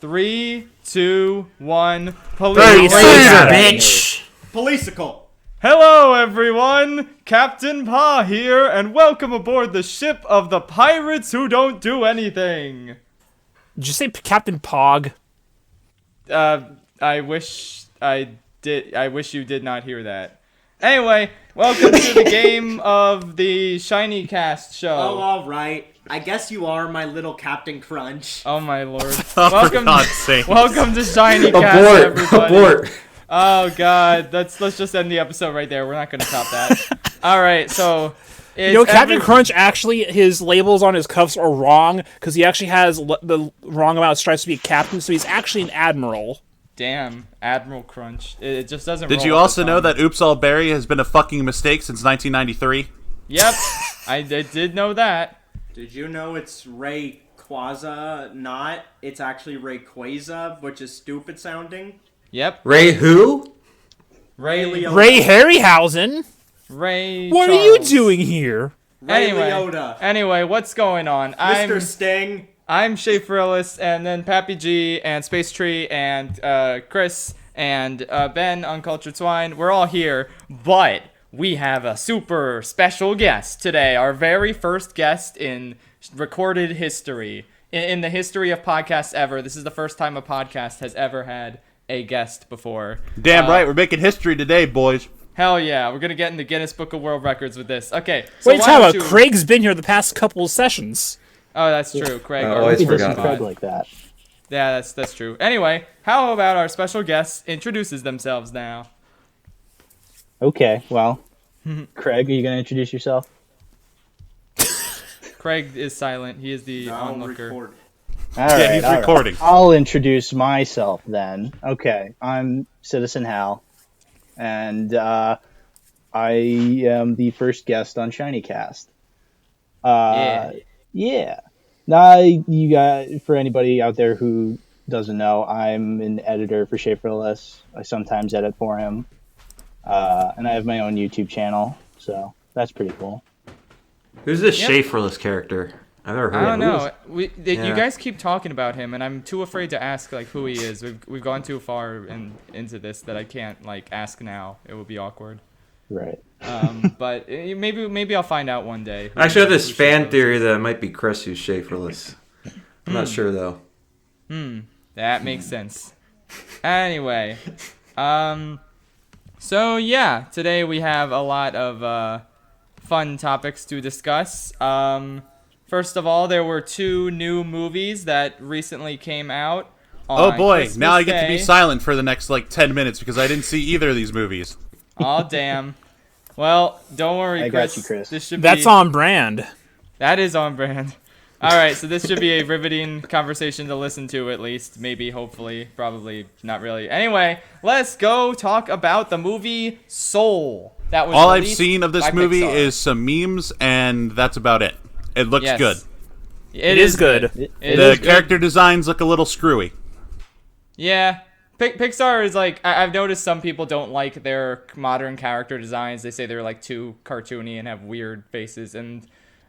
3, 2, 1. Police, bitch. Policical. Hello, everyone. Captain Pa here, and welcome aboard the ship of the pirates who don't do anything. Did you say Captain Pog? I wish I did. I wish you did not hear that. Anyway, welcome to the game of the ShinyCast show. Oh, all right. I guess you are my little Captain Crunch. Oh my lord! For God's sake. Welcome to ShinyCast, everybody. Abort. Oh god, let's just end the episode right there. We're not gonna top that. All right, so Captain Crunch actually his labels on his cuffs are wrong because he actually has the wrong amount of stripes to be a captain, so he's actually an admiral. Damn, Admiral Crunch. It just doesn't. Did you also know that Oops All Berry has been a fucking mistake since 1993? Yep, I did know that. Did you know it's Rayquaza? Not. It's actually Rayquaza, which is stupid sounding. Yep. Ray who? Ray Harryhausen. Ray. What Charles. are you doing here? Ray Liotta. Anyway, what's going on? Mr. Sting. I'm Shay Frillis, and then Pappy G, and Space Tree, and Chris, and Ben, Uncultured Swine. We're all here, but we have a super special guest today. Our very first guest in recorded history. In the history of podcasts ever, this is the first time a podcast has ever had a guest before. Damn right, we're making history today, boys. Hell yeah, we're gonna get in the Guinness Book of World Records with this. Okay, so wait, talk about Craig's been here the past couple of sessions. Oh, that's true. Craig. I always forgot Craig like that. Yeah, that's true. Anyway, how about our special guest introduces themselves now? Okay, well, Craig, are you going to introduce yourself? Craig is silent. He is the onlooker. All right, he's recording. Right. I'll introduce myself then. Okay, I'm Citizen Hal, and I am the first guest on ShinyCast. Yeah. Now, you guys, for anybody out there who doesn't know, I'm an editor for Schaeferless. I sometimes edit for him. And I have my own YouTube channel, so that's pretty cool. Who's this Schaeferless character? I've never heard of him. I don't know. You guys keep talking about him, and I'm too afraid to ask like who he is. We've gone too far into this that I can't like ask now. It would be awkward. Right. But maybe I'll find out one day. I actually have this fan theory that it might be Chris who's Schaeferless. I'm not sure though. That makes sense. Anyway, so yeah, today we have a lot of fun topics to discuss. First of all, there were 2 new movies that recently came out. Oh boy, Christmas now I get to be Day. silent for the next 10 minutes because I didn't see either of these movies. Oh damn. Well, don't worry, I Chris. got you, Chris. This should That's on brand. That is on brand. All right, so this should be a riveting conversation to listen to, at least. Maybe, hopefully, probably, not really. Anyway, let's go talk about the movie Soul. That was All I've released seen of this by movie Pixar. is some memes, and that's about it. It looks Yes. good. It is good. The character designs look a little screwy. Yeah. Pixar is like, I've noticed some people don't like their modern character designs. They say they're like too cartoony and have weird faces, and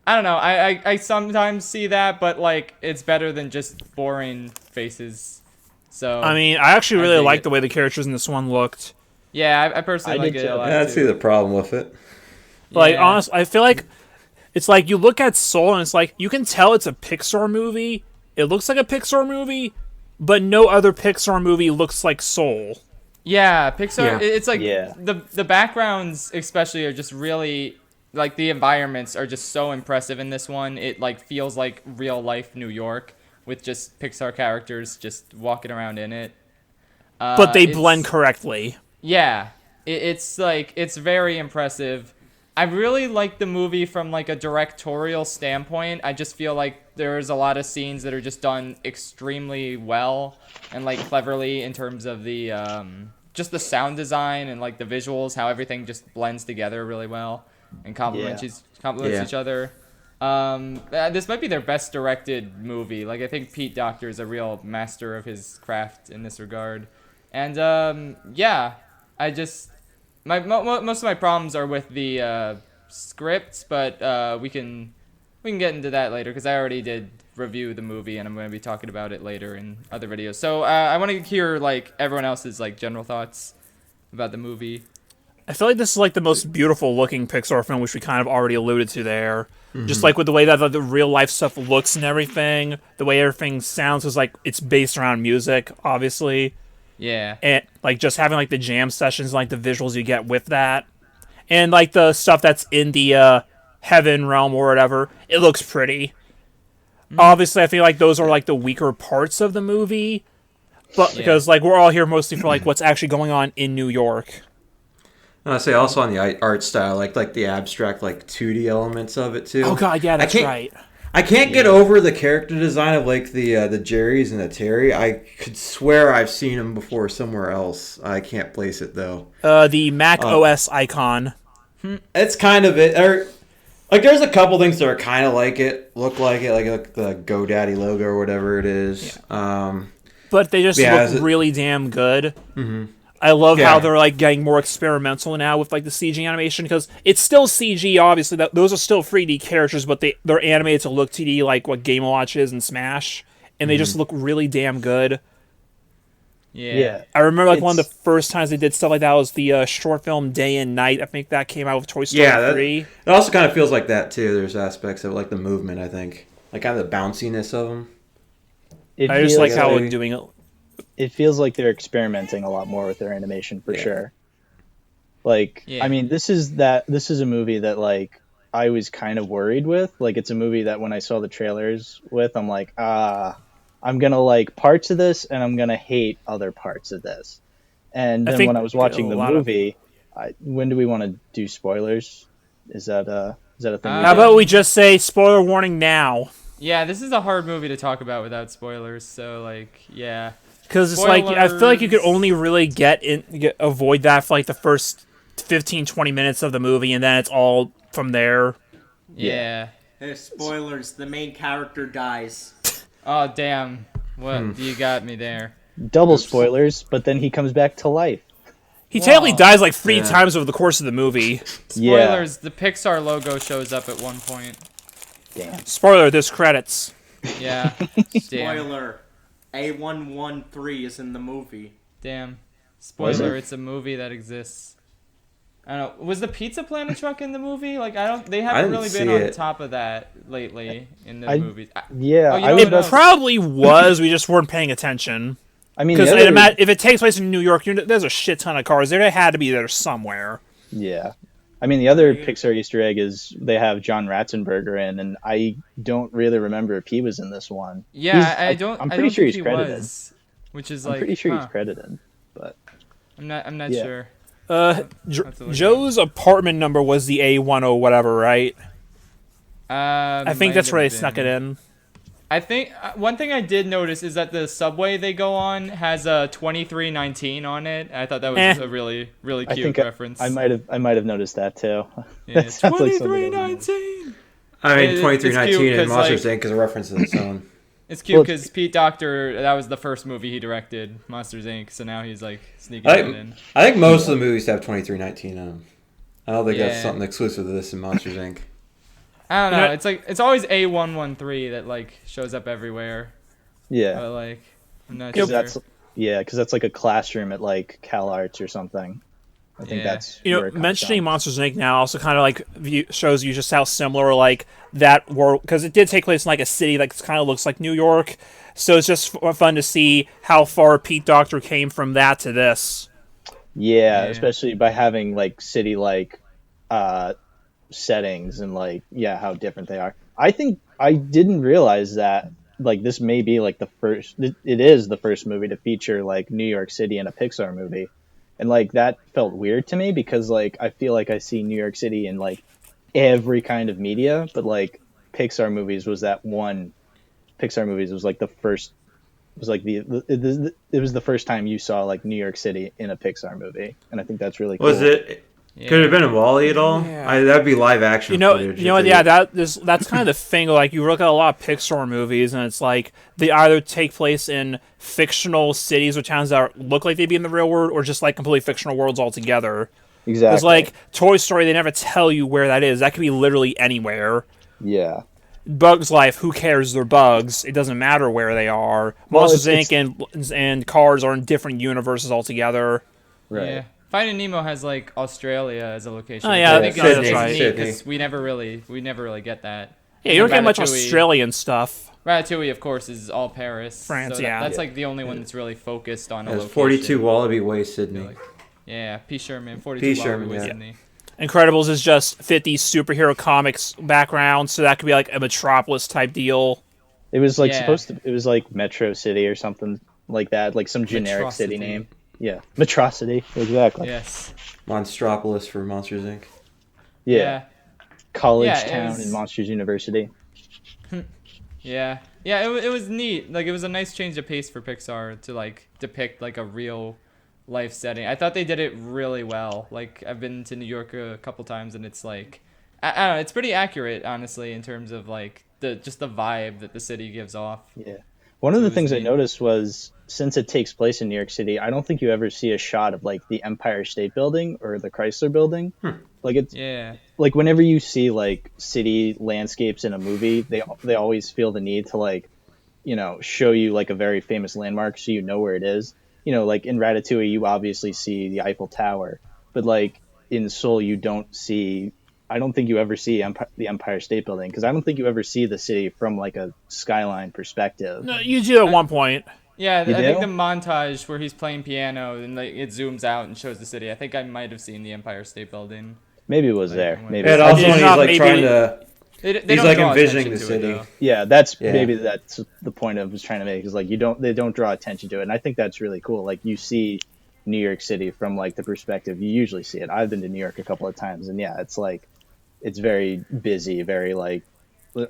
I don't know. I sometimes see that, but like it's better than just boring faces. So I mean, I actually really like the way the characters in this one looked. Yeah, I personally like it a lot. I see the problem with it. Like, honestly, I feel like it's like you look at Soul and it's like you can tell it's a Pixar movie. It looks like a Pixar movie, but no other Pixar movie looks like Soul. Yeah, Pixar. Yeah. It's like the backgrounds, especially, are just really like the environments are just so impressive in this one. It like feels like real life New York with just Pixar characters just walking around in it. But they blend correctly. Yeah, it's like it's very impressive. I really like the movie from like a directorial standpoint. I just feel like there's a lot of scenes that are just done extremely well and like cleverly in terms of the just the sound design and like the visuals, how everything just blends together really well and complements each other. This might be their best directed movie. Like I think Pete Docter is a real master of his craft in this regard. And I just most of my problems are with the script, but we can get into that later because I already did review the movie, and I'm going to be talking about it later in other videos. So I want to hear like everyone else's like general thoughts about the movie. I feel like this is like the most beautiful looking Pixar film, which we kind of already alluded to there. Just like with the way that the real life stuff looks and everything, the way everything sounds is like it's based around music, obviously. Yeah. And like just having like the jam sessions, like the visuals you get with that, and like the stuff that's in the heaven realm or whatever, it looks pretty. Obviously, I feel like those are like the weaker parts of the movie, but because like we're all here mostly for like what's actually going on in New York. And I say also on the art style, like the abstract, like 2D elements of it too. Oh god, yeah, that's right. I can't get over the character design of like the Jerrys and the Terry. I could swear I've seen them before somewhere else. I can't place it though. The Mac OS icon. It's kind of it. Or like there's a couple things that are kind of like it, look like it, like the GoDaddy logo or whatever it is. Yeah. But they just yeah, look really damn good. Mm-hmm. I love how they're like getting more experimental now with like the CG animation, because it's still CG. Obviously, those are still 3D characters, but they're animated to look 2D, like what Game & Watch is and Smash, and they just look really damn good. Yeah. I remember like one of the first times they did stuff like that was the short film Day and Night. I think that came out with Toy Story 3. It also kind of feels like that too. There's aspects of like the movement, I think, like kind of the bounciness of them. I just like how they're doing it. It feels like they're experimenting a lot more with their animation for sure. Like, I mean, this is a movie that like I was kind of worried with. Like, it's a movie that when I saw the trailers with, I'm like, I'm gonna like parts of this and I'm gonna hate other parts of this. And then when I was watching the movie, when do we want to do spoilers? Is that a thing? How about we just say spoiler warning now? Yeah, this is a hard movie to talk about without spoilers. So like, yeah. Because it's like, I feel like you could only really avoid that for like the first 15-20 minutes of the movie, and then it's all from there. Yeah. Hey, spoilers, the main character dies. Oh, damn. What? You got me there. Double spoilers, but then he comes back to life. He technically dies like 3 times over the course of the movie. Spoilers, the Pixar logo shows up at one point. Damn. Spoiler, there's credits. Yeah. Spoiler. A113 is in the movie. Damn. Spoiler, it's a movie that exists. I don't know. Was the Pizza Planet truck in the movie? Like, they haven't really been on top of that lately in the movies. It probably was. We just weren't paying attention. I mean, because if it takes place in New York, there's a shit ton of cars. There had to be there somewhere. Yeah. I mean, the other Pixar Easter egg is they have John Ratzenberger in, and I don't really remember if he was in this one. Yeah, I'm pretty sure he's credited. Which is I'm pretty sure he's credited, but I'm not sure. Joe's apartment number was the A10 whatever, right? I think that's where they snuck it in. I think one thing I did notice is that the subway they go on has a 2319 on it. I thought that was a really cute reference. I might have noticed that too. Yeah, 2319. I mean, 2319 and Monsters Inc. is a reference to its own. It's cute because Pete Docter, that was the first movie he directed, Monsters Inc. So now he's like sneaking it in. I think most of the movies have 2319 on them. I don't think that's something exclusive to this in Monsters Inc. I don't know. It's like it's always A113 that like shows up everywhere. Yeah. But like I'm not sure. Because that's like a classroom at like Cal Arts or something. I think that's mentioning Monsters Inc. now also kind of like shows you just how similar like that world, because it did take place in like a city that kind of looks like New York. So it's just fun to see how far Pete Docter came from that to this. Yeah, especially by having like city like settings and like how different they are. I think I didn't realize that like this may be like it is the first movie to feature like New York City in a Pixar movie, and like that felt weird to me because like I feel like I see New York City in like every kind of media, but like Pixar movies was like the first. It was like it was the first time you saw like New York City in a Pixar movie, and I think that's really cool. Was it? Yeah. Could it have been in WALL-E at all? Yeah. That'd be live action. Footage, that's kind of the thing. Like you look at a lot of Pixar movies, and it's like they either take place in fictional cities or towns that look like they'd be in the real world, or just like completely fictional worlds altogether. Exactly. It's like Toy Story; they never tell you where that is. That could be literally anywhere. Yeah. Bugs Life, who cares? They're bugs. It doesn't matter where they are. Well, Monsters it's- Inc. and Cars are in different universes altogether. Right. Yeah. Finding Nemo has like Australia as a location. Oh, yeah, I think that's it's right. neat Sydney. because we never really get that. Yeah, you don't get much Ratatouille- Australian stuff. Ratatouille, of course, is all Paris. France, so yeah. That's like the only one that's really focused on a There's location. 42 Wallaby Way, Sydney. Yeah, P. Sherman, 42 P. Wallaby Sherman, Way, yeah. Sydney. Incredibles is just 50 superhero comics background, so that could be like a Metropolis type deal. It was like Yeah. supposed to. It was like Metro City or something like that, like some generic city Metrocity. name. Yeah, Metrocity, exactly. Yes. Monstropolis for Monsters Inc. Yeah, College Yeah, it Town was- and Monsters University. Yeah. Yeah, it was neat. Like, it was a nice change of pace for Pixar to, like, depict, like, a real life setting. I thought they did it really well. Like, I've been to New York a couple times, and it's, like, I don't know, it's pretty accurate, honestly, in terms of, like, just the vibe that the city gives off. Yeah. One of So the it was things I neat. noticed was since it takes place in New York City, I don't think you ever see a shot of like the Empire State Building or the Chrysler Building. Like it's Yeah. like whenever you see like city landscapes in a movie, they always feel the need to like, you know, show you like a very famous landmark so you know where it is. You know, like in Ratatouille, you obviously see the Eiffel Tower, but like in Seoul, you don't see. I don't think you ever see the Empire State Building because I don't think you ever see the city from like a skyline perspective. No, you do at one point. Yeah, You I think do? the montage where he's playing piano and like it zooms out and shows the city. I think I might have seen the Empire State Building. Maybe it was there. when- Maybe. And I also did when he's not like maybe- trying to, They he's don't like draw envisioning attention the to it, city. though. Yeah, that's Yeah. maybe that's the point I was trying to make is like they don't draw attention to it, and I think that's really cool. Like you see New York City from like the perspective you usually see it. I've been to New York a couple of times, and yeah, it's like it's very busy, very like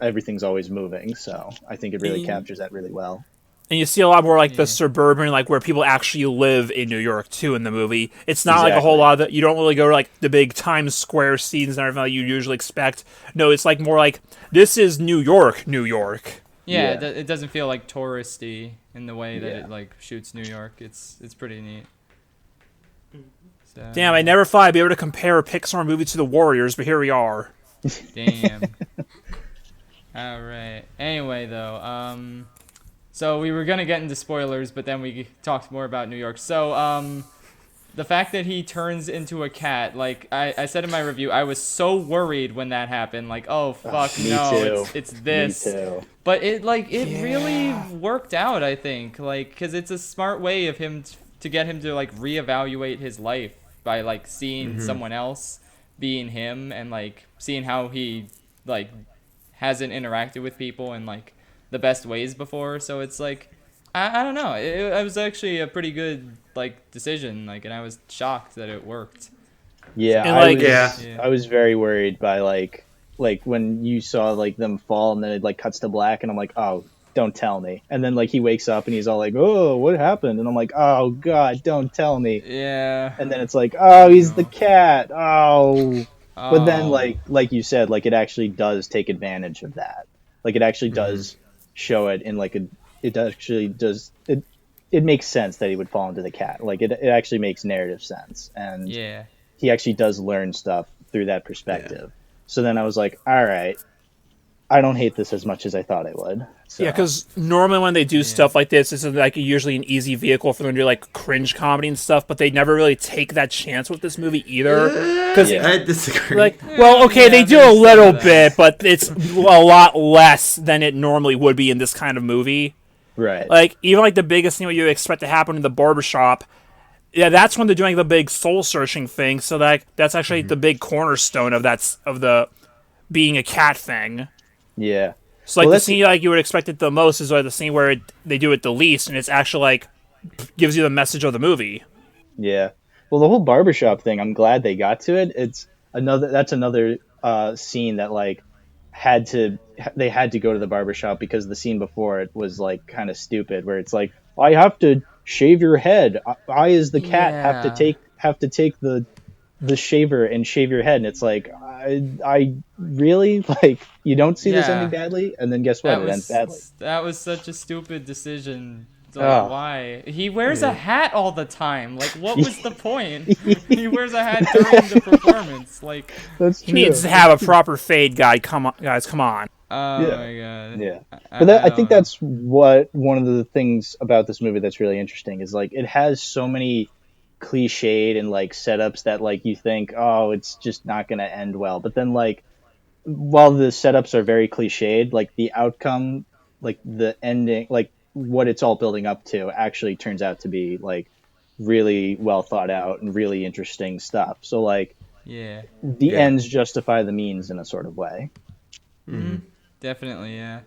everything's always moving. So I think it really captures that really well. And you see a lot more like the suburban, like where people actually live in New York too in the movie. It's not like a whole Exactly. lot of you don't really go to like the big Times Square scenes and everything like you usually expect. No, it's like more like this is New York, New York. Yeah, Yeah. it doesn't feel like touristy in the way that Yeah. it like shoots New York. It's pretty neat. So, Damn, I never thought I'd be able to compare a Pixar movie to The Warriors, but here we are. Damn. All right. Anyway, though, so we were gonna get into spoilers, but then we talked more about New York. So, the fact that he turns into a cat, like I said in my review, I was so worried when that happened. Like, oh fuck, Me no, too. it's this. Me too. But it really worked out, I think, like, because it's a smart way of him to get him to like reevaluate his life by like seeing someone else being him and like seeing how he like hasn't interacted with people in like the best ways before. So it's like I don't know. It was actually a pretty good like decision, like, and I was shocked that it worked. Yeah, And, I like- was, Yeah. I was very worried by like when you saw like them fall and then it like cuts to black and I'm like, oh, don't tell me. And then like he wakes up and he's all like, oh, what happened? And I'm like, oh god, don't tell me. Yeah. And then it's like, oh, he's the cat. Oh. But then Oh. like you said, like it actually does take advantage of that. Like it actually does show it in like it actually does it makes sense that he would fall into the cat. Like it actually makes narrative sense. And Yeah. he actually does learn stuff through that perspective. So then I was like, all right, I don't hate this as much as I thought I would. So, Yeah, because normally when they do stuff like this, it's like usually an easy vehicle for them to do like cringe comedy and stuff, but they never really take that chance with this movie either. Because Yeah. I disagree. like, well, okay, Yeah, they do a there's some little of that. bit, but it's a lot less than it normally would be in this kind of movie. right. Like, even like the biggest thing what you expect to happen in the barbershop, yeah, that's when they're doing the big soul searching thing. So that's actually the big cornerstone of the being a cat thing. Yeah. So like Well, the that's- scene like you would expect it the most is like the scene where they do it the least, and it's actually like gives you the message of the movie. Yeah. Well, the whole barbershop thing, I'm glad they got to it. That's another scene that like they had to go to the barbershop because the scene before it was like kind of stupid where it's like, I have to shave your head. I as the cat have to take the shaver and shave your head. And it's like, I really like, you don't see this Yeah. ending badly. And then guess what? It ends badly. That was such a stupid decision. Like, Oh. why? He wears a hat all the time. Like, what was the point? He wears a hat during the performance. Like, That's He needs to have a proper fade, guy. Come on, guys, come on. Oh Yeah. my god. Yeah, I but I think don't know. that's what one of the things about this movie that's really interesting is like it has so many cliched and like setups that like you think, oh, it's just not going to end well, but then like while the setups are very cliched, like the outcome, like the ending, like what it's all building up to actually turns out to be like really well thought out and really interesting stuff. So like Yeah. the Yeah. ends justify the means in a sort of way. Definitely, yeah.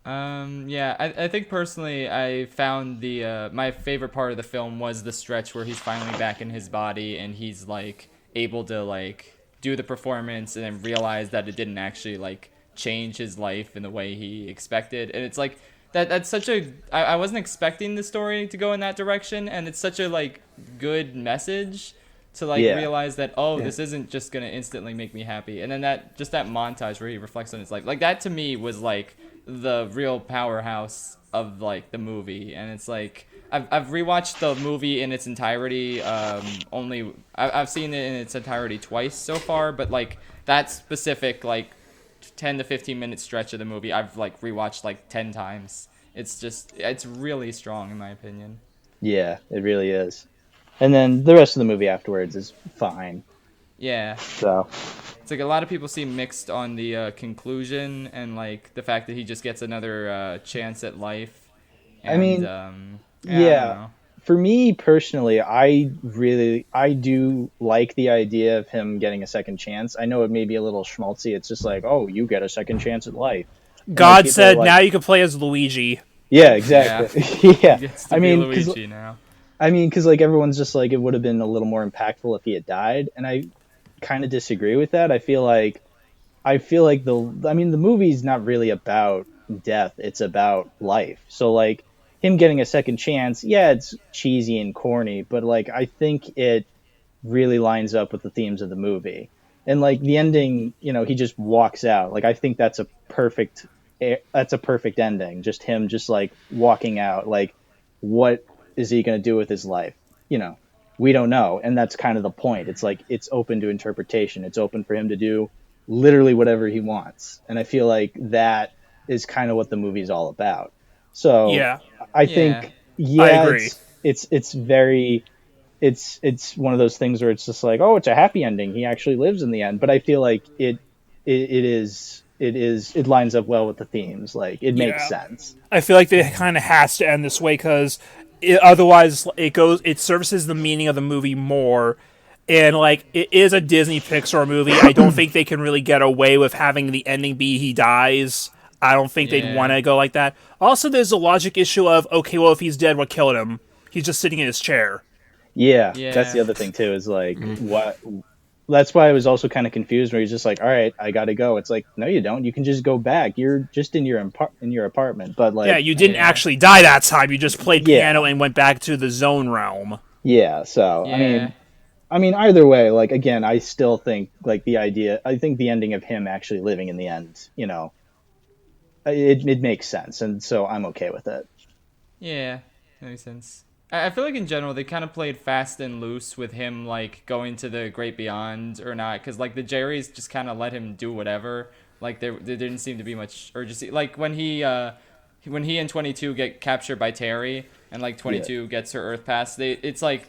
Yeah, I think personally I found the my favorite part of the film was the stretch where he's finally back in his body and he's like able to like do the performance and then realize that it didn't actually like change his life in the way he expected. And it's like that's such a I wasn't expecting the story to go in that direction, and it's such a like good message to like Yeah. realize that this isn't just gonna instantly make me happy. And then that montage where he reflects on his life, like that to me was like the real powerhouse of like the movie. And it's like I've rewatched the movie in its entirety. I've seen it in its entirety twice so far, but like that specific like 10 to 15 minute stretch of the movie I've like rewatched like 10 times. It's really strong in my opinion. Yeah, it really is. And then the rest of the movie afterwards is fine. Yeah. So It's like a lot of people seem mixed on the conclusion and like the fact that he just gets another chance at life. And, I mean, I don't yeah. know. For me personally, I do like the idea of him getting a second chance. I know it may be a little schmaltzy. It's just like, oh, you get a second chance at life. And, like, God people said, are like- now you can play as Luigi. Yeah, exactly. Yeah. He gets to I be mean, 'cause- Luigi now. because like everyone's just like it would have been a little more impactful if he had died, and I kind of disagree with that. I feel like the movie's not really about death; it's about life. So like him getting a second chance, yeah, it's cheesy and corny, but like I think it really lines up with the themes of the movie. And like the ending, he just walks out. Like I think that's a perfect ending. Just him just like walking out. Like what is he going to do with his life? We don't know. And that's kind of the point. It's like it's open to interpretation. It's open for him to do literally whatever he wants. And I feel like that is kind of what the movie's all about. So Yeah. I think I agree. It's very it's one of those things where it's just like, oh, it's a happy ending. He actually lives in the end. But I feel like it lines up well with the themes. Like it makes sense. I feel like it kind of has to end this way because otherwise it services the meaning of the movie more. And like it is a Disney Pixar movie. I don't think they can really get away with having the ending be he dies. I don't think they'd want to go like that. Also, there's a logic issue of, okay, well, if he's dead, what killed him? He's just sitting in his chair. Yeah, Yeah. that's the other thing too. Is like what. That's why I was also kind of confused. Where he's just like, "All right, I gotta go." It's like, no, you don't. You can just go back. You're just in your apartment. But like, Yeah, you didn't actually die that time. You just played Yeah. piano and went back to the zone realm. yeah. So Yeah. I mean, either way, like again, I still think like the idea. I think the ending of him actually living in the end, it makes sense, and so I'm okay with it. Yeah, that makes sense. I feel like in general they kind of played fast and loose with him like going to the great beyond or not, because like the Jerrys just kind of let him do whatever. Like there didn't seem to be much urgency. Like when he and 22 get captured by Terry and like 22 gets her Earth pass, it's like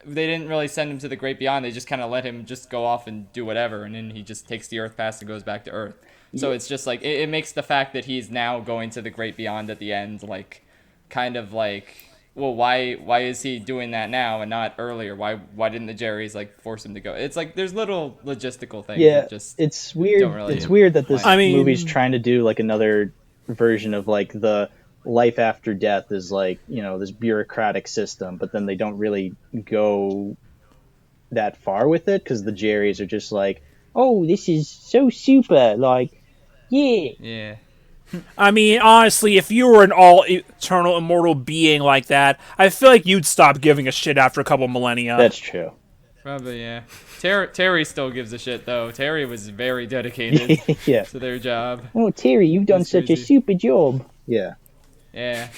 they didn't really send him to the great beyond. They just kind of let him just go off and do whatever, and then he just takes the Earth pass and goes back to Earth. So it's just like it makes the fact that he's now going to the great beyond at the end like kind of like, well, why is he doing that now and not earlier? Why didn't the Jerrys like force him to go? It's like there's little logistical things Yeah, that just it's weird. don't really It's weird that this I mean- movie's trying to do like another version of like the life after death is like this bureaucratic system, but then they don't really go that far with it because the Jerrys are just like, oh, this is so super, like, yeah. yeah. I mean, honestly, if you were an all-eternal, immortal being like that, I feel like you'd stop giving a shit after a couple millennia. That's true. Probably, yeah. Terry still gives a shit though. Terry was very dedicated Yeah. to their job. Oh, Terry, you've done That's such a crazy. super job. Yeah. Yeah.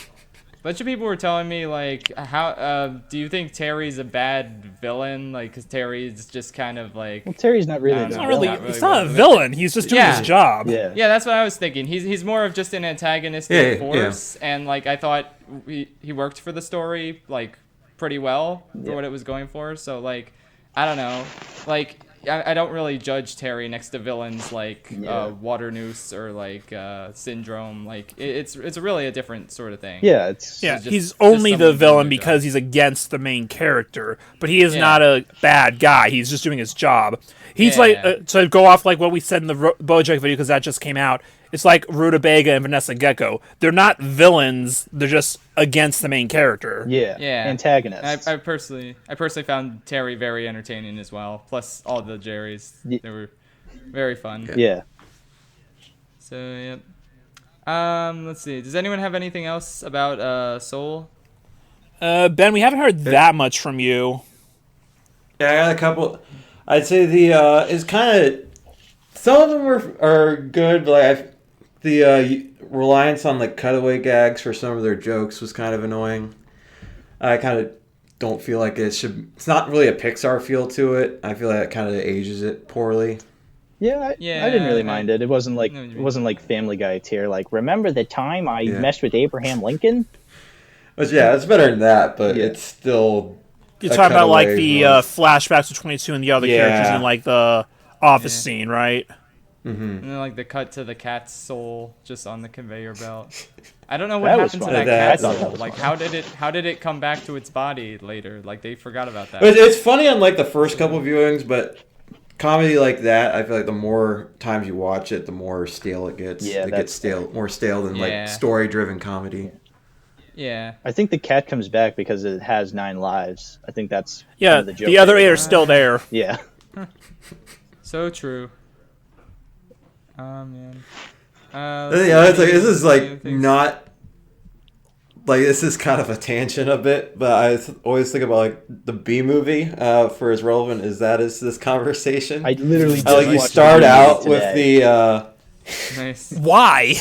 bunch of people were telling me like, how do you think Terry's a bad villain? Like, because Terry's just kind of like. Well, Terry's not really. He's the not villain. He's not a villain. He's just doing his job. Yeah. Yeah, that's what I was thinking. He's more of just an antagonistic force, and like I thought he worked for the story like pretty well for what it was going for. So like, I don't know, like. I don't really judge Terry next to villains like Water Noose or like Syndrome. Like it's really a different sort of thing. Yeah, he's only the villain because he's against the main character, but he is not a bad guy. He's just doing his job. He's like to go off like what we said in the BoJack video because that just came out. It's like Rutabaga and Vanessa Gecko. They're not villains. They're just against the main character. Yeah. Antagonists. I personally found Terry very entertaining as well. Plus all the Jerrys, they were very fun. Yeah. So yep. Let's see. Does anyone have anything else about Soul? Ben, we haven't heard that much from you. Yeah, I got a couple. I'd say it's kind of some of them are good, but like the reliance on like cutaway gags for some of their jokes was kind of annoying. I kind of don't feel like it should. It's not really a Pixar feel to it. I feel like it kind of ages it poorly. Yeah, I didn't really mind it. It wasn't like Family Guy tier. Like, remember the time I messed with Abraham Lincoln? But yeah, it's better than that. But it's still. You're talking about like the flashbacks to 22 and the other characters in like the office scene, right? Mm-hmm. And then like the cut to the cat's soul just on the conveyor belt. I don't know what happened to that cat's soul. Like how did it come back to its body later? Like they forgot about that. It's funny on like the first couple of viewings, but comedy like that, I feel like the more times you watch it, the more stale it gets. Yeah, it gets more stale than like story-driven comedy. Yeah. I think the cat comes back because it has 9 lives. I think that's the joke. The other 8 are still there. Yeah. So true. Oh man. It's like this is like not like this is kind of a tangent a bit, but I always think about like the B movie for as relevant as that is to this conversation. I literally like you start out with the nice. Why?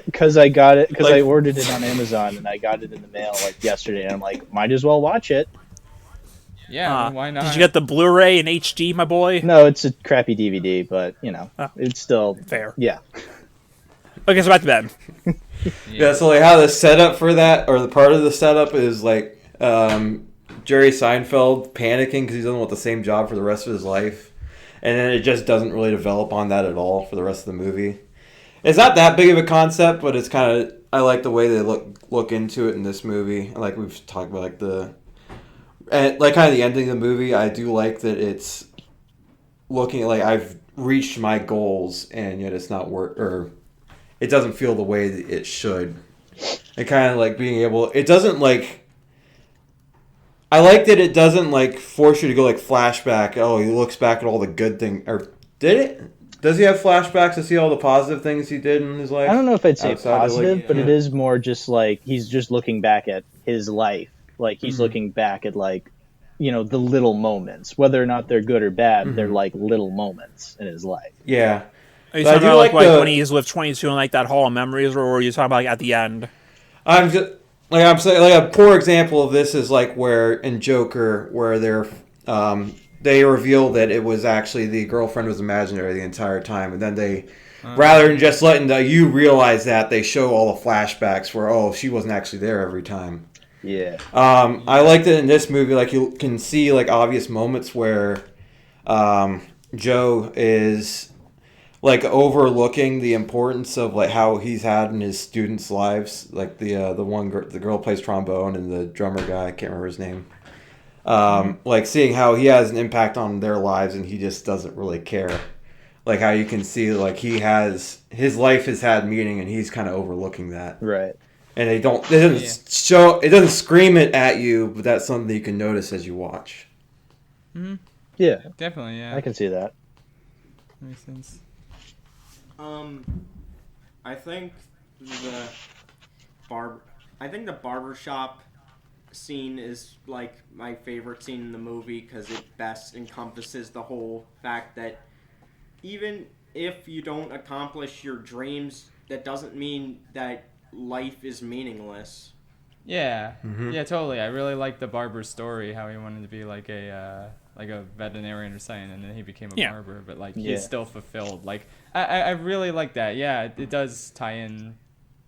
Because I got it because I ordered it on Amazon and I got it in the mail like yesterday and I'm like, might as well watch it. Yeah, why not? Did you get the Blu-ray in HD, my boy? No, it's a crappy DVD, but you know, it's still fair. Yeah. Okay, so back to Ben. Yeah, so like how the setup for that, or the part of the setup is like Jerry Seinfeld panicking because he doesn't want the same job for the rest of his life, and then it just doesn't really develop on that at all for the rest of the movie. It's not that big of a concept, but it's kind of I like the way they look into it in this movie. Like we've talked about, like kind of the ending of the movie. I do like that it's looking at like I've reached my goals, and yet it's not or it doesn't feel the way that it should. And kind of like being able, it doesn't like. I like that it doesn't like force you to go like flashback. Oh, he looks back at all the good things, or did it? Does he have flashbacks to see all the positive things he did in his life? I don't know if I'd say positive, like, but it is more just like he's just looking back at his life. Like he's looking back at like, you know, the little moments, whether or not they're good or bad. They're like little moments in his life. Yeah. Are you talking about like when he's with 22 and like that Hall of Memories, or are you talking about like at the end? I'm saying like a poor example of this is like where in Joker where they reveal that it was actually the girlfriend was imaginary the entire time, and then they rather than just letting you realize that, they show all the flashbacks where she wasn't actually there every time. Yeah. I like that in this movie, like you can see like obvious moments where Joe is like overlooking the importance of like how he's had in his students' lives, like the girl plays trombone and the drummer guy, I can't remember his name. Like seeing how he has an impact on their lives and he just doesn't really care. Like how you can see like his life has had meaning and he's kind of overlooking that. Right. And it doesn't scream it at you, but that's something you can notice as you watch. Mm-hmm. Yeah. Definitely, yeah. I can see that. Makes sense. I think the barbershop scene is like my favorite scene in the movie because it best encompasses the whole fact that even if you don't accomplish your dreams, that doesn't mean that life is meaningless. Yeah, yeah, totally. I really liked the barber's story, how he wanted to be like a veterinarian or something, and then he became a barber. But like Yeah. he's still fulfilled. Like I really like that. Yeah, it does tie in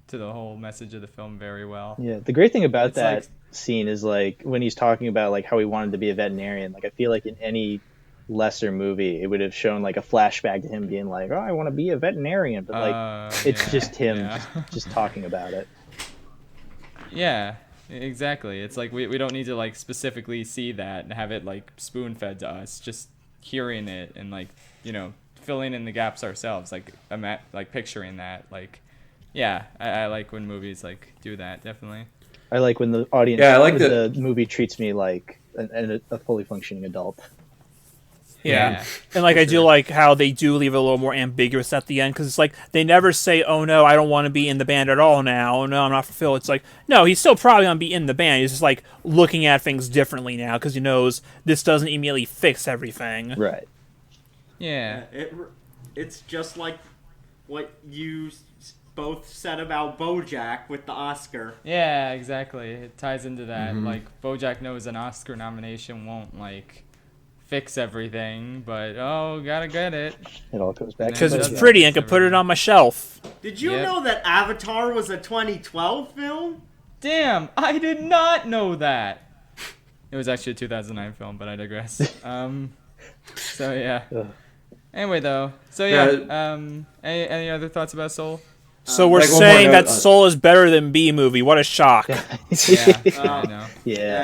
to the whole message of the film very well. Yeah, the great thing about It's that like- scene is like when he's talking about like how he wanted to be a veterinarian. Like I feel like in any lesser movie, it would have shown like a flashback to him being like, "Oh, I want to be a veterinarian," but like it's yeah, just him yeah. just talking about it. Yeah, exactly. It's like we don't need to like specifically see that and have it like spoon fed to us. Just hearing it and like filling in the gaps ourselves, like like picturing that. Like, yeah, I like when movies like do that. Definitely. I like when the audience, Yeah, I like the movie treats me like a fully functioning adult. Yeah. And like I do like how they do leave it a little more ambiguous at the end, because it's like they never say, "Oh no, I don't want to be in the band at all now. Oh no, I'm not fulfilled." It's like, no, he's still probably gonna be in the band. He's just like looking at things differently now because he knows this doesn't immediately fix everything. Right. Yeah. It's just like what you both said about BoJack with the Oscar. Yeah, exactly. It ties into that. Like BoJack knows an Oscar nomination won't like fix everything, but gotta get it. It all goes back Because to it's BoJack. pretty and can put it on my shelf. Did you Yep. know that Avatar was a 2012 film? Damn, I did not know that. It was actually a 2009 film, but I digress. So yeah. Ugh. Anyway, though, so any other thoughts about Soul? So we're like, one more saying note that on- Soul is better than B movie. What a shock. Yeah, I know. Yeah.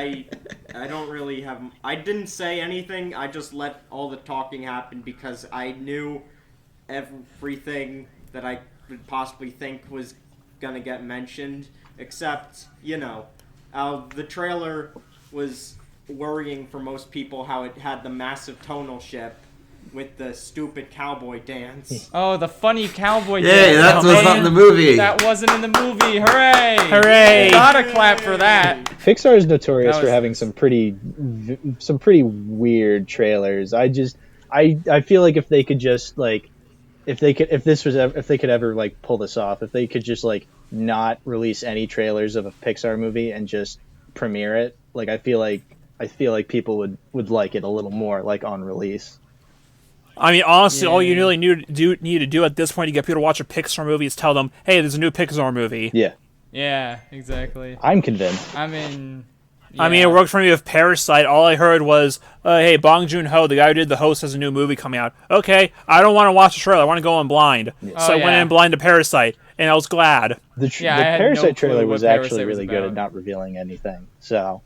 I don't really have. I didn't say anything. I just let all the talking happen because I knew everything that I could possibly think was gonna get mentioned, except the trailer was worrying for most people how it had the massive tonal shift with the stupid cowboy dance. Oh, the funny cowboy Yeah, dance. that was not in the movie. That wasn't in the movie. Hooray! Hooray! Gotta clap for that. Pixar is notorious That for was- having some pretty weird trailers. I feel like if they could just like if they could ever like pull this off, if they could just like not release any trailers of a Pixar movie and just premiere it, like I feel like people would like it a little more like on release. I mean, honestly, all you Yeah. really need to do at this point to get people to watch a Pixar movie is tell them, "Hey, there's a new Pixar movie." Yeah, Yeah, exactly. I'm convinced. I mean, I mean, it worked for me with Parasite. All I heard was, "Hey, Bong Joon-ho, the guy who did The Host, has a new movie coming out." Okay, I don't want to watch the trailer. I want to go in blind. So I went in blind to Parasite, and I was glad. The Yeah, I had no Parasite clue trailer what was Parasite actually was really good about. at not revealing anything. So,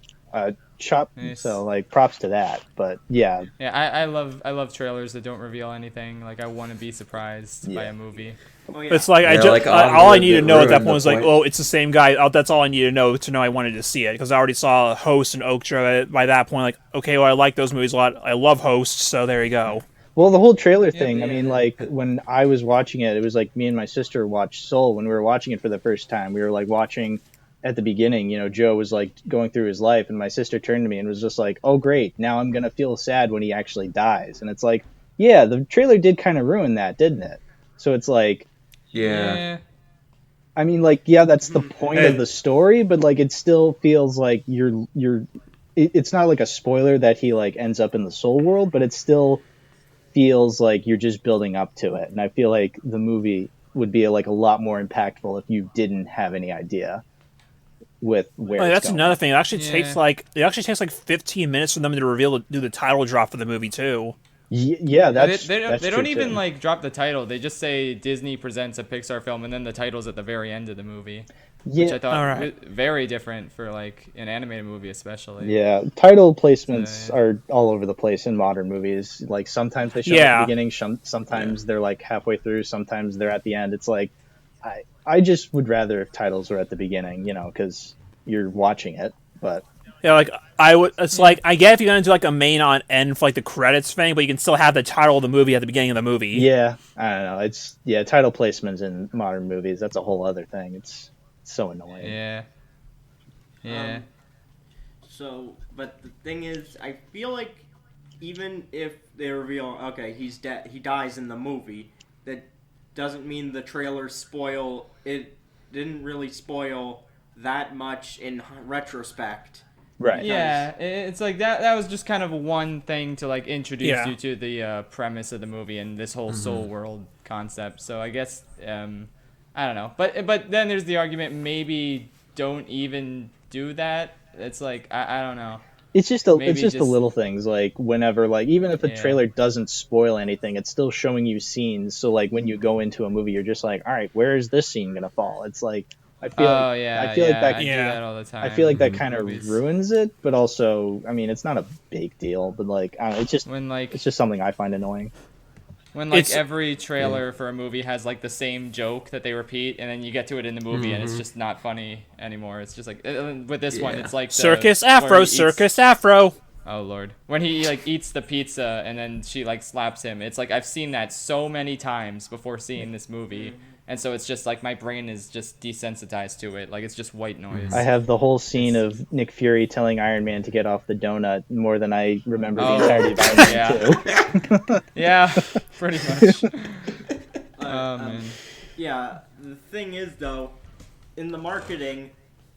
Nice. so like props to that. But yeah, Yeah, I love trailers that don't reveal anything. Like I want to be surprised by Yeah. a movie. Oh, yeah. It's like Yeah, I just like all I Onward needed to that know at that ruined point was the like, point. "Oh, it's the same guy." That's all I needed to know I wanted to see it, because I already saw Host and Okja by that point. Like, okay, well, I like those movies a lot. I love Host, so there you go. well, the whole trailer thing. I yeah. mean, like when I was watching it, it was like me and my sister watched Soul when we were watching it for the first time. We were like watching at the beginning. Joe was like going through his life, and my sister turned to me and was just like, "Oh, great! Now I'm gonna feel sad when he actually dies." And it's like, yeah, the trailer did kind of ruin that, didn't it? So it's like. Yeah. I mean, like, yeah, that's the point Hey. of the story, but like, it still feels like it's not like a spoiler that he like ends up in the soul world, but it still feels like you're just building up to it. And I feel like the movie would be like a lot more impactful if you didn't have any idea with where. Oh, it's that's going. another thing. It actually Yeah. takes like 15 minutes for them to do the title drop for the movie too. Yeah, that's they that's don't true, even too. like drop the title. They just say Disney presents a Pixar film, and then the title's at the very end of the movie, which I Yeah, thought Alright. was very different for like an animated movie, especially. yeah. Title placements So, are all over the place in modern movies. Like sometimes they show at Yeah. the beginning, sometimes they're like halfway through, sometimes they're at the end. It's like I just would rather if titles were at the beginning, because you're watching it. But Yeah, like I would. It's like I get if you're gonna do like a main on end for like the credits thing, but you can still have the title of the movie at the beginning of the movie. yeah, I don't know. It's title placements in modern movies. That's a whole other thing. It's so annoying. Yeah. Yeah. But the thing is, I feel like even if they reveal, okay, he's dead, he dies in the movie, that doesn't mean the trailers spoil. It didn't really spoil that much in retrospect. Right. Yeah, it's like that was just kind of one thing to like introduce Yeah. you to the premise of the movie and this whole soul world concept. So I guess I don't know, but then there's the argument maybe don't even do that. It's like I don't know. It's just Maybe it's just the just- little things, like whenever, like, even if a Yeah. trailer doesn't spoil anything, it's still showing you scenes. So like when you go into a movie, you're just like, all right, where is this scene gonna fall? It's like I feel Oh like yeah, I feel like that I do Yeah. that all the time. I feel like that kind of Movies. ruins it, but also, I mean, it's not a big deal, but like I don't know, when like it's just something I find annoying. when like It's- every trailer for a movie has like the same joke that they repeat, and then you get to it in the movie and it's just not funny anymore. It's just like with this one, Yeah. it's like Circus where Afro, he eats- Circus Afro. Oh lord, when he like eats the pizza and then she like slaps him. It's like I've seen that so many times before seeing this movie, and so it's just like my brain is just desensitized to it. Like it's just white noise. I have the whole scene of Nick Fury telling Iron Man to get off the donut more than I remember the Oh, entirety of Iron Man yeah. 2. Yeah, pretty much. Oh man. Yeah, the thing is though, in the marketing,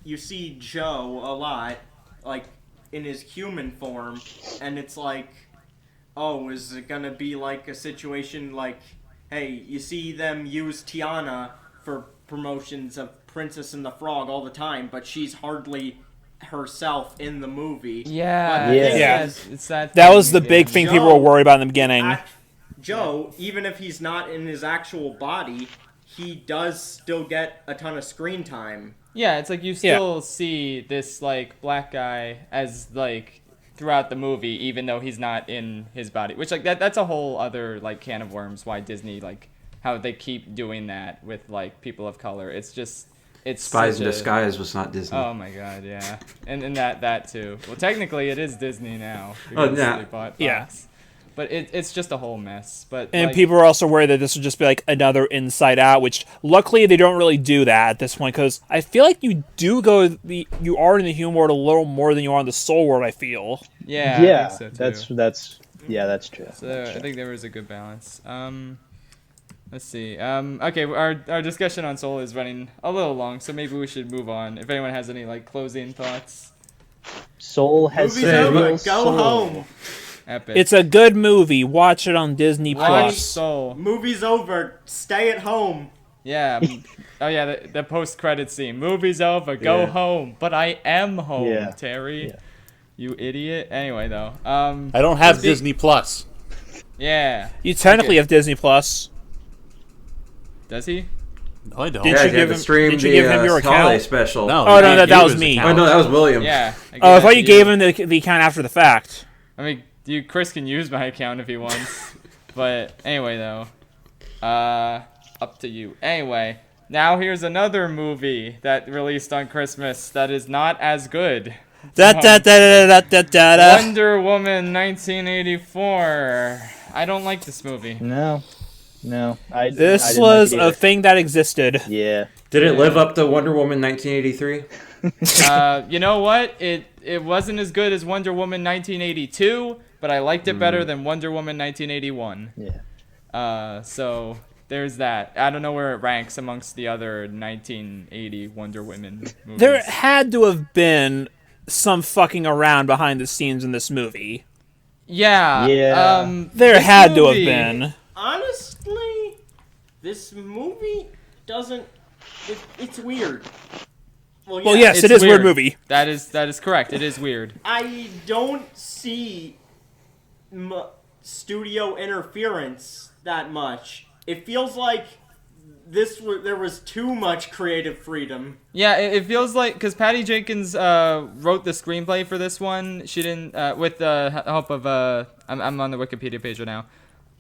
you see Joe a lot, like in his human form, and it's like, oh, is it gonna be like a situation like, hey, you see them use Tiana for promotions of Princess and the Frog all the time, but she's hardly herself in the movie. Yeah, But the thing Yeah. is, it's that. That thing was the big again. thing people were worried about in the beginning. Joe, even if he's not in his actual body, he does still get a ton of screen time. Yeah, it's like you still see this like black guy as like throughout the movie, even though he's not in his body. Which like that's a whole other like can of worms. Why Disney like how they keep doing that with like people of color. It's just it's Spies such in a- Disguise was not Disney. Oh my god, yeah, and that too. Well, technically it is Disney now Oh, because yeah. they bought Fox. Yeah. But it's just a whole mess. But And like, people are also worried that this would just be like another Inside Out, which luckily they don't really do that at this point, because I feel like you are in the human world a little more than you are in the soul world. I feel. yeah, Yeah, I think so too. that's true. So I think there was a good balance. Let's see. Okay, our discussion on Soul is running a little long, so maybe we should move on. If anyone has any like closing thoughts, Soul has Movie's some over. real Go soul. home. epic. It's a good movie. Watch it on Disney Watch Plus. Soul. Movie's over. Stay at home. Yeah. Oh yeah, the post-credit scene. Movie's over. Go Yeah. home. But I am home, Yeah. Terry. Yeah. You idiot. Anyway, though. I don't have Disney Plus. Yeah. You technically Okay. have Disney Plus. Does he? No, I don't. Did Yeah, you you give had him- to stream did you the give him your account? holiday special. No. Oh, he no, gave that you was his me. account. Oh, no, that was William. Yeah. Oh, I gave thought that you to gave him the account after the fact. I mean, Chris can use my account if he wants. But anyway, though. Up to you. Anyway, now here's another movie that released on Christmas that is not as good. Da da da da da da da da. Wonder Woman 1984. I don't like this movie. No. I This didn't was like it a either. thing that existed. Yeah. Did it live up to Wonder Woman 1983? You know what? It wasn't as good as Wonder Woman 1982, but I liked it better than Wonder Woman 1981. Yeah. So there's that. I don't know where it ranks amongst the other 1980 Wonder Women movies. There had to have been some fucking around behind the scenes in this movie. Yeah. Yeah. There this had to have movie- been. Honestly, this movie doesn't. It's weird. Well, yes, It's it is a weird weird. movie. That is correct. It is weird. I don't see studio interference that much. It feels like there was too much creative freedom. Yeah, it feels like because Patty Jenkins wrote the screenplay for this one. She didn't with the help of I'm on the Wikipedia page right now.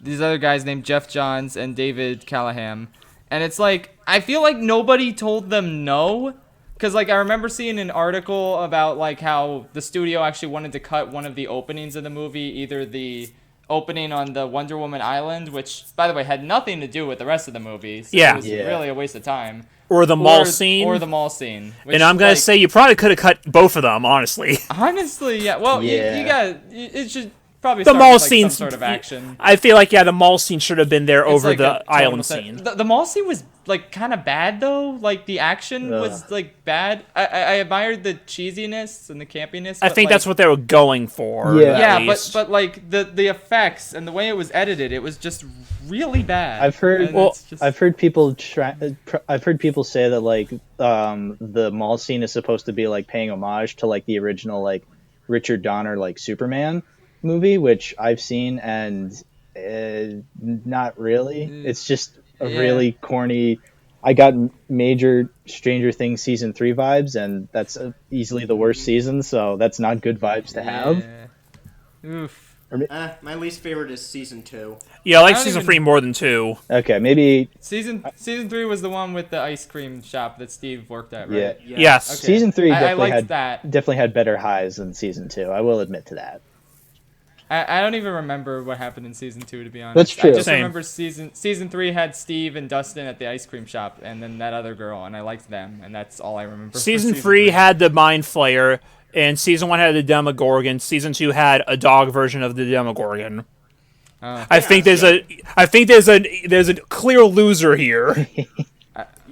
These other guys named Jeff Johns and David Callahan, and it's like I feel like nobody told them no. Because, like, I remember seeing an article about, like, how the studio actually wanted to cut one of the openings of the movie, either the opening on the Wonder Woman Island, which, by the way, had nothing to do with the rest of the movie. So Yeah. it was really a waste of time. Or the mall scene. Or the mall scene. Which, And I'm going like, to say you probably could have cut both of them, honestly. honestly, yeah. Well, Yeah. you got it should probably The start mall with, like, scene. some sort of action. I feel like, yeah, the mall scene should have been there It's over like the a total island set- scene. The mall scene was like kind of bad though. Like the action was like bad. I admired the cheesiness and the campiness. I but, think like, that's what they were going for. Yeah. at Yeah, least. but like the effects and the way it was edited, it was just really bad. I've heard And it's just- I've heard people say that like the mall scene is supposed to be like paying homage to like the original like Richard Donner like Superman movie, which I've seen, and not really. It's just a really corny. I got major Stranger Things season 3 vibes, and that's easily the worst season, so that's not good vibes to have. Yeah. Oof. My least favorite is season 2. Yeah, I like I don't season even- 3 more than 2. Okay, maybe Season 3 was the one with the ice cream shop that Steve worked at, right? yeah. Yes. Okay. Season 3 I definitely liked that. definitely had better highs than season 2. I will admit to that. I don't even remember what happened in season 2, to be honest. That's true. I just Same. remember season 3 had Steve and Dustin at the ice cream shop, and then that other girl, and I liked them, and that's all I remember. for Season 3 had the Mind Flayer, and season 1 had the Demogorgon. Season 2 had a dog version of the Demogorgon. Oh. I think there's a clear loser here.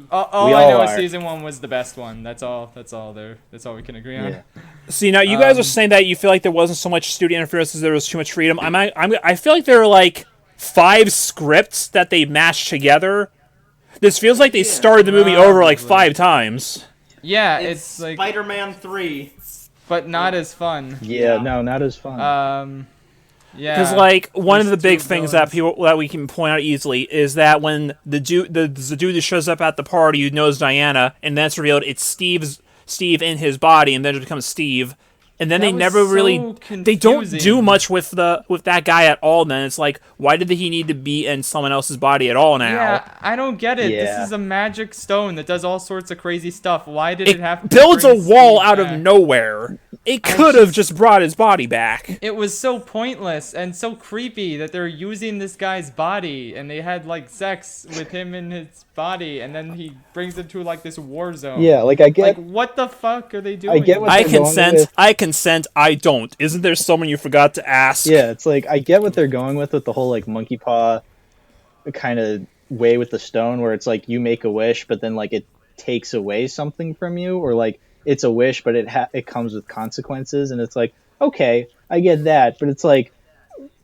All We I all know is are. season 1 was the best one. That's all we can agree on. Yeah. See, now you guys are saying that you feel like there wasn't so much studio interference as there was too much freedom. I feel like there are like 5 scripts that they mashed together. This feels like they started the movie over like 5 times. Yeah, It's it's like, Spider-Man 3. but not as fun. Yeah, no, not as fun. Yeah. Because like one of There's the big two things villains. that we can point out easily is that when the dude that shows up at the party who knows Diana, and that's revealed it's Steve in his body, and then it becomes Steve, and then That they was never so really they don't do confusing. much with that guy at all. Then it's like, why did he need to be in someone else's body at all now? Yeah, I don't get it. Yeah. This is a magic stone that does all sorts of crazy stuff. Why did it have to builds a bring wall Steve out back? of nowhere. It could have just brought his body back. It was so pointless and so creepy that they're using this guy's body, and they had like sex with him in his body, and then he brings him to like this war zone. yeah, like I get Like what the fuck are they doing? I get what I they're going consent. with. I consent. I don't. Isn't there someone you forgot to ask? Yeah, it's like I get what they're going with the whole like monkey paw kind of way with the stone, where it's like you make a wish, but then like it takes away something from you, or like it's a wish, but it comes with consequences, and it's like, okay, I get that, but it's like,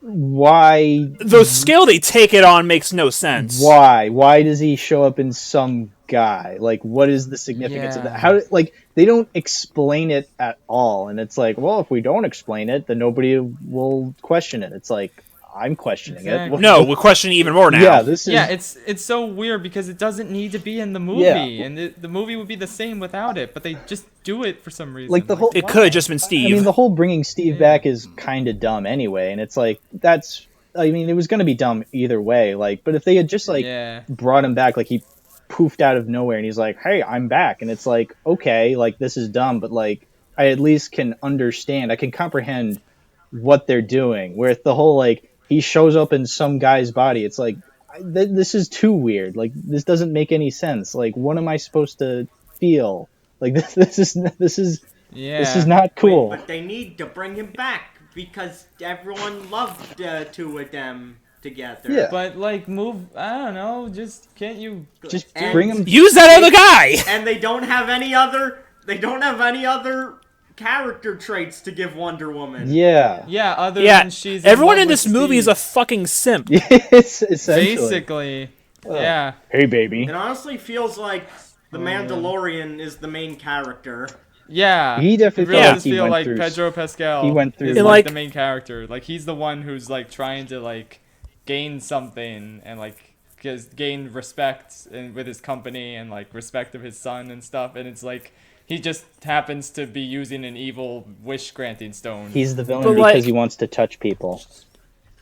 why The scale they take it on makes no sense. why does he show up in some guy? Like, what is the significance of Yeah. that? How like they don't explain it at all, and it's like, well, if we don't explain it, then nobody will question it. It's like, I'm questioning Exactly. it. No, we're questioning even more now. Yeah, this is Yeah, it's so weird because it doesn't need to be in the movie, Yeah. and the movie would be the same without it, but they just do it for some reason. Like, the whole- It why? could have just been Steve. I mean, the whole bringing Steve back is kind of dumb anyway, and it's like I mean, it was going to be dumb either way. Like, but if they had just like Yeah. brought him back, like he poofed out of nowhere and he's like, "Hey, I'm back," and it's like, okay, like this is dumb, but like I at least can understand, I can comprehend what they're doing. Where the whole like he shows up in some guy's body, it's like this is too weird. Like this doesn't make any sense. Like, what am I supposed to feel? Like this is Yeah. this is not cool. But they need to bring him back because everyone loved the two of them together. Yeah. But like, I don't know. Just can't you? Just And- bring him. Use that other guy. And they don't have any other. They don't have any other character traits to give Wonder Woman. Yeah. Yeah. Other Yeah, than she's everyone love in with this movie is a Steve. fucking simp. It's essentially. basically. Yeah. Hey, baby. It honestly feels like the Mandalorian is the main character. Yeah. He definitely it really felt does like he feel went like through- Pedro Pascal. he went through- is And, like like- the main character. Like he's the one who's like trying to like gain something and like gain respect with his company and like respect of his son and stuff. And it's like he just happens to be using an evil wish granting stone. He's the villain But, because like- he wants to touch people.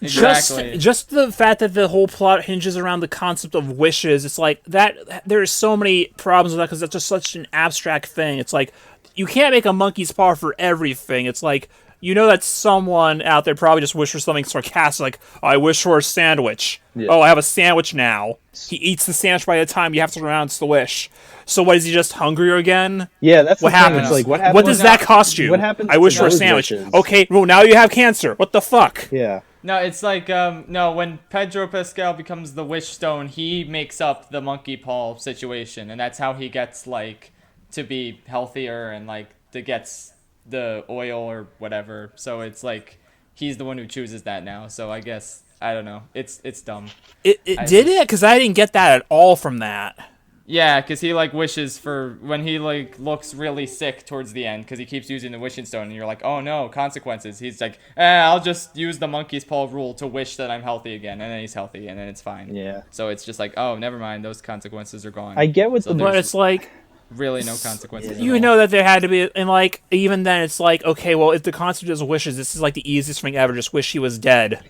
Exactly. Just the fact that the whole plot hinges around the concept of wishes, it's like that. There are so many problems with that because that's just such an abstract thing. It's like you can't make a monkey's paw for everything. It's like, you know that someone out there probably just wished for something sarcastic, like, I wish for a sandwich. Yeah. Oh, I have a sandwich now. He eats the sandwich by the time you have to pronounce the wish. So what, is he just hungrier again? Yeah, that's the What thing. happens? It's like, what happens? What does that cost you? What happens I wish to for a those sandwich. wishes? Okay, well, now you have cancer. What the fuck? Yeah. No, it's like no, when Pedro Pascal becomes the Wish Stone, he makes up the monkey paw situation, and that's how he gets like to be healthier and like to gets the oil or whatever. So it's like he's the one who chooses that now. So I guess I don't know. It's dumb. It did it? Because I didn't get that at all from that. Yeah, because he like wishes for when he like looks really sick towards the end because he keeps using the wishing stone and you're like, oh no, consequences. He's like, I'll just use the monkey's paw rule to wish that I'm healthy again, and then he's healthy and then it's fine. Yeah. So it's just like, oh, never mind, those consequences are gone. I get what the But it's like, really no consequences. you at all. know that there had to be, and like, even then it's like, okay, well, if the concept is wishes, this is like the easiest thing ever. Just wish he was dead.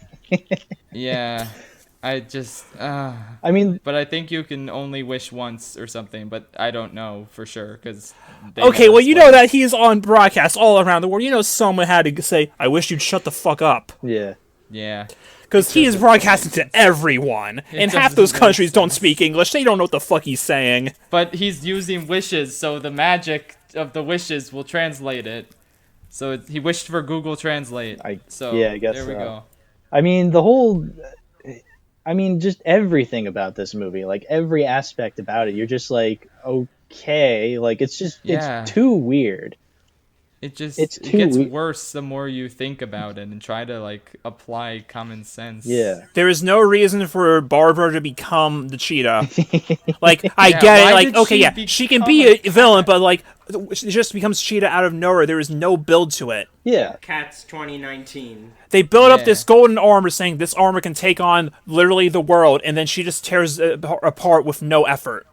Yeah, I just. I mean, But I think you can only wish once or something, but I don't know for sure because. Okay, well, you know that he's on broadcast all around the world. You know someone had to say, I wish you'd shut the fuck up. yeah. Yeah. Because he is broadcasting to everyone, and half doesn't those make countries don't sense. speak English. They don't know what the fuck he's saying. But he's using wishes, so the magic of the wishes will translate it. So he wished for Google Translate. I guess so. there we go. I mean, just everything about this movie, like every aspect about it, you're just like, okay, like it's Yeah. it's too weird. It just It's it too gets we- worse the more you think about it and try to like apply common sense. Yeah. There is no reason for Barbara to become the cheetah. Like, I Yeah, get it. why Like, did okay, she yeah, she can be become a villain, but like, she just becomes cheetah out of nowhere. There is no build to it. Yeah. Cats 2019. They build up Yeah. this golden armor, saying this armor can take on literally the world, and then she just tears it apart with no effort.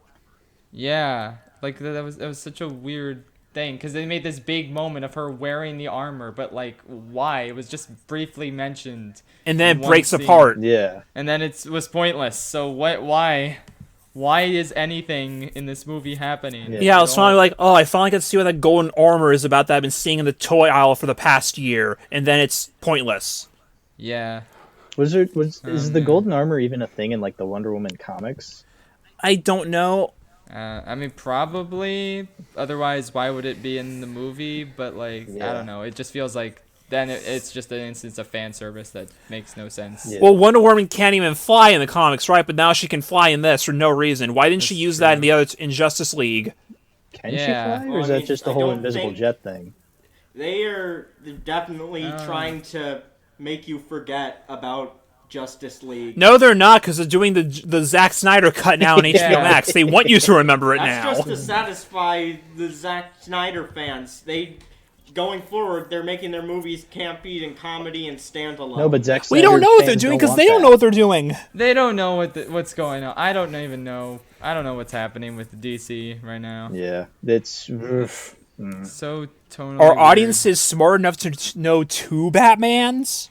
Yeah. Like that was such a weird thing because they made this big moment of her wearing the armor, but like why? It was just briefly mentioned. And then in it one breaks scene. apart. Yeah. And then it was pointless. So what? Why is anything in this movie happening? Yeah. Yeah, I at was finally all? like, oh, I finally got to see what that golden armor is about that I've been seeing in the toy aisle for the past year, and then it's pointless. Yeah. Is the man. golden armor even a thing in like the Wonder Woman comics? I don't know. I mean, probably. Otherwise, why would it be in the movie? But like, I Yeah. don't know. It just feels like then it's just an instance of fan service that makes no sense. Yeah. Well, Wonder Woman can't even fly in the comics, right? But now she can fly in this for no reason. Why didn't she That's use that in true. the other in Justice League? Can Yeah. she fly, or Well, is I that mean, just the I whole don't invisible think- jet thing? They're definitely trying to make you forget about Justice League. No, they're not, because they're doing the Zack Snyder cut now on HBO Yeah. Max. They want you to remember it That's now. just to satisfy the Zack Snyder fans. Going forward, they're making their movies campy and comedy and standalone. No, but Zack We Snyder don't know what they're fans doing because want they don't that. know what they're doing. They don't know what's going on. I don't even know. I don't know what's happening with DC right now. Yeah, it's So tonally Our weird. audience is smart enough to know two Batmans.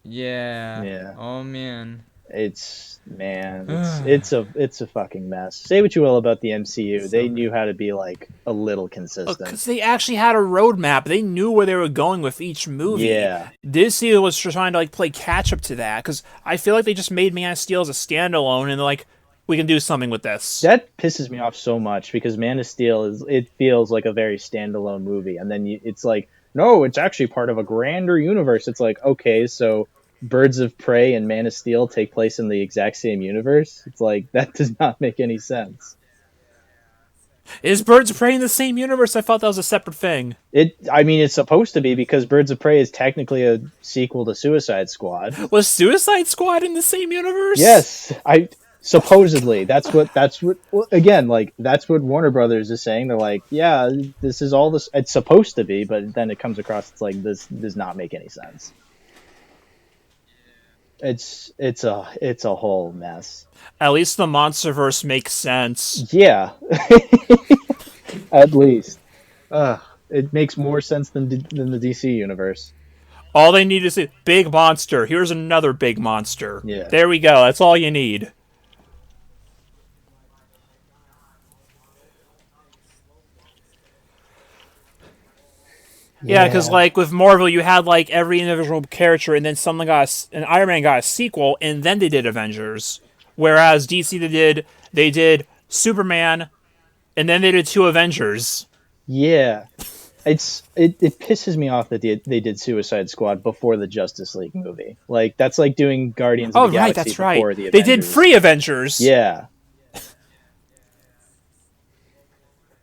Yeah. Yeah. Oh man. it's it's a fucking mess. Say what you will about the MCU, they knew how to be like a little consistent. Because they actually had a roadmap. They knew where they were going with each movie. Yeah. Disney was trying to like play catch up to that because I feel like they just made Man of Steel as a standalone and they're like, we can do something with this. That pisses me off so much because Man of Steel it feels like a very standalone movie, and then it's like, no, it's actually part of a grander universe. It's like, okay, so Birds of Prey and Man of Steel take place in the exact same universe. It's like that does not make any sense. Is Birds of Prey in the same universe? I thought that was a separate thing. I mean, it's supposed to be because Birds of Prey is technically a sequel to Suicide Squad. Was Suicide Squad in the same universe? Yes, supposedly that's what again, like that's what Warner Brothers is saying. They're like, yeah, this is all this it's supposed to be, but then it comes across it's like this does not make any sense. It's a whole mess. At least the MonsterVerse makes sense. Yeah, at least it makes more sense than the DC universe. All they need is a big monster. Here's another big monster. Yeah. There we go. That's all you need. Yeah, because like with Marvel, you had like every individual character, and then someone an Iron Man got a sequel, and then they did Avengers. Whereas DC, they did Superman, and then they did two Avengers. Yeah, it pisses me off that they did Suicide Squad before the Justice League movie. Like that's like doing Guardians of Oh the right, Galaxy that's right. before the They Avengers. did free Avengers. Yeah.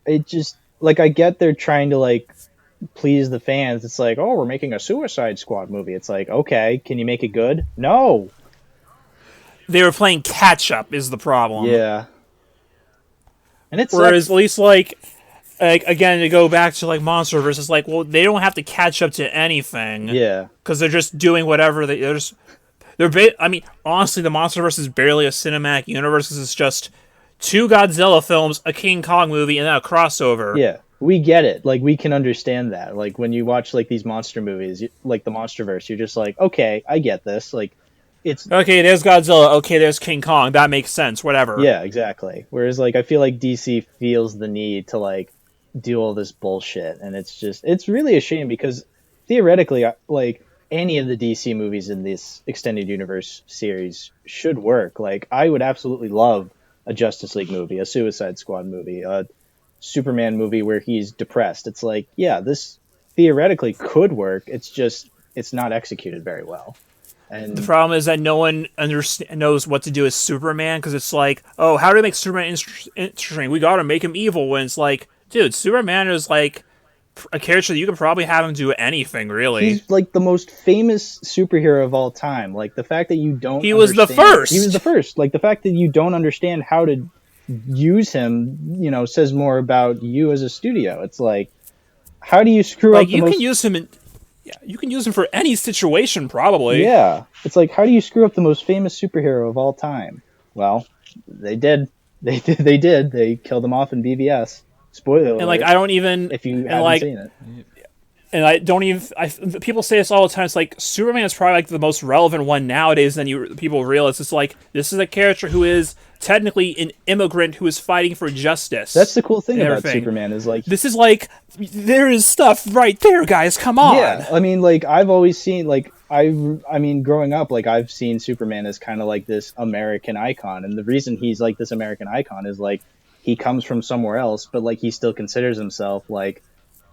It just like I get they're trying to like please the fans. It's like, oh, we're making a Suicide Squad movie. It's like, okay, can you make it good? No. They were playing catch up is the problem. Yeah. And it's Whereas at least like again to go back to like MonsterVerse, it's like, well, they don't have to catch up to anything. yeah. Because they're just doing whatever I mean, honestly, the MonsterVerse is barely a cinematic universe because it's just 2 Godzilla films, a King Kong movie, and then a crossover. Yeah. We get it. Like we can understand that. Like when you watch like these monster movies, like the MonsterVerse, you're just like, okay, I get this. Like it's Okay, there's Godzilla. Okay, there's King Kong. That makes sense. Whatever. yeah, exactly. Whereas like I feel like DC feels the need to like do all this bullshit, and it's really a shame because theoretically, like any of the DC movies in this extended universe series should work. Like I would absolutely love a Justice League movie, a Suicide Squad movie, a Superman movie where he's depressed. It's like, yeah, this theoretically could work. It's not executed very well. And The problem is that no one knows what to do with Superman because it's like, oh, how do we make Superman interesting? We gotta make him evil. When it's like, dude, Superman is like a character that you could probably have him do anything, really. he's like the most famous superhero of all time. Like the fact that you don't He was the understand- first. He was the first. Like the fact that you don't understand how to use him, says more about you as a studio. It's like, how do you screw Like up the you most... can use him you can use him for any situation, probably. Yeah. It's like, how do you screw up the most famous superhero of all time? Well, they did. They did. They killed him off in BVS. Spoiler alert. And like I don't even if you and haven't like seen it. and I don't even. People say this all the time. It's like Superman is probably like the most relevant one nowadays. Then people realize it's like this is a character who is technically an immigrant who is fighting for justice. That's the cool thing and about everything. Superman is like, This is like there is stuff right there, guys. Come on. yeah. I mean, like I've always seen like I mean, growing up, like I've seen Superman as kind of like this American icon, and the reason he's like this American icon is like he comes from somewhere else, but like he still considers himself like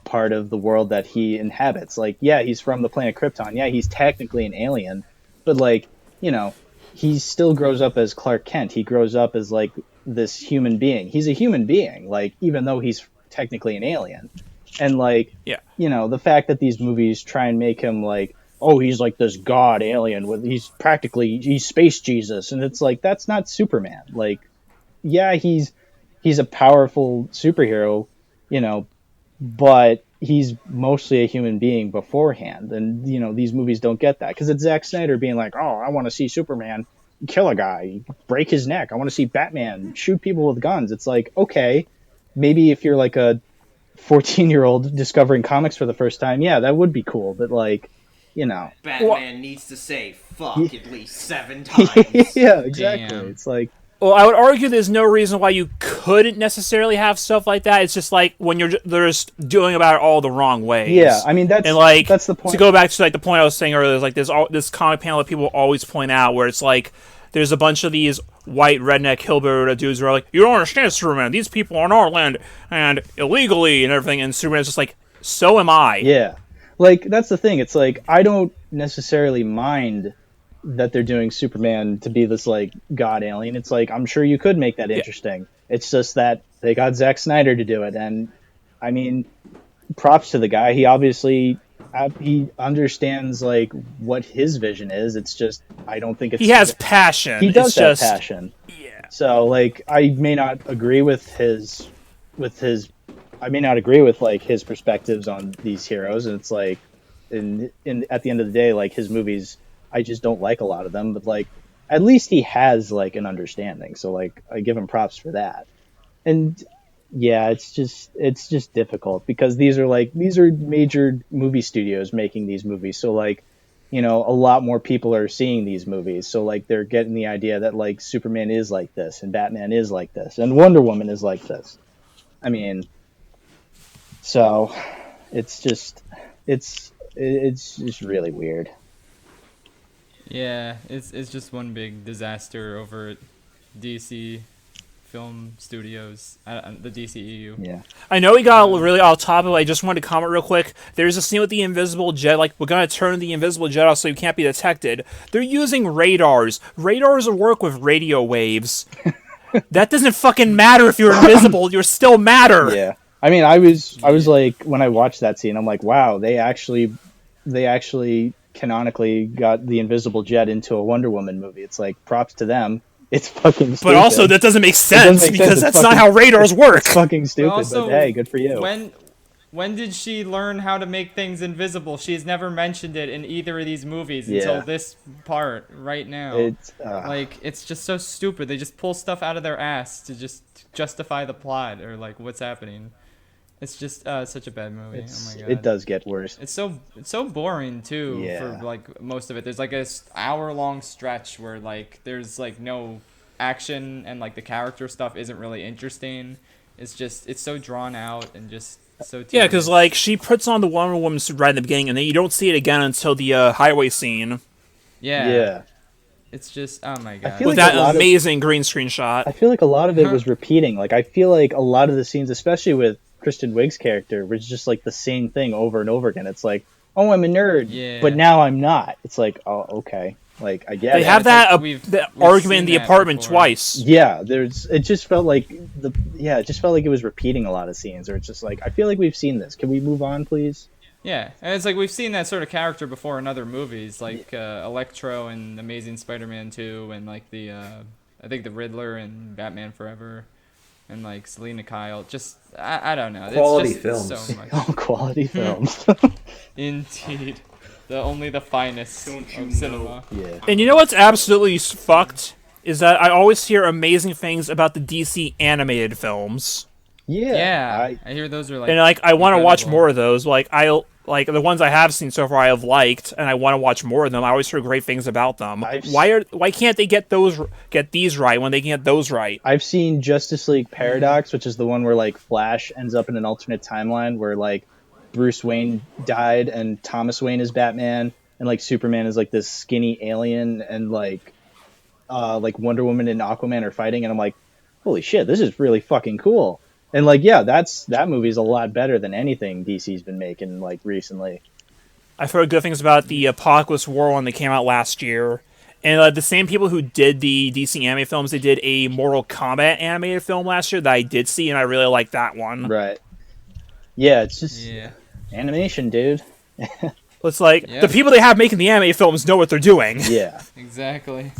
part of the world that he inhabits. Like, yeah, he's from the planet Krypton. Yeah, he's technically an alien, but like, he still grows up as Clark Kent. He grows up as like this human being. He's a human being, like even though he's technically an alien. And like, Yeah. the fact that these movies try and make him like, oh, he's like this god alien he's space Jesus, and it's like that's not Superman. Like, yeah, he's a powerful superhero, but he's mostly a human being beforehand. And, these movies don't get that because it's Zack Snyder being like, oh, I want to see Superman kill a guy, break his neck. I want to see Batman shoot people with guns. It's like, okay, maybe if you're like a 14-year-old discovering comics for the first time, yeah, that would be cool. But like, Batman needs to say fuck at least 7 times. yeah, exactly. Damn. It's like, Well, I would argue there's no reason why you couldn't necessarily have stuff like that. It's just like when they're just doing about it all the wrong ways. yeah, I mean, that's the point. To go back to like the point I was saying earlier, like this comic panel that people always point out, where it's like there's a bunch of these white redneck hillbilly dudes who are like, you don't understand, Superman. These people are on our land and illegally and everything, and Superman's just like, so am I. Yeah, like that's the thing. It's like I don't necessarily mind that they're doing Superman to be this like god alien. It's like I'm sure you could make that interesting. It's just that they got Zack Snyder to do it, and I mean, props to the guy. He obviously he understands like what his vision is. It's just I don't think it's He has passion. he does It's have just, passion. Yeah. So like I may not agree with his I may not agree with like his perspectives on these heroes, and it's like in at the end of the day, like his movies, I just don't like a lot of them, but like at least he has like an understanding. So like I give him props for that. And yeah, it's just difficult because these are major movie studios making these movies. So like, a lot more people are seeing these movies. So like they're getting the idea that like Superman is like this and Batman is like this and Wonder Woman is like this. I mean, so it's just really weird. Yeah, it's just one big disaster over at DC film studios, the DCEU. Yeah. I know we got really off topic. I just wanted to comment real quick. There's a scene with the invisible jet. Like, we're gonna turn the invisible jet off so you can't be detected. They're using radars. Radars work with radio waves. That doesn't fucking matter if you're invisible. You still matter. Yeah. I mean, I was like, when I watched that scene, I'm like, wow, they actually canonically got the invisible jet into a Wonder Woman movie. It's like, props to them. It's fucking stupid. But also, that doesn't make sense make because sense. that's It's not how radars work. It's fucking stupid, Also, but hey, good for you. When did she learn how to make things invisible? She's never mentioned it in either of these movies until this part right now. It's just so stupid. They just pull stuff out of their ass to just justify the plot or like what's happening. It's just such a bad movie. Oh my god. It does get worse. It's so boring too for like most of it. There's like a hour-long stretch where like there's like no action and like the character stuff isn't really interesting. It's so drawn out and just so tedious. Yeah, because like she puts on the Wonder Woman suit right in the beginning, and then you don't see it again until the highway scene. Yeah. It's just oh my god. feel With like that amazing green screen shot. I feel like a lot of it was repeating. Like, I feel like a lot of the scenes, especially with Kristen Wiig's character, was just like the same thing over and over again. It's like, oh, I'm a nerd, but now I'm not. It's like, oh, okay. Like, I get it. They have that we've argument in the seen that apartment before. twice. Yeah, it just felt like it was repeating a lot of scenes, or it's just like, I feel like we've seen this. Can we move on, please? Yeah, and it's like we've seen that sort of character before in other movies, like Electro and Amazing Spider-Man 2, and like I think the Riddler and Batman Forever, and like Selena Kyle. Just I don't know. Quality it's just films. So much. Oh, quality films. Indeed, only the finest of cinema. Yeah. And you know what's absolutely fucked? Is that I always hear amazing things about the DC animated films. Yeah, I hear those are like. And like I want to watch incredible. more of those. Like like the ones I have seen so far I have liked, and I want to watch more of them. I always hear great things about them. Why can't they get these right when they can get those right? I've seen Justice League Paradox, which is the one where like Flash ends up in an alternate timeline where like Bruce Wayne died and Thomas Wayne is Batman, and like Superman is like this skinny alien, and like Wonder Woman and Aquaman are fighting, and I'm like, holy shit, this is really fucking cool. And like, yeah, that movie is a lot better than anything DC's been making like recently. I've heard good things about the Apocalypse War one that came out last year. And the same people who did the DC anime films, they did a Mortal Kombat animated film last year that I did see, and I really liked that one. Right. Yeah, it's just animation, dude. It's like, the people they have making the anime films know what they're doing. Yeah. Exactly.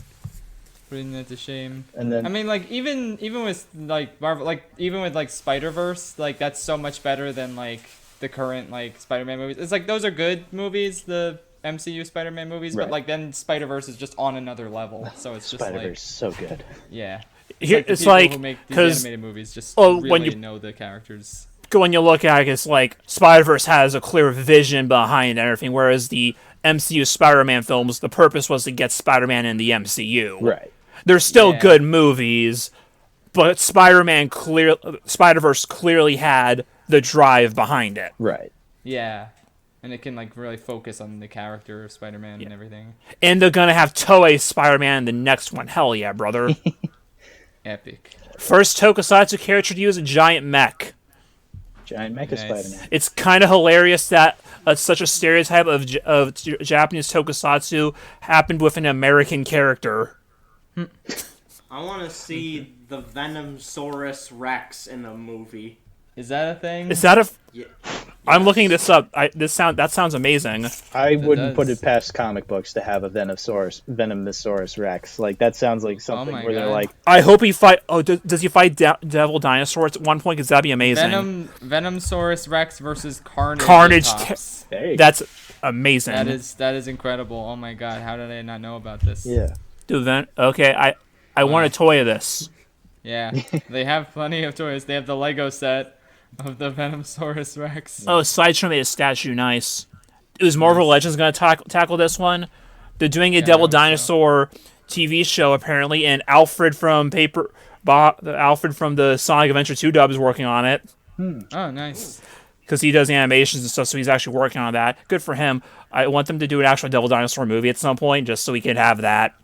Putting that to shame. And then I mean, like even with like Marvel, like even with like Spider-Verse, like that's so much better than like the current like Spider-Man movies. It's like those are good movies, the MCU Spider-Man movies, but like then Spider-Verse is just on another level. So it's just Spider-Verse like is so good. Yeah. It's the like people who make these because animated movies just when really you know the characters. when you look at it, it's like Spider-Verse has a clear vision behind everything, whereas the MCU Spider-Man films, the purpose was to get Spider-Man in the MCU. Right. They're still good movies, but Spider-Verse clearly had the drive behind it. Right. Yeah. And it can like really focus on the character of Spider-Man and everything. And they're gonna have Toei Spider-Man in the next one. Hell yeah, brother. Epic. First Tokusatsu character to use a giant mech. Giant Mecha Spider-Man. It's kind of hilarious that such a stereotype of Japanese Tokusatsu happened with an American character. I want to see the Venomsaurus Rex in a movie. Is that a thing? Is that a? Yeah. I'm looking this up. That sounds amazing. I wouldn't put does. it past comic books to have a Venomsaurus Rex. Like, that sounds like something my where they're God. like, I hope he fight. Oh, does he fight Devil Dinosaur at one point? Because that'd be amazing. Venomsaurus Rex versus Carnage. Carnage. there you go. That's amazing. That is incredible. Oh my god, how did I not know about this? Yeah. Dude, okay, I want a toy of this. Yeah, they have plenty of toys. They have the Lego set of the Venomsaurus Rex. Oh, Sideshow made a statue. Nice. Is Marvel Legends going to tackle this one? They're doing a Devil Dinosaur TV show apparently, and Alfred from Alfred from the Sonic Adventure 2 dub is working on it. Oh, nice. Because he does animations and stuff, so he's actually working on that. Good for him. I want them to do an actual Devil Dinosaur movie at some point, just so we can have that.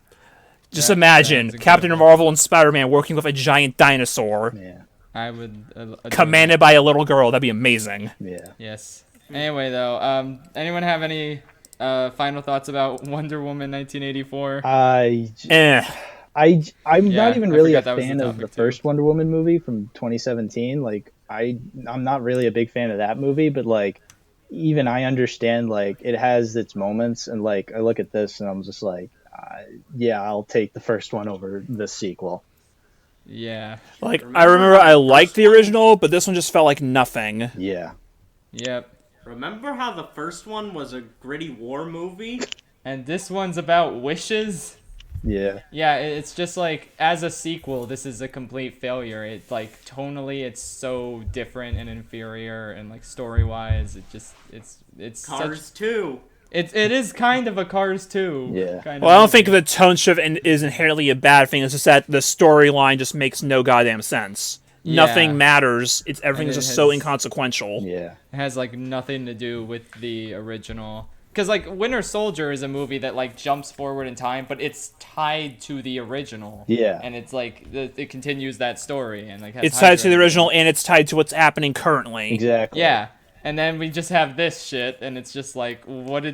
Just That imagine sounds Captain incredible. Marvel and Spider-Man working with a giant dinosaur Yeah. I would adore commanded by a little girl. That'd be amazing. Yeah. that. Yes. Anyway, though, anyone have any final thoughts about Wonder Woman 1984? I'm Yeah, not even I really a forgot that was the fan of topic, the too. first Wonder Woman movie from 2017. Like I'm not really a big fan of that movie, but like even I understand like it has its moments, and like I look at this and I'm just like, yeah, I'll take the first one over the sequel. Yeah. Like, Remember I remember how I the liked first the one- original, but this one just felt like nothing. Yeah. Yep. Remember how the first one was a gritty war movie? And this one's about wishes. Yeah. Yeah, it's just like as a sequel, this is a complete failure. It like tonally, it's so different and inferior, and like story wise, it's Cars such, 2. it is kind of a Cars 2. Yeah. Kind Well, I of don't think movie. the tone shift is inherently a bad thing. It's just that the storyline just makes no goddamn sense. Yeah. Nothing matters. Everything's And it just so has- inconsequential. Yeah. It has like nothing to do with the original. Because like Winter Soldier is a movie that like jumps forward in time, but it's tied to the original. Yeah. And it's like it continues that story and like has It's tied to Hydra the and original, and it's tied to what's happening currently. Exactly. yeah. And then we just have this shit, and it's just like, what does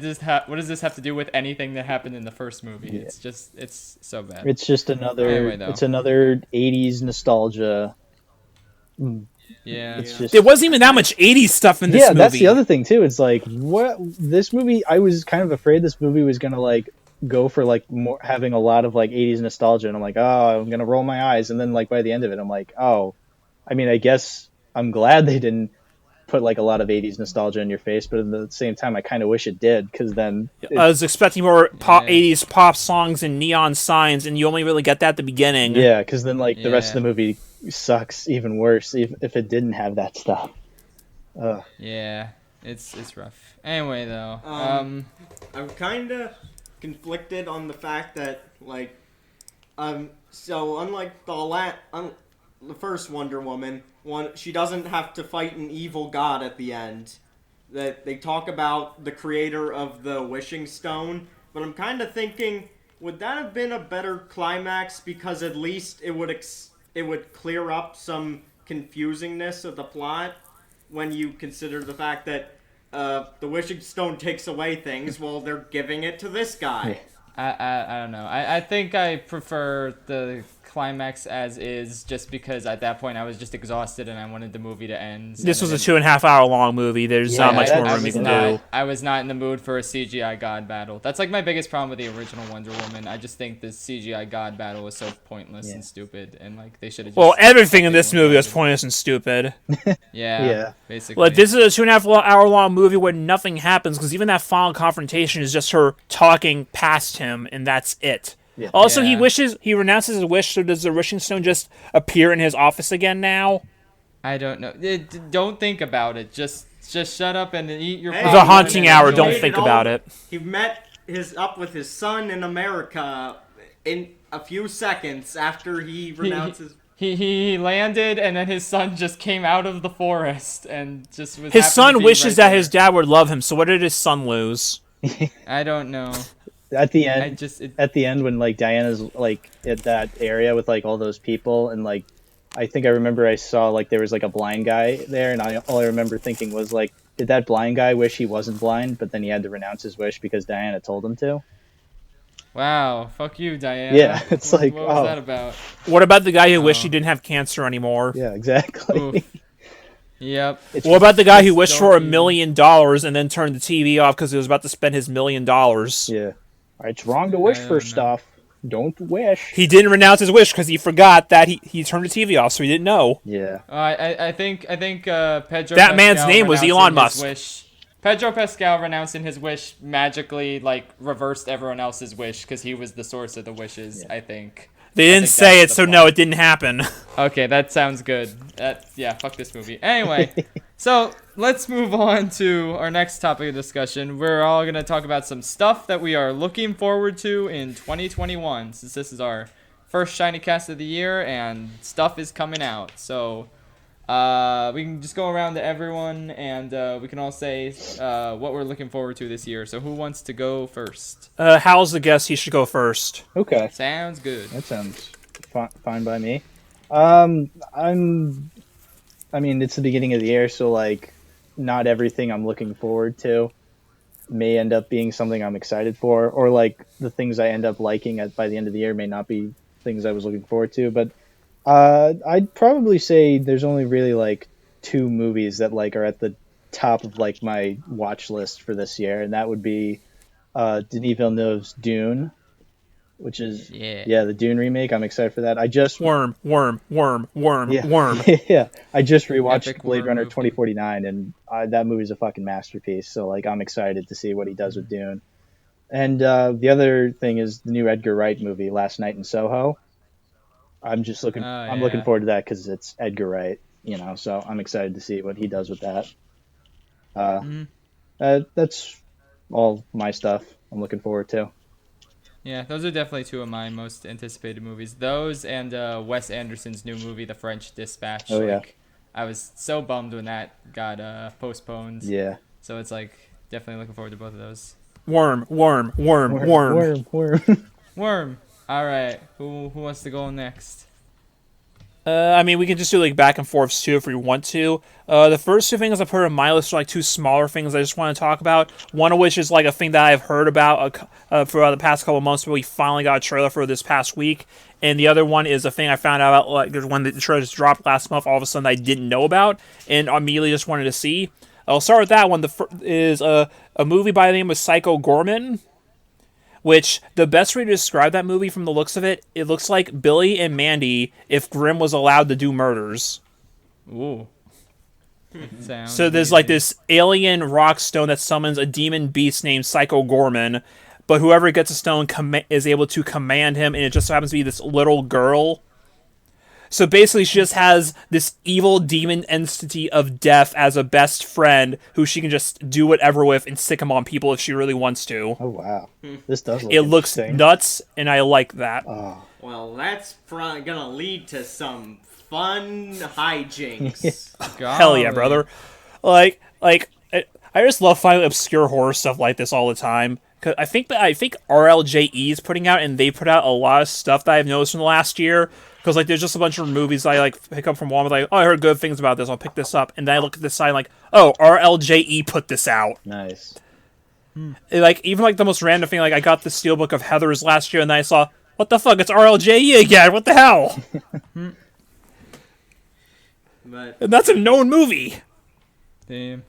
this have to do with anything that happened in the first movie? Yeah. It's so bad. It's just another. Anyway, though. It's another 80s nostalgia. Yeah. It's just. There wasn't even that much 80s stuff in this movie. That's the other thing too. It's like what this movie. I was kind of afraid this movie was gonna like go for like more having a lot of like 80s nostalgia, and I'm like, oh, I'm gonna roll my eyes, and then like by the end of it, I'm like, oh, I mean, I guess I'm glad they didn't put like a lot of 80s nostalgia in your face, but at the same time, I kind of wish it did, because then I was expecting more pop, Yeah. 80s pop songs and neon signs, and you only really get that at the beginning. yeah, because then like the rest of Yeah. the movie sucks even worse if it didn't have that stuff. Yeah. It's rough. Anyway, though. I'm kind of conflicted on the fact that, like, so unlike the first Wonder Woman, she doesn't have to fight an evil god at the end. That they talk about the creator of the Wishing Stone, but I'm kind of thinking, would that have been a better climax? Because at least it would clear up some confusingness of the plot when you consider the fact that the Wishing Stone takes away things while they're giving it to this guy. I don't know. I think I prefer the climax as is, just because at that point I was just exhausted and I wanted the movie to end. This was And a 2.5 hour long movie. There's Yeah, not much more that's- room you can not, do. I was not in the mood for a CGI god battle. That's like my biggest problem with the original Wonder Woman. I just think this CGI god battle was so pointless Yeah. and stupid, and like they should have. Well, everything in this movie was pointless and stupid. Yeah. Yeah. Basically. Like, this is a 2.5 hour long movie where nothing happens, because even that final confrontation is just her talking past him, and that's it. Yeah. Also, Yeah. he renounces his wish, so does the Wishing Stone just appear in his office again now? I don't know. Don't think about it. Just shut up and eat your. Hey, popcorn The haunting and hour, enjoy don't it. think about it. He met up with his son in America in a few seconds after he renounces. He landed, and then his son just came out of the forest and just was. His happened to son be wishes right that there. his dad would love him, so what did his son lose? I don't know. At the I end, just. at the end when like Diana's like at that area with like all those people, and like I think I remember I saw like there was like a blind guy there, and all I remember thinking was like, did that blind guy wish he wasn't blind, but then he had to renounce his wish because Diana told him to? Wow, fuck you, Diana. Yeah, it's what, like, what was oh. that about? What about the guy who wished he didn't have cancer anymore? Yeah, exactly. Oof. Yep. It's What about the guy who Just wished don't for $1 even- million and then turned the TV off because he was about to spend his $1 million? yeah, it's wrong to wish I for don't know. stuff. Don't wish. He didn't renounce his wish because he forgot that he turned the TV off, so he didn't know. Yeah, I think Pedro. That man's Pascal name was renouncing Elon his Musk. Wish, Pedro Pascal renouncing his wish magically like reversed everyone else's wish because he was the source of the wishes. I think. They I didn't think say it, that's so the no, plot. it didn't happen. Okay, that sounds good. Yeah, fuck this movie. Anyway, so let's move on to our next topic of discussion. We're all gonna talk about some stuff that we are looking forward to in 2021, since this is our first ShinyCast of the year and stuff is coming out. So We can just go around to everyone, and we can all say what we're looking forward to this year. So who wants to go first? Hal's the guest. He should go first. Okay, Sounds good. that sounds fine by me. I mean, it's the beginning of the year, so like, not everything I'm looking forward to may end up being something I'm excited for, or like the things I end up liking by the end of the year may not be things I was looking forward to. But I'd probably say there's only really like two movies that like are at the top of like my watch list for this year, and that would be Denis Villeneuve's Dune, which is the Dune remake. I'm excited for that. I just Worm. yeah, I just rewatched Epic Blade worm Runner movie. 2049, and that movie's a fucking masterpiece. So like, I'm excited to see what he does with Dune. And the other thing is the new Edgar Wright movie, Last Night in Soho. I'm just looking. I'm looking yeah. forward to that because it's Edgar Wright, you know. So I'm excited to see what he does with that. That's all my stuff. I'm looking forward to. Yeah, those are definitely two of my most anticipated movies. Those and Wes Anderson's new movie, The French Dispatch. Oh, yeah. I was so bummed when that got postponed. Yeah. So it's like definitely looking forward to both of those. Worm. Worm. Worm. All right. Who wants to go next? I mean, we can just do like back and forths too if we want to. The first two things I put on my list are like two smaller things I just want to talk about. One of which is like a thing that I've heard about for the past couple of months, but we finally got a trailer for this past week. And the other one is a thing I found out about like when the trailer just dropped last month. All of a sudden, I didn't know about and immediately just wanted to see. I'll start with that one. Is a movie by the name of Psycho Gorman. Which, the best way to describe that movie from the looks of it, it looks like Billy and Mandy if Grimm was allowed to do murders. Ooh. Sounds So there's like this alien rock stone that summons a demon beast named Psycho Gorman, but whoever gets a stone is able to command him, and it just happens to be this little girl. So basically, she just has this evil demon entity of death as a best friend who she can just do whatever with and sick him on people if she really wants to. Oh wow, this does. It looks interesting. nuts, and I like that. Well, that's gonna lead to some fun hijinks. Hell yeah, brother! Like I just love finding obscure horror stuff like this all the time. Cause I think RLJE is putting out, and they put out a lot of stuff that I've noticed in the last year. Because like there's just a bunch of movies I like pick up from Walmart. Like, oh, I heard good things about this. I'll pick this up, and then I look at this site like, oh, RLJE put this out. Nice. Like even like the most random thing, like I got the steelbook of Heathers last year, and then I saw, what the fuck? It's RLJE again. What the hell? But And that's a known movie. Damn.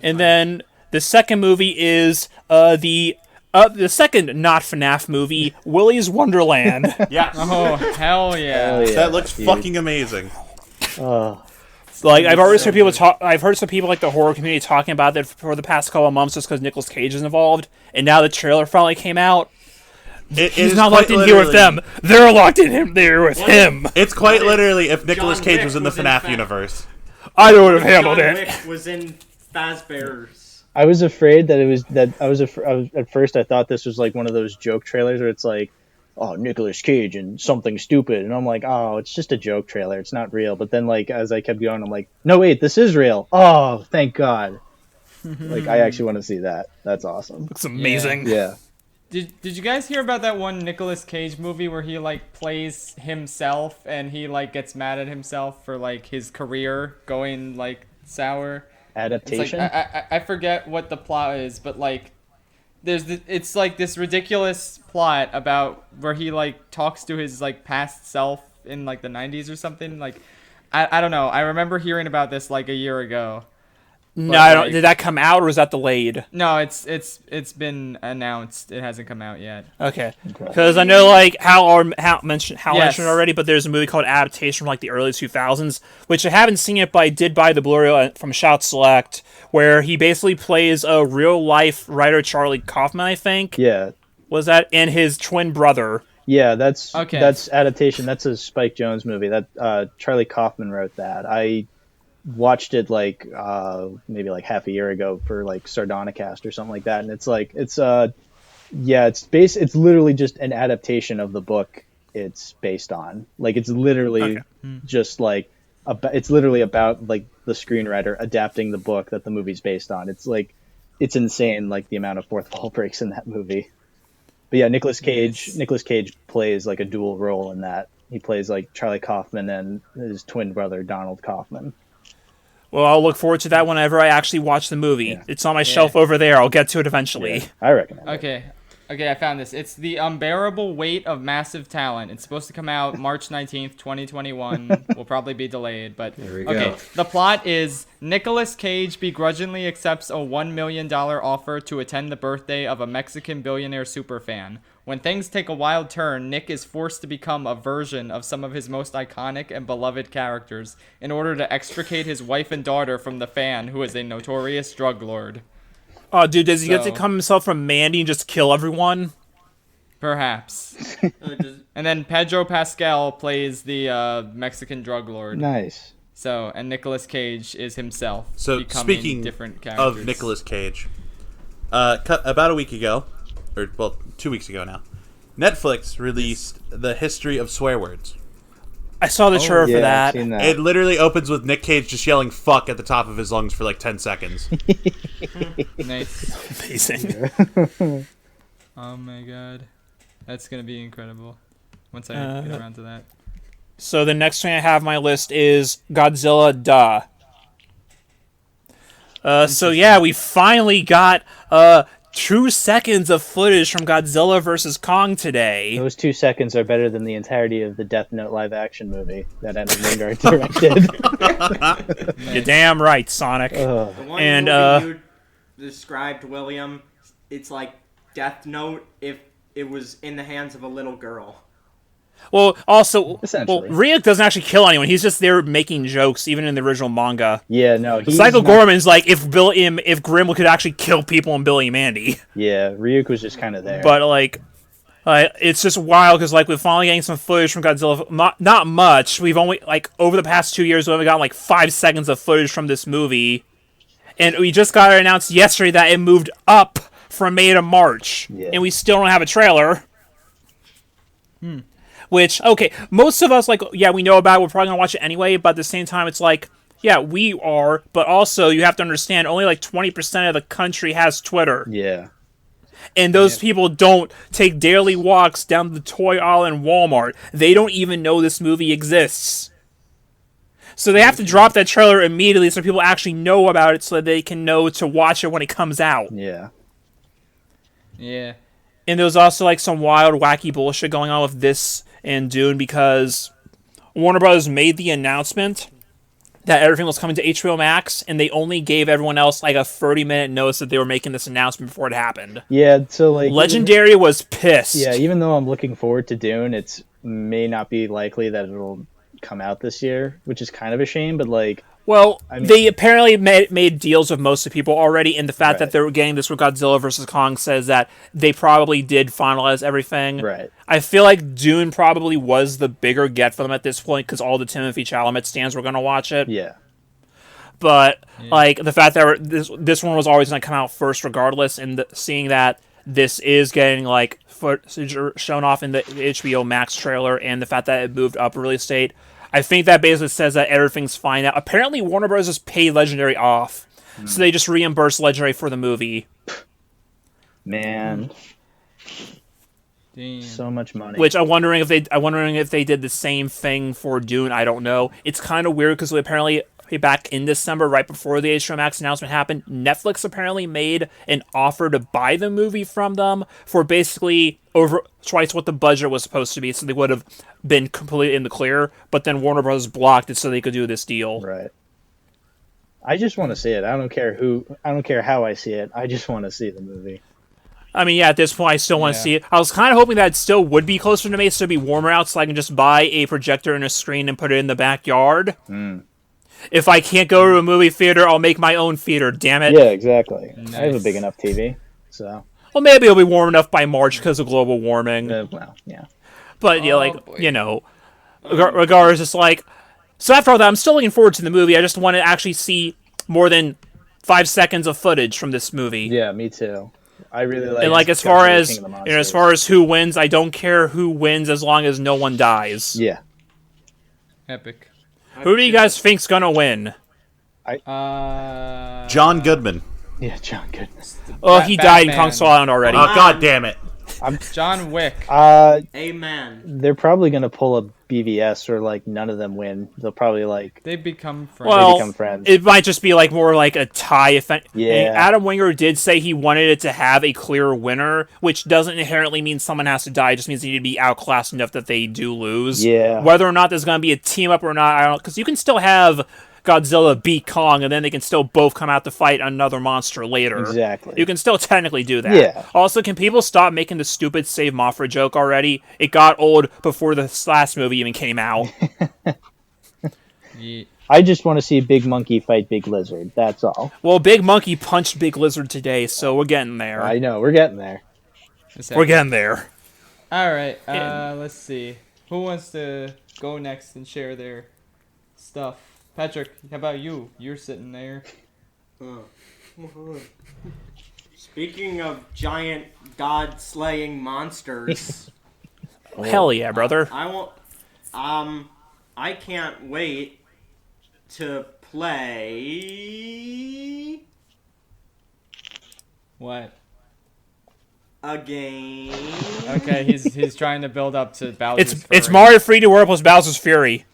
And then the second movie is the second not FNAF movie, Willy's Wonderland. Yeah. Oh, hell yeah. Hell yeah. That looks dude. fucking amazing. Like I've already heard people talk. I've heard some people like the horror community talking about it for the past couple of months, just because Nicolas Cage is involved, and now the trailer finally came out. He's not locked in here with them. They're locked in there with him. It's quite literally if Nicolas John Cage Wick was in the was in FNAF Fa- universe. I would have handled John it. Wick was in Fazbear's. I was afraid that it was that I was at first I thought this was like one of those joke trailers where it's like, oh, Nicolas Cage and something stupid, and I'm like, oh, it's just a joke trailer, it's not real. But then like as I kept going, I'm like, no wait, this is real. Oh, thank God. Like I actually want to see that. That's awesome. Looks amazing. Yeah. Did you guys hear about that one Nicolas Cage movie where he like plays himself and he like gets mad at himself for like his career going like sour? Adaptation. It's like, I forget what the plot is, but like it's like this ridiculous plot about where he like talks to his like past self in like the 90s or something. Like I don't know. I remember hearing about this like a year ago. No, I don't. Did that come out or was that delayed? No, it's been announced. It hasn't come out yet. Okay, because I know like Hal mentioned Yes. already, but there's a movie called Adaptation from like the early 2000s, which I haven't seen it, but I did buy the Blu-ray from Shout Select, where he basically plays a real life writer Charlie Kaufman, I think. Yeah. Was that and his twin brother? Yeah, that's Okay. That's adaptation. That's a Spike Jonze movie. That Charlie Kaufman wrote that. I watched it like maybe like half a year ago for like SardonaCast or something like that, and it's like it's literally just an adaptation of the book it's based on. Like it's literally just like it's literally about like the screenwriter adapting the book that the movie's based on. It's like it's insane, like the amount of fourth wall breaks in that movie. But yeah, Nicolas Cage plays like a dual role in that. He plays like Charlie Kaufman and his twin brother Donald Kaufman. Well, I'll look forward to that whenever I actually watch the movie. Yeah. It's on my shelf over there. I'll get to it eventually. Yeah, I recommend it. Okay, I found this. It's The Unbearable Weight of Massive Talent. It's supposed to come out March 19th, 2021. Will probably be delayed, but There we okay. go. The plot is Nicolas Cage begrudgingly accepts a $1 million offer to attend the birthday of a Mexican billionaire superfan. When things take a wild turn, Nick is forced to become a version of some of his most iconic and beloved characters in order to extricate his wife and daughter from the fan, who is a notorious drug lord. Oh, dude, does he get to So- come himself from Mandy and just kill everyone? Perhaps. And then Pedro Pascal plays the Mexican drug lord. Nice. So, and Nicolas Cage is himself. So becoming speaking different characters. of Nicolas Cage, about a week ago, or well, 2 weeks ago now, Netflix released the history of swear words. I saw the trailer for Yeah, I've that. seen that. It literally opens with Nick Cage just yelling "fuck" at the top of his lungs for like 10 seconds. Nice. Amazing. Oh my god. That's gonna be incredible. Once I get around to that. So the next thing I have on my list is Godzilla. Duh. So yeah, we finally got 2 seconds of footage from Godzilla vs. Kong today. Those 2 seconds are better than the entirety of the Death Note live-action movie that Adam Wingard directed. You're damn right, Sonic. The one And, movie you described, William, it's like Death Note if it was in the hands of a little girl. Well, also, Essentially. Ryuk doesn't actually kill anyone. He's just there making jokes, even in the original manga. Yeah, no, he's Psycho not- Gorman's like if Grimm could actually kill people in Billy and Mandy. Yeah, Ryuk was just kind of there. But like, it's just wild because like we're finally getting some footage from Godzilla. Not much. We've only like over the past 2 years we've only gotten like 5 seconds of footage from this movie, and we just got it announced yesterday that it moved up from May to March, Yeah. and we still don't have a trailer. Which, okay, most of us, like, yeah, we know about it, we're probably going to watch it anyway, but at the same time, it's like, yeah, we are, but also, you have to understand, only like 20% of the country has Twitter. yeah. And those people don't take daily walks down the toy aisle in Walmart. They don't even know this movie exists. So they have to drop that trailer immediately so people actually know about it so that they can know to watch it when it comes out. Yeah. Yeah. And there was also like some wild, wacky bullshit going on with this and Dune because Warner Bros. Made the announcement that everything was coming to HBO Max, and they only gave everyone else like a 30-minute notice that they were making this announcement before it happened. Yeah, so like Legendary was pissed. Yeah, even though I'm looking forward to Dune, it's may not be likely that it'll come out this year, which is kind of a shame, but like Well, I mean- they apparently made deals with most of the people already, and the fact that Right. they're getting this with Godzilla vs. Kong says that they probably did finalize everything. Right. I feel like Dune probably was the bigger get for them at this point because all the Timothée Chalamet stands were going to watch it. Yeah. But like the fact that this one was always going to come out first regardless, and seeing that this is getting like footage shown off in the HBO Max trailer, and the fact that it moved up release date, I think that basically says that everything's fine now. Apparently, Warner Bros. Just paid Legendary off, so they just reimbursed Legendary for the movie, Man, Damn. so much money. which I'm wondering if they did the same thing for Dune. I don't know. It's kind of weird because apparently back in December, right before the HBO Max announcement happened, Netflix apparently made an offer to buy the movie from them for basically over twice what the budget was supposed to be, so they would have been completely in the clear, but then Warner Bros. Blocked it so they could do this deal. Right. I just want to see it. I don't care how I see it. I just want to see the movie. I mean, yeah, at this point, I still want to Yeah. see it. I was kind of hoping that it still would be closer to May, so it'd be warmer out, so I can just buy a projector and a screen and put it in the backyard. If I can't go to a movie theater, I'll make my own theater, damn it. Yeah, exactly. I have a Nice. big enough TV, so Well, maybe it'll be warm enough by March because of global warming. well, yeah. But, you know, like, boy. you know, regardless, it's like... So after all that, I'm still looking forward to the movie. I just want to actually see more than 5 seconds of footage from this movie. Yeah, me too. I really like. And, like, as far as, as far as who wins, I don't care who wins as long as no one dies. Yeah. Epic. Who do you guys think's gonna win? John Goodman. Yeah, John Goodness. Oh, he died in Batman. Kong Skull Island already. Oh, God damn it. John Wick. Amen. They're probably gonna pull a BVS or like none of them win. They'll probably like They become friends. Well, become friends. it might just be like more like a tie. Yeah. And Adam Winger did say he wanted it to have a clear winner, which doesn't inherently mean someone has to die. It just means they need to be outclassed enough that they do lose. Yeah. Whether or not there's going to be a team up or not, I don't. Because you can still have Godzilla beat Kong, and then they can still both come out to fight another monster later. Exactly. You can still technically do that. Yeah. Also, can people stop making the stupid Save Mothra joke already? It got old before the last movie even came out. Yeah. I just want to see Big Monkey fight Big Lizard. That's all. Well, Big Monkey punched Big Lizard today, so we're getting there. I know we're getting there. We're getting there. All right. Let's see. Who wants to go next and share their stuff? Patrick, how about you? You're sitting there. Speaking of giant god-slaying monsters, Hell yeah, brother. I won't. I can't wait to play What? a game. Okay, he's trying to build up to Bowser's It's Fury. Mario 3D World plus Bowser's Fury.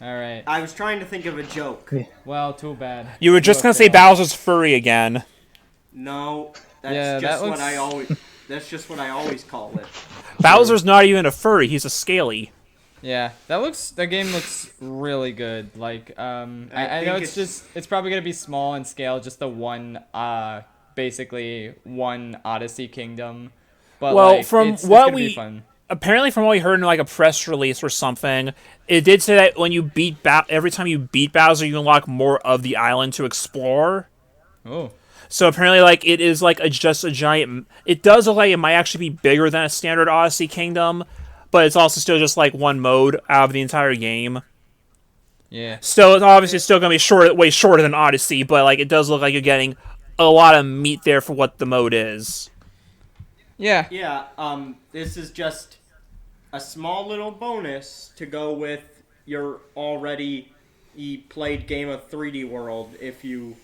All right. I was trying to think of a joke. Well, too bad. You were just gonna say Bowser's Fury again. No, that's Yeah, just that what looks- I always. That's just what I always call it. Bowser's not even a furry; he's a scaly. Yeah, that game looks really good. Like, I know think it's probably gonna be small in scale, just the one, basically one Odyssey Kingdom. But Well, like, from it's what gonna be we- fun. Apparently, from what we heard in like a press release or something, it did say that when you beat every time you beat Bowser, you unlock more of the island to explore. Oh, So apparently, like it is like just a giant. It does look like it might actually be bigger than a standard Odyssey Kingdom, but it's also still just like one mode out of the entire game. yeah. Still, it's obviously still gonna be way shorter than Odyssey, but like it does look like you're getting a lot of meat there for what the mode is. Yeah. Yeah. This is just a small little bonus to go with your already played game of 3D World if you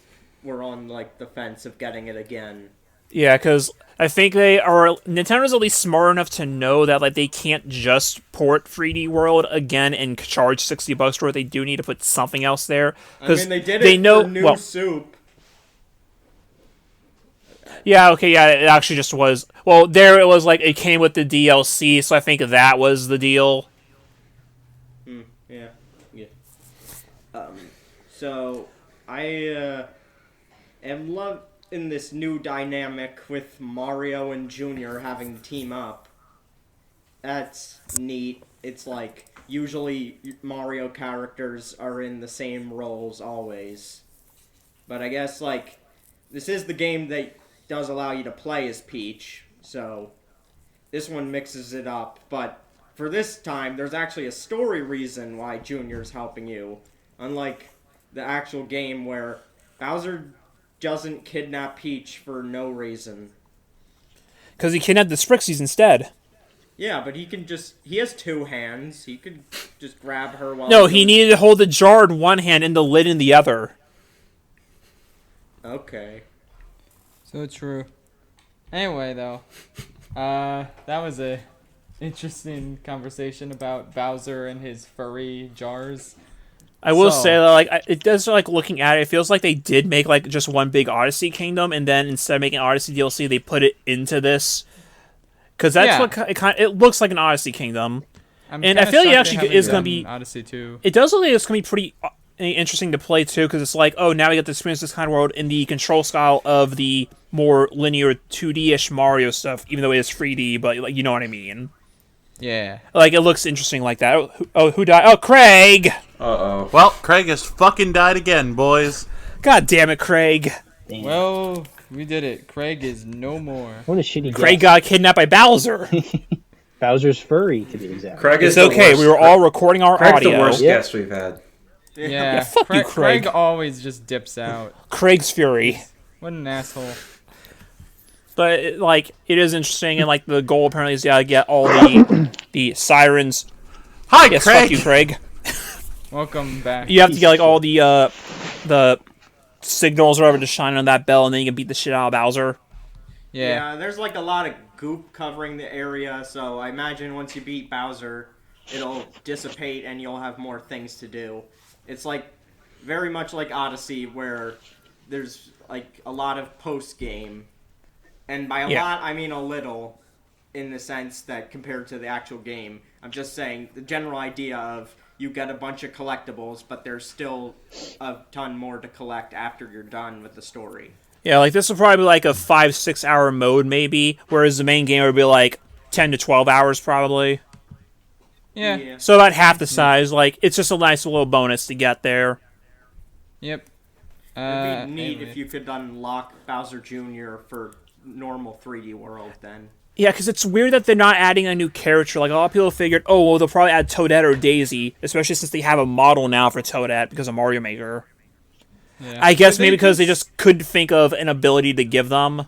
were on like the fence of getting it again. Yeah, because I think Nintendo's at least smart enough to know that like they can't just port 3D World again and charge $60 for it. They do need to put something else there. I mean, they did it they know for New well, Soup. Yeah, okay, yeah, it actually just was. Well, there it was like it came with the DLC, so I think that was the deal. Yeah. So I am loving this new dynamic with Mario and Junior having to team up. That's neat. It's like usually Mario characters are in the same roles always, but I guess like this is the game that does allow you to play as Peach, so this one mixes it up. But for this time, there's actually a story reason why Junior's helping you, unlike the actual game where Bowser doesn't kidnap Peach for no reason. Because he kidnapped the Sprixies instead. Yeah, but he has two hands. He could just grab her while... No, he needed to hold the jar in one hand and the lid in the other. Okay. So true. Anyway, though, that was a interesting conversation about Bowser and his furry jars. I will So- say that like it does like looking at it, it feels like they did make like just one big Odyssey Kingdom, and then instead of making Odyssey DLC, they put it into this. Because that's Yeah. what it looks like an Odyssey Kingdom. I'm And kinda I feel like it shocked actually they haven't is gonna done be- Odyssey 2. It does look like it's gonna be pretty interesting to play too, because it's like, oh, now we get to experience this kind of world in the control style of the more linear 2D-ish Mario stuff, even though it is 3D, but like you know what I mean. Yeah. Like it looks interesting like that. Oh, who died? Oh, Craig! Uh-oh. Well, Craig has fucking died again, boys. God damn it, Craig! Damn. Well, we did it. Craig is no more. What a shitty Craig guess. got kidnapped by Bowser. Bowser's furry, to be exact. Craig is It's the okay. worst. We were all recording our Craig's audio. the worst Yep. guest we've had. Yeah. fuck you, Craig. Craig always just dips out. Craig's Fury. What an asshole. But it is interesting, and like the goal apparently is to get all the sirens. Hi, Yes, Craig. fuck you, Craig. Welcome back. You have to get like all the signals or whatever to shine on that bell, and then you can beat the shit out of Bowser. Yeah. There's like a lot of goop covering the area, so I imagine once you beat Bowser, it'll dissipate and you'll have more things to do. It's like very much like Odyssey, where there's like a lot of post-game, and by a lot I mean a little, in the sense that compared to the actual game. I'm just saying the general idea of you get a bunch of collectibles, but there's still a ton more to collect after you're done with the story. Yeah, like this will probably be like a 5-6 hour mode maybe, whereas the main game would be like 10 to 12 hours probably. Yeah. So about half the size. Like it's just a nice little bonus to get there. Yep. It'd be neat anyway. if you could unlock Bowser Jr. for normal 3D world then. Yeah, because it's weird that they're not adding a new character. Like a lot of people figured, oh well, they'll probably add Toadette or Daisy, especially since they have a model now for Toadette because of Mario Maker. Yeah. I guess Could maybe they because they just couldn't think of an ability to give them.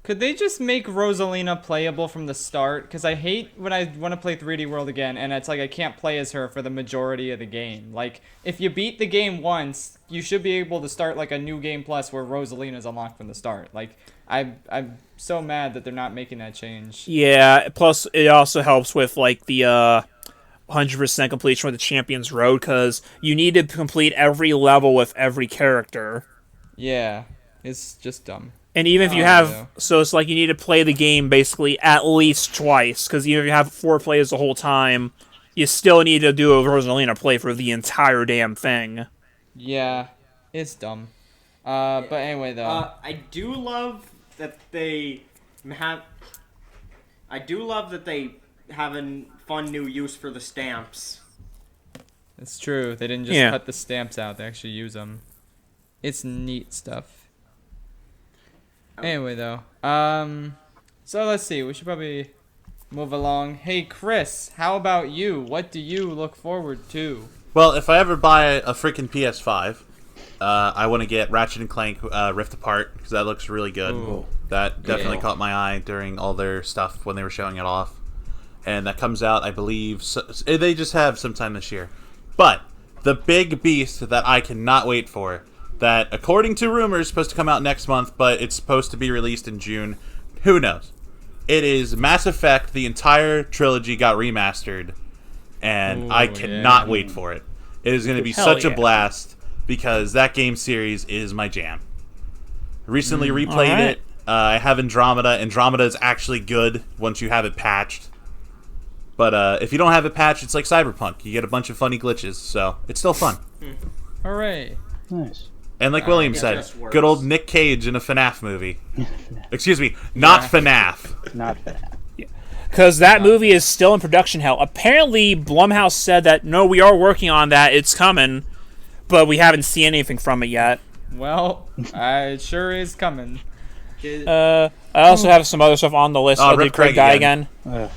Could they just make Rosalina playable from the start? Because I hate when I want to play 3D World again, and it's like I can't play as her for the majority of the game. Like, if you beat the game once, you should be able to start like a new game plus where Rosalina's unlocked from the start. Like, I'm so mad that they're not making that change. Yeah, plus it also helps with like the 100% completion with the Champions Road, because you need to complete every level with every character. Yeah, it's just dumb. And even if you have, so it's like you need to play the game basically at least twice, because even if you have 4 plays the whole time, you still need to do a Rosalina playthrough the entire damn thing. Yeah, it's dumb. But anyway, though. I do love that they have. I do love that they have a fun new use for the stamps. It's true. They didn't just cut the stamps out. They actually use them. It's neat stuff. Anyway, though. So let's see. We should probably move along. Hey, Chris, how about you? What do you look forward to? Well, if I ever buy a freaking PS5, I want to get Ratchet and Clank Rift Apart, because that looks really good. Ooh. That definitely caught my eye during all their stuff when they were showing it off. And that comes out, I believe, they just have sometime this year. But the big beast that I cannot wait for, that according to rumors is supposed to come out next month, but it's supposed to be released in June. Who knows? It is Mass Effect. The entire trilogy got remastered, and I cannot wait for it. It is going to be such a blast, because that game series is my jam. Recently replayed it. I have Andromeda. Andromeda is actually good once you have it patched. But if you don't have it patched, it's like Cyberpunk. You get a bunch of funny glitches, so it's still fun. Hooray. Nice. And like William said, just works. good old Nick Cage in a FNAF movie. Excuse me, not FNAF. Not bad. Because that movie is still in production hell. Apparently, Blumhouse said that, no, we are working on that, it's coming, but we haven't seen anything from it yet. Well, it sure is coming. I also have some other stuff on the list. Oh, Did Rip Craig Craig die again. again?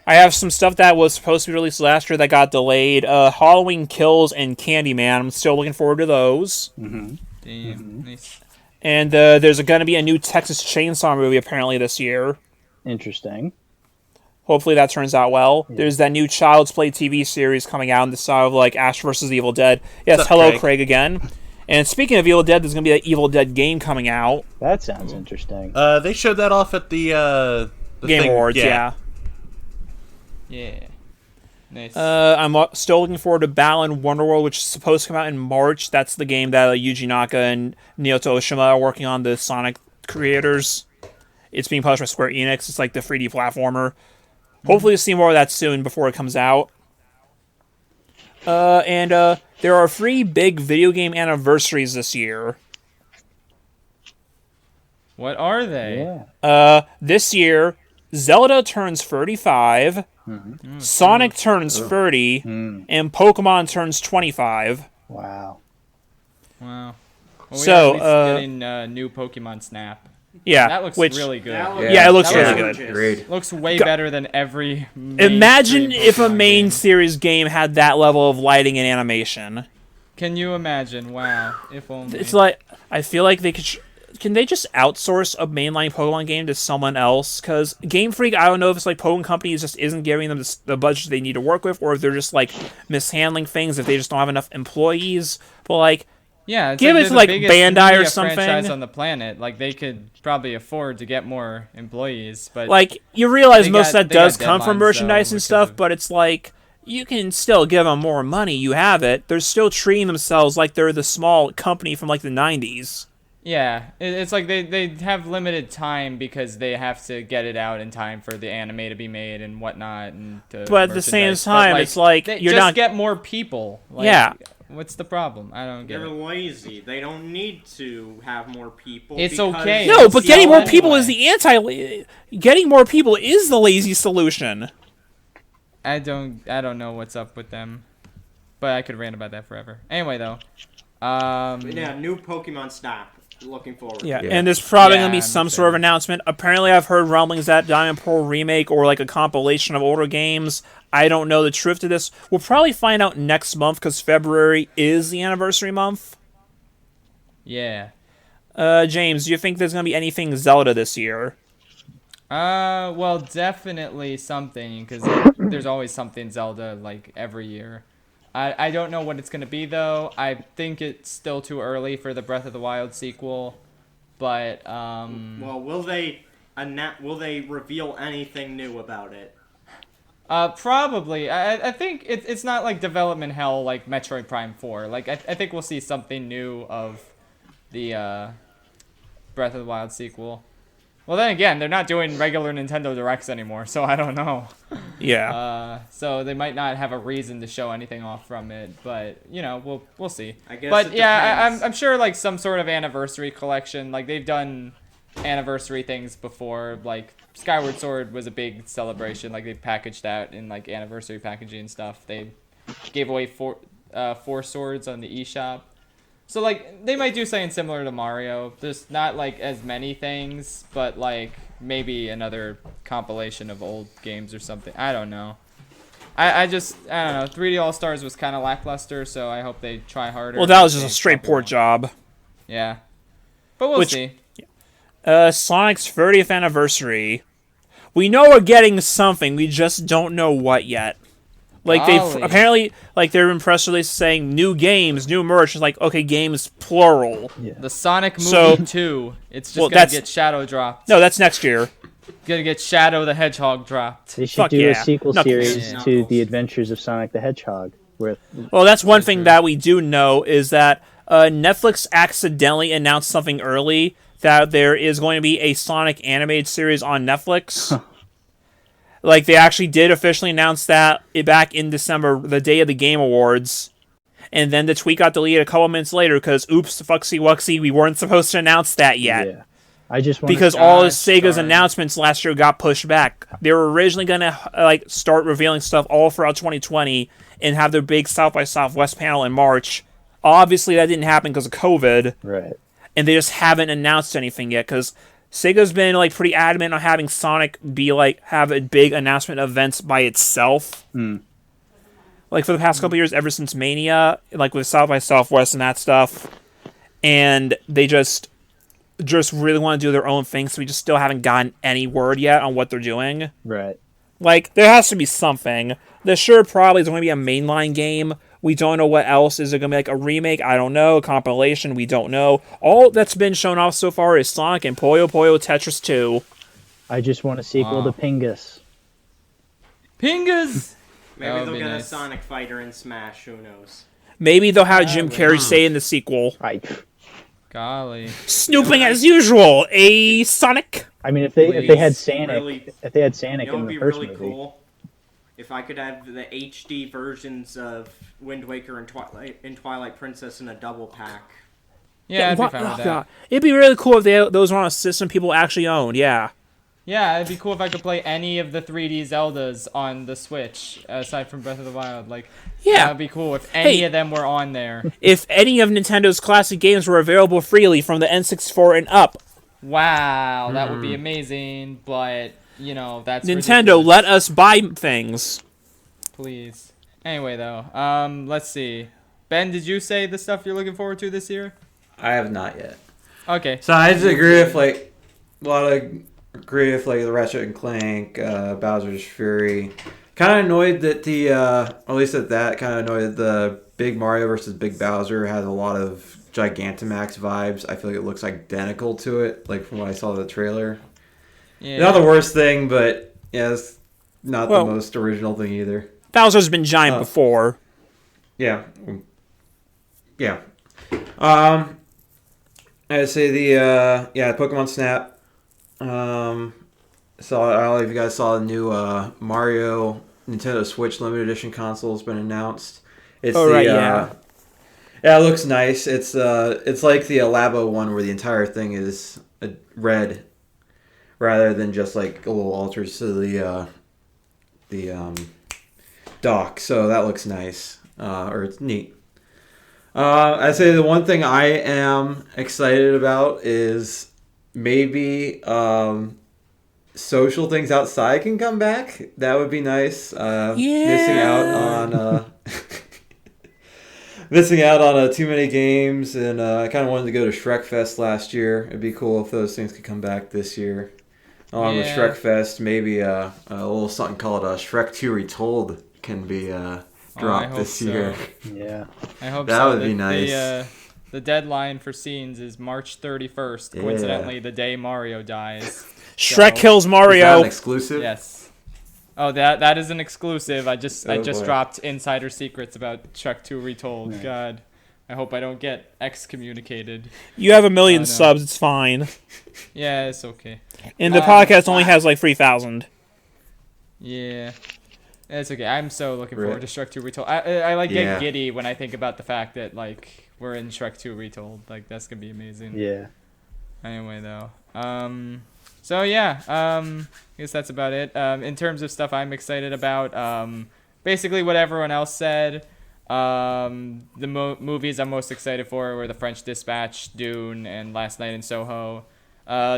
I have some stuff that was supposed to be released last year that got delayed. Halloween Kills and Candyman. I'm still looking forward to those. Damn. Nice. And there's going to be a new Texas Chainsaw movie apparently this year. Interesting. Hopefully that turns out well. Yeah. There's that new Child's Play TV series coming out in the style of like Ash vs. Evil Dead. Yes, What's up, hello, Craig? Craig again. And speaking of Evil Dead, there's going to be an Evil Dead game coming out. That sounds interesting. They showed that off at the Game thing. Awards, yeah. Yeah. Nice. I'm still looking forward to Balan Wonderworld, which is supposed to come out in March. That's the game that Yuji Naka and Naoto Oshima are working on, the Sonic creators. It's being published by Square Enix. It's like the 3D platformer. Hopefully you'll see more of that soon before it comes out. And there are 3 big video game anniversaries this year. What are they? Yeah. This year, Zelda turns 35, Sonic turns 30, and Pokemon turns 25. Wow. Wow. Well, So, we are at least getting new Pokemon Snap. Yeah, That looks which, really good. Yeah, it looks That really looks good. Agreed. Looks way better than every Imagine mainstream if a Pokemon main game. series game had that level of lighting and animation. Can you imagine? Wow. If only. It's like, I feel like they could can they just outsource a mainline Pokemon game to someone else? Because Game Freak, I don't know if it's like Pokemon Company just isn't giving them the budget they need to work with, or if they're just like mishandling things, if they just don't have enough employees. But like, Yeah, it's give like it to they're like the biggest Bandai or media something. franchise on the planet. Like they could probably afford to get more employees, but Like you realize they most got- of that they got does come from deadlines, merchandise though, and because stuff, of- but it's like you can still give them more money. You have it. They're still treating themselves like they're the small company from like the 90s. yeah, it's like they have limited time because they have to get it out in time for the anime to be made and whatnot. And to But at the same merchandise. But, time, it's like they you're just not. get more people. Like, Yeah. What's the problem? I don't get They're it. lazy. They don't need to have more people. It's because okay. No, It's but the getting more anyway. people is the anti. Getting more people is the lazy solution. I don't know what's up with them, but I could rant about that forever. Anyway, though, Yeah, new Pokemon Snap. Looking forward. Yeah, to it. and there's probably Yeah, gonna be I'm some sort of excited. announcement. Apparently, I've heard rumblings that Diamond Pearl remake or like a compilation of older games. I don't know the truth to this. We'll probably find out next month because February is the anniversary month. yeah. James, do you think there's gonna be anything Zelda this year? Well, definitely something because there's always something Zelda like every year. I don't know what it's gonna be though. I think it's still too early for the Breath of the Wild sequel, but Well, will they reveal anything new about it? probably. I think it's not like development hell like Metroid Prime 4. Like I think we'll see something new of the Breath of the Wild sequel. Well, then again, they're not doing regular Nintendo Directs anymore, so I don't know. Yeah. So they might not have a reason to show anything off from it, but you know, we'll see. I guess But it yeah, depends. I'm sure like some sort of anniversary collection. Like they've done anniversary things before. Like Skyward Sword was a big celebration. Like they packaged that in like anniversary packaging and stuff. They gave away four swords on the eShop. So like they might do something similar to Mario. There's not like as many things, but like maybe another compilation of old games or something. I don't know. I don't know. 3D All Stars was kind of lackluster, so I hope they try harder. Well, that was just a They straight probably port won't. job. Yeah, but we'll Which- see. Sonic's 30th anniversary. We know we're getting something. We just don't know what yet. Like they Golly. apparently like they're in press release saying new games, new merch. It's like okay, games plural. The Sonic movie So- 2. It's just Well, gonna that's- get Shadow dropped. No, that's next year. Gonna get Shadow the Hedgehog dropped. They should Fuck do yeah. a sequel Knuckles. series Yeah. to The Adventures of Sonic the Hedgehog. With Well, that's one thing that we do know is that Netflix accidentally announced something early that there is going to be a Sonic animated series on Netflix. Like they actually did officially announce that back in December, the day of the Game Awards. And then the tweet got deleted a couple minutes later because oops, fucksy wucksy, we weren't supposed to announce that yet. yeah, I just want Because all of Gosh Sega's darn. announcements last year got pushed back. They were originally gonna like start revealing stuff all throughout 2020 and have their big South by Southwest panel in March. Obviously, that didn't happen because of COVID, right. and they just haven't announced anything yet. Because Sega's been like pretty adamant on having Sonic be like have a big announcement events by itself. Like for the past couple years, ever since Mania, like with South by Southwest and that stuff, and they just really want to do their own thing, so we just still haven't gotten any word yet on what they're doing. Right. Like, there has to be something. There sure probably is going to be a mainline game. We don't know what else. Is it going to be like a remake? I don't know. A compilation? We don't know. All that's been shown off so far is Sonic and Puyo Puyo Tetris 2. I just want a sequel Wow. to Pingus. Pingas. Maybe That would they'll be get nice. a Sonic fighter in Smash. Who knows? Maybe they'll have Jim would- Carrey say in the sequel. Golly. Snooping as usual. A Sonic. I mean, if they had Please, Sonic, really- if they had Sonic You know, in it'd the be first really movie, cool if I could have the HD versions of Wind Waker and Twilight Princess in a double pack. Yeah, I'd be What- fine with oh, that. God. It'd be really cool if those were on a system people actually owned. Yeah. Yeah, it'd be cool if I could play any of the 3D Zeldas on the Switch, aside from Breath of the Wild. Like, Yeah. that'd be cool if any Hey. of them were on there. If any of Nintendo's classic games were available freely from the N64 and up. Wow, that would be amazing. But you know, that's Nintendo, ridiculous. let us buy things. Please. Anyway, though, let's see. Ben, did you say the stuff you're looking forward to this year? I have not yet. Okay. So I just agree with like a lot of agree with like the Ratchet and Clank, Bowser's Fury. Kind of annoyed that the at least at that kind of annoyed that the Big Mario versus Big Bowser has a lot of Gigantamax vibes. I feel like it looks identical to it, like from what I saw in the trailer. Yeah. Not the worst thing, but yeah, it's not Well- the most original thing either. Bowser's been giant before. Yeah. Yeah. I'd say the Pokemon Snap. So I don't know if you guys saw the new Mario Nintendo Switch limited edition console has been announced. It's yeah, it looks nice. It's like the Labo one where the entire thing is red, rather than just like a little alters to the dock. So that looks nice, or it's neat. I'd say the one thing I am excited about is maybe social things outside can come back. That would be nice. Missing out on missing out on too many games, and I kind of wanted to go to Shrek Fest last year. It'd be cool if those things could come back this year. Along with Shrek Fest, maybe a little something called Shrek 2 Retold can be dropped this year. Yeah. I hope that so. would be nice. The deadline for scenes is March 31st. Coincidentally, the day Mario dies. Shrek kills Is that Mario. an exclusive? Yes. Oh, that is an exclusive. I just boy. dropped insider secrets about Shrek 2 Retold. God, I hope I don't get excommunicated. You have 1 million no. subs. It's fine. Yeah, it's okay. And the podcast only has like 3,000. Yeah. It's okay. I'm so looking forward to Shrek 2 Retold. I like get giddy when I think about the fact that like we're in Shrek 2 Retold. Like that's gonna be amazing. Yeah. Anyway, though. So yeah. I guess that's about it. In terms of stuff I'm excited about, basically what everyone else said. The movies I'm most excited for were The French Dispatch, Dune, and Last Night in Soho.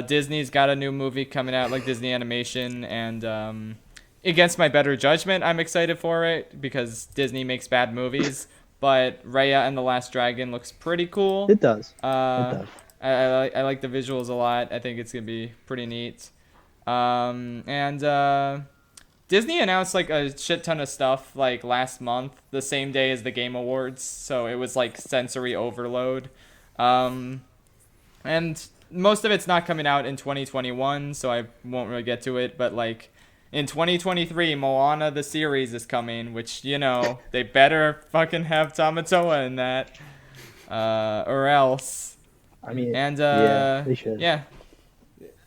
Disney's got a new movie coming out, like Disney Animation, and against my better judgment, I'm excited for it because Disney makes bad movies. But Raya and the Last Dragon looks pretty cool. It does. I like the visuals a lot. I think it's gonna be pretty neat. Disney announced like a shit ton of stuff like last month, the same day as the Game Awards. So it was like sensory overload. And most of it's not coming out in 2021, so I won't really get to it. But like in 2023, Moana the series is coming, which they better fucking have Tamatoa in that, or else. I mean, And they should. yeah.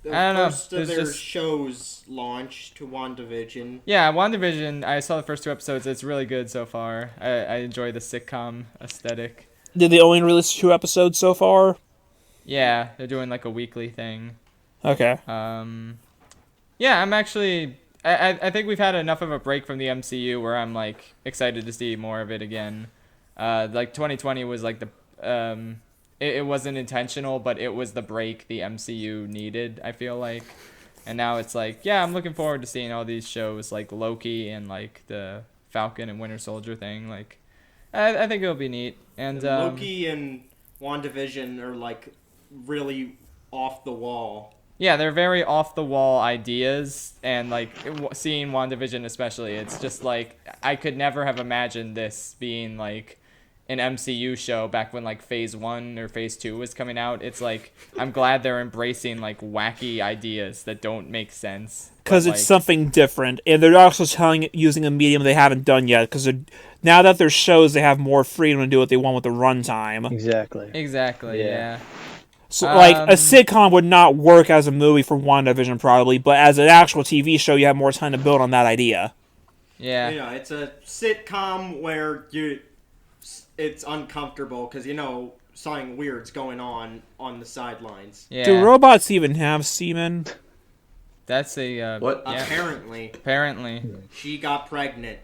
The I don't know. first of There's their just- shows launched to WandaVision. Yeah, WandaVision, I saw the first 2 episodes. It's really good so far. I enjoy the sitcom aesthetic. Did they only release 2 episodes so far? Yeah, they're doing like a weekly thing. Okay. Yeah, I'm actually... I think we've had enough of a break from the MCU where I'm like excited to see more of it again. Like 2020 was like the... It wasn't intentional, but it was the break the MCU needed, I feel like. And now it's like, yeah, I'm looking forward to seeing all these shows like Loki and like the Falcon and Winter Soldier thing. Like, I think it'll be neat. And Loki and WandaVision are like really off the wall. yeah, they're very off the wall ideas, and like seeing WandaVision especially, it's just like I could never have imagined this being like an MCU show back when like Phase 1 or Phase 2 was coming out. It's like I'm glad they're embracing like wacky ideas that don't make sense. Because but, it's like, something different, and they're also using a medium they haven't done yet. Because now that there's shows, they have more freedom to do what they want with the runtime. Exactly. Yeah. So, like a sitcom would not work as a movie for WandaVision probably, but as an actual TV show, you have more time to build on that idea. Yeah. It's a sitcom where it's uncomfortable because something weird's going on the sidelines. Yeah. Do robots even have semen? That's a What? Yeah. Apparently, Apparently. she got pregnant.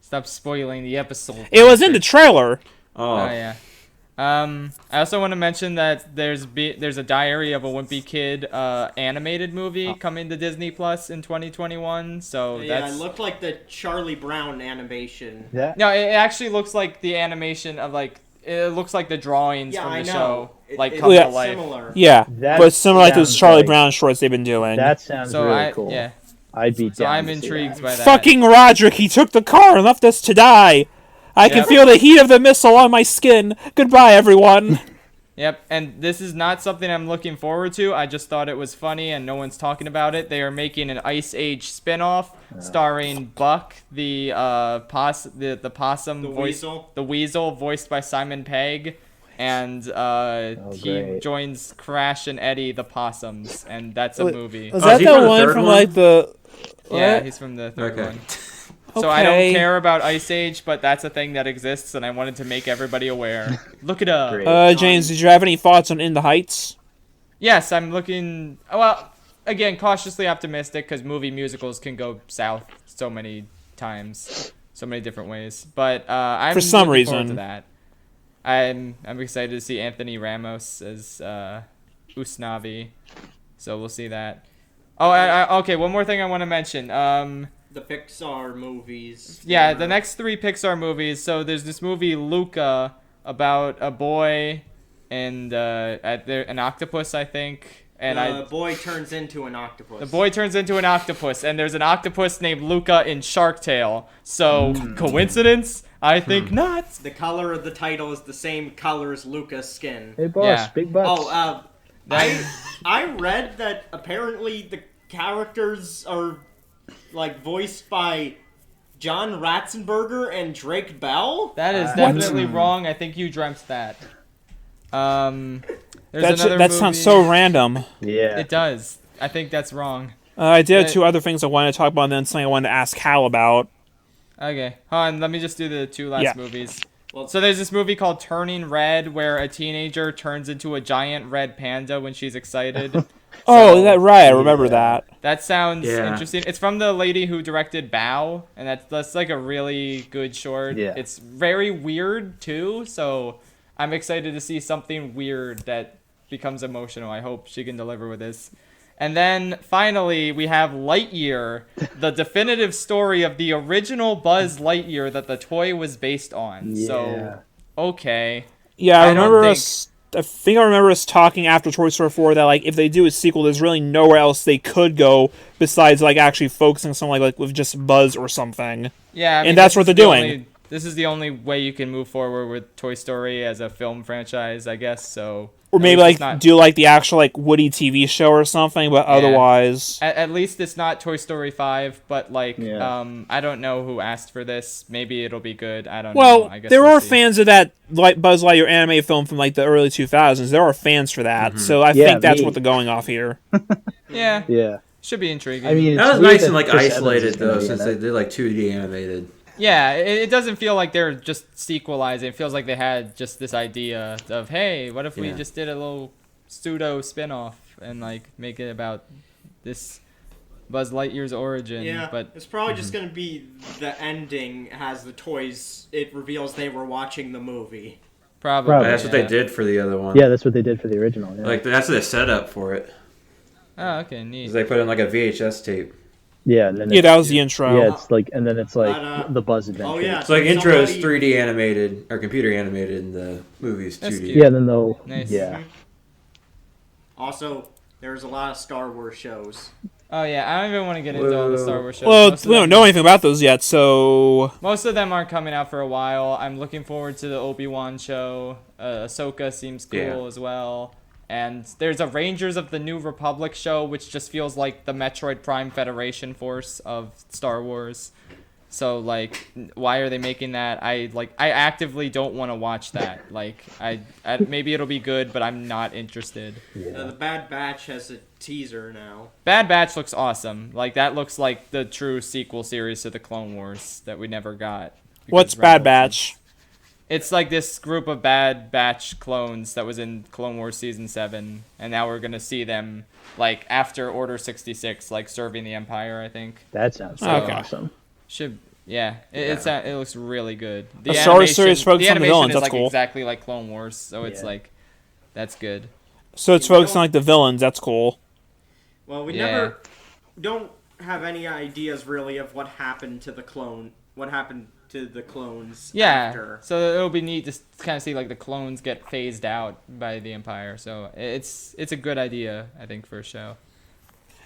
Stop spoiling the episode. It was in the trailer. Oh yeah. I also want to mention that there's a Diary of a Wimpy Kid animated movie coming to Disney Plus in 2021. So Yeah, it looked like the Charlie Brown animation. Yeah. No, it actually looks like the animation of like it looks like the drawings Yeah, from I the know. show. like It- come yeah. to life. Similar. Yeah, That but similar like those sounds Charlie like- Brown shorts they've been doing. That sounds So really cool. yeah. I'd be So down I'm to see intrigued that. by that. Fucking Roderick, he took the car and left us to die. I can Yep. feel the heat of the missile on my skin. Goodbye, everyone. Yep, and this is not something I'm looking forward to. I just thought it was funny and no one's talking about it. They are making an Ice Age spin-off starring Buck, the the possum The voiced, weasel. the weasel voiced by Simon Pegg, and he great. joins Crash and Eddie the possums, and that's a movie. Was Oh, that is he the from the one third from one? like the? Yeah, what? he's from the third Okay. one. So I don't Okay. care about Ice Age, but that's a thing that exists, and I wanted to make everybody aware. Look it up. Great. James, did you have any thoughts on In the Heights? Yes, I'm looking. Well, again, cautiously optimistic because movie musicals can go south so many times, so many different ways. But I'm For some looking forward to reason. that. I'm excited to see Anthony Ramos as Usnavi, so we'll see that. Oh, okay. One more thing I want to mention. The Pixar movies. Yeah, the next 3 Pixar movies. So there's this movie Luca about a boy and an octopus, I think. And The boy turns into an octopus. the boy turns into an octopus, and there's an octopus named Luca in Shark Tale. So coincidence? I think not. The color of the title is the same color as Luca's skin. Hey, boss, Yeah. big butts. Oh, I read that apparently the characters are like voiced by John Ratzenberger and Drake Bell. That is What? definitely wrong. I think you dreamt that. There's another That movie. sounds so random. Yeah. It does. I think that's wrong. I did have But- 2 other things I wanted to talk about, and then something I wanted to ask Hal about. Okay, hold on. Let me just do the 2 last Yeah. movies. Well- So there's this movie called Turning Red, where a teenager turns into a giant red panda when she's excited. Oh, So- that right? I remember that. That sounds Yeah. interesting. It's from the lady who directed Bow, and that's like a really good short. Yeah. It's very weird too, so I'm excited to see something weird that becomes emotional. I hope she can deliver with this. And then finally, we have Lightyear, the definitive story of the original Buzz Lightyear that the toy was based on. Yeah. So, okay. Yeah, I I don't remember think- us. I think I remember us talking after Toy Story 4 that like if they do a sequel, there's really nowhere else they could go besides like actually focusing on something like with just Buzz or something. Yeah, I mean, And that's this what is they're the doing. This is the only way you can move forward with Toy Story as a film franchise, I guess. So, Or at maybe least like it's not- do like the actual like Woody TV show or something, but otherwise. At least it's not Toy Story 5, but like, Yeah. I don't know who asked for this. Maybe it'll be good. I don't know. Well, I guess there we'll are see. fans of that like Buzz Lightyear anime film from like the early 2000s. There are fans for that, so I Yeah, think that's me. what they're going off here. Yeah, Yeah. should be intriguing. I mean, That it's was weird nice that and like Chris Evans isolated is gonna though, be in since it. they did like 2D animated. yeah, it doesn't feel like they're just sequelizing. It feels like they had just this idea of, hey, what if we Yeah. just did a little pseudo spin-off and like make it about this Buzz Lightyear's origin? Yeah, But it's probably just gonna be the ending has the toys. It reveals they were watching the movie. probably. Probably. That's what yeah. they did for the other one. Yeah, that's what they did for the original. Yeah. Like that's the setup for it. Oh, okay, neat. 'Cause they put in like a VHS tape. yeah, and then Yeah, it's, that was the intro. yeah, it's like, and then it's like But, the Buzz Adventure. Oh yeah, It's like intro is somebody- 3D animated or computer animated, and the movie's 2D. That's cute. Yeah, then they'll. Nice. Yeah. Also, there's a lot of Star Wars shows. Oh yeah, I don't even want to get into all the Star Wars shows. Well, Most of we don't them- know anything about those yet, so Most of them aren't coming out for a while. I'm looking forward to the Obi-Wan show. Ahsoka seems cool Yeah. as well. And there's a Rangers of the New Republic show, which just feels like the Metroid Prime Federation force of Star Wars. So like, why are they making that? I actively don't want to watch that. Like, I maybe it'll be good, but I'm not interested. The Bad Batch has a teaser now. Bad Batch looks awesome. Like that looks like the true sequel series to the Clone Wars that we never got. what's because Bad Rebels- Batch? It's like this group of Bad Batch clones that was in Clone Wars Season 7, and now we're gonna see them, like, after Order 66, like, serving the Empire, I think. That sounds so Okay. awesome. Yeah, it looks really good. The A Star Wars series animation- focused on the animation villains, is, that's like, cool. exactly like Clone Wars, so it's Yeah. like, that's good. So it's focused on like the villains. That's cool. Well, we Yeah. don't have any ideas really of what happened to to the clones. Yeah, After. so it'll be neat to kind of see like the clones get phased out by the Empire. So it's a good idea, I think, for a show.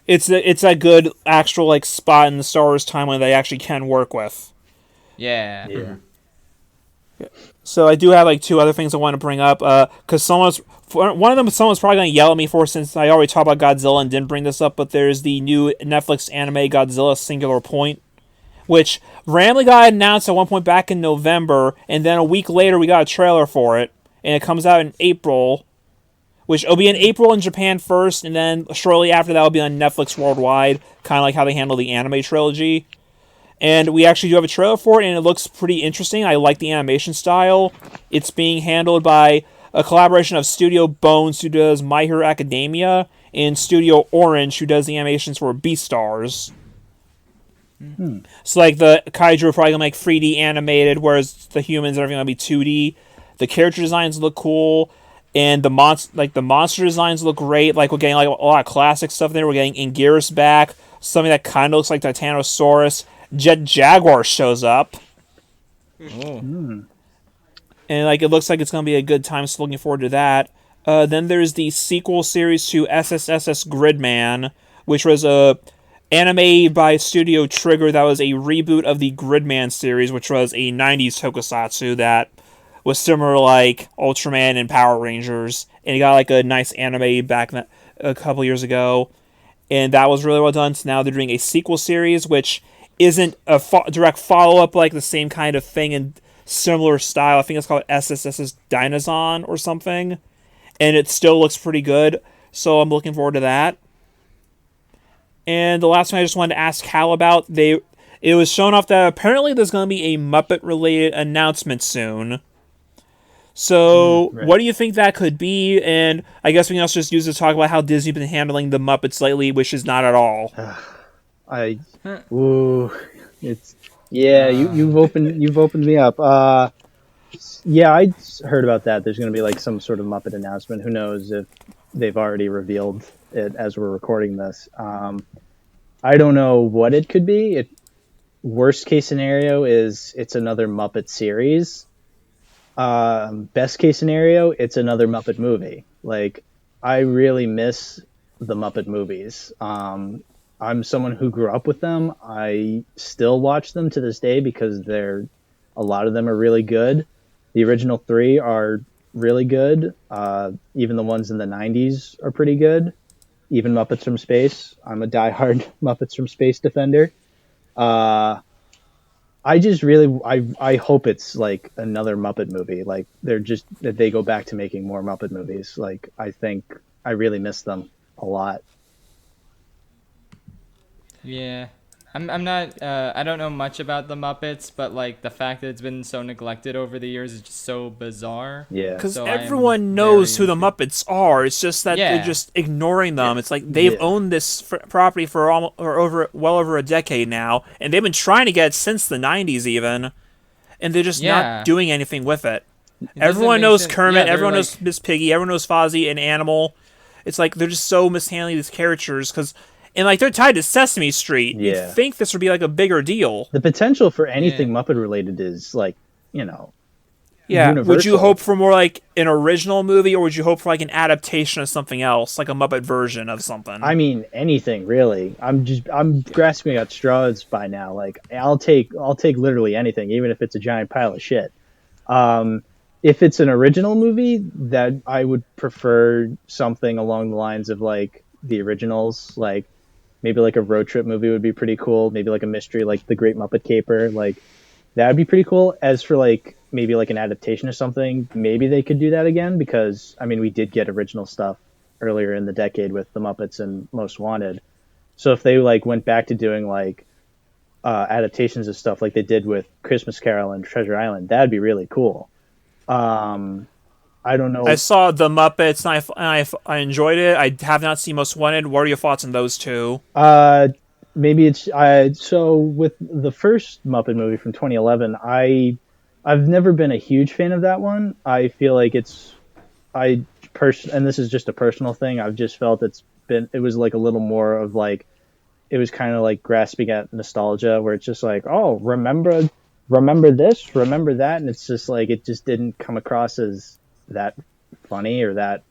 It's a good actual like spot in the Star Wars timeline they actually can work with. Yeah. Yeah. So I do have like two other things I want to bring up. Because someone's probably going to yell at me for, since I already talked about Godzilla and didn't bring this up. But there's the new Netflix anime Godzilla Singular Point, which randomly got announced at one point back in November, and then a week later we got a trailer for it, and it comes out in April. Which will be in April in Japan first, and then shortly after that will be on Netflix worldwide, kind of like how they handle the anime trilogy. And we actually do have a trailer for it, and it looks pretty interesting. I like the animation style. It's being handled by a collaboration of Studio Bones, who does My Hero Academia, and Studio Orange, who does the animations for Beastars. So like the kaiju are probably gonna make 3D animated, whereas the humans and everything will be 2D. The character designs look cool. And the monster designs look great. Like, we're getting like a lot of classic stuff there. We're getting Anguirus back, something that kind of looks like Titanosaurus. Jet Jaguar shows up, and like it looks like it's gonna be a good time. So looking forward to that. Then there's the sequel series to SSSS Gridman, which was a anime by Studio Trigger that was a reboot of the Gridman series, which was a 90s tokusatsu that was similar to like Ultraman and Power Rangers, and it got like a nice anime back a couple years ago, and that was really well done. So now they're doing a sequel series, which isn't a direct follow-up, like the same kind of thing in similar style. I think it's called SSS's Dinozon or something, and it still looks pretty good, so I'm looking forward to that. And the last one I just wanted to ask Hal about, it was shown off that apparently there's going to be a Muppet-related announcement soon. So, right. What do you think that could be? And I guess we can also just use it to talk about how Disney's been handling the Muppets lately, which is not at all. You've opened me up. Yeah, I heard about that. There's going to be like some sort of Muppet announcement. Who knows if they've already revealed it as we're recording this. I don't know what it could be. Worst case scenario is it's another Muppet series. Best case scenario, it's another Muppet movie. Like, I really miss the Muppet movies. I'm someone who grew up with them. I still watch them to this day because a lot of them are really good. The original 3 are really good. Even the ones in the 90s are pretty good. Even Muppets from Space. I'm a diehard Muppets from Space defender. I just really, I hope it's like another Muppet movie. Like, that they go back to making more Muppet movies. Like, I think I really miss them a lot. Yeah. I'm not, I don't know much about the Muppets, but like the fact that it's been so neglected over the years is just so bizarre. Yeah. Because So everyone knows who very the Muppets are. It's just that they're just ignoring them. It's like they've owned this property for well over a decade now, and they've been trying to get it since the 90s even, and they're just not doing anything with it. Everyone knows Kermit, everyone knows Miss Piggy, everyone knows Fozzie and Animal. It's like they're just so mishandling these characters and like they're tied to Sesame Street. Yeah. You'd think this would be like a bigger deal. The potential for anything Muppet related is like, universal. Would you hope for more like an original movie, or would you hope for like an adaptation of something else, like a Muppet version of something? I mean, anything really. I'm grasping at straws by now. Like, I'll take literally anything, even if it's a giant pile of shit. If it's an original movie, that I would prefer something along the lines of like the originals, like maybe like a road trip movie would be pretty cool. Maybe like a mystery, like The Great Muppet Caper, like that would be pretty cool. As for like maybe like an adaptation of something, maybe they could do that again, because I mean, we did get original stuff earlier in the decade with the Muppets and Most Wanted. So if they like went back to doing like adaptations of stuff like they did with Christmas Carol and Treasure Island, that'd be really cool. I don't know. I saw the Muppets and I enjoyed it. I have not seen Most Wanted. What are your thoughts on those two? Maybe it's so with the first Muppet movie from 2011. I've never been a huge fan of that one. I feel like and this is just a personal thing. I've just felt it was like a little more of like, it was kind of like grasping at nostalgia, where it's just like, oh, remember remember this, remember that, and it's just like it just didn't come across as that funny or that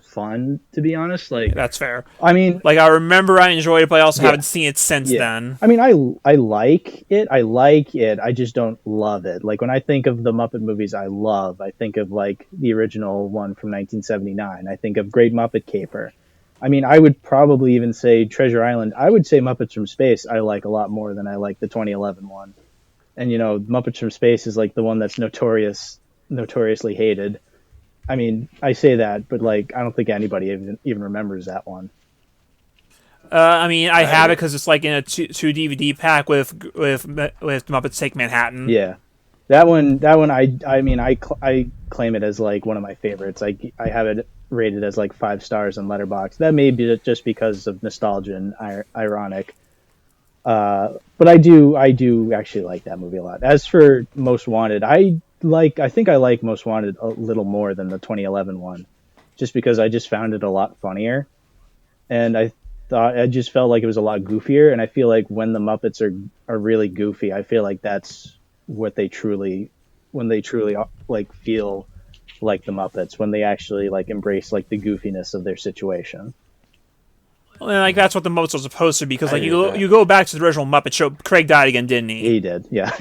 fun, to be honest. Like, That's fair. I mean, Like, I remember I enjoyed it, but I also Yeah. haven't seen it since then. I mean, I like it. I like it. I just don't love it. Like when I think of the Muppet movies I love, I think of like the original one from 1979. I think of Great Muppet Caper. I mean, I would probably even say Treasure Island. I would say Muppets from Space I like a lot more than I like the 2011 one. And you know, Muppets from Space is like the one that's notoriously hated. I mean, I say that, but like I don't think anybody even remembers that one. I mean, I have it because it's like in a two DVD pack with Muppets Take Manhattan. Yeah, that one. I mean, I claim it as like one of my favorites. I have it rated as like 5 stars on Letterboxd. That may be just because of nostalgia and ironic. But I do actually like that movie a lot. As for Most Wanted, I think I like Most Wanted a little more than the 2011 one, just because I just found it a lot funnier, and I just felt like it was a lot goofier. And I feel like when the Muppets are really goofy, I feel like that's what when they truly like feel like the Muppets, when they actually like embrace like the goofiness of their situation. And like that's what the Muppets was supposed to be, because like agree with that. you go back to the original Muppet Show. Craig died again, didn't he? He did, yeah.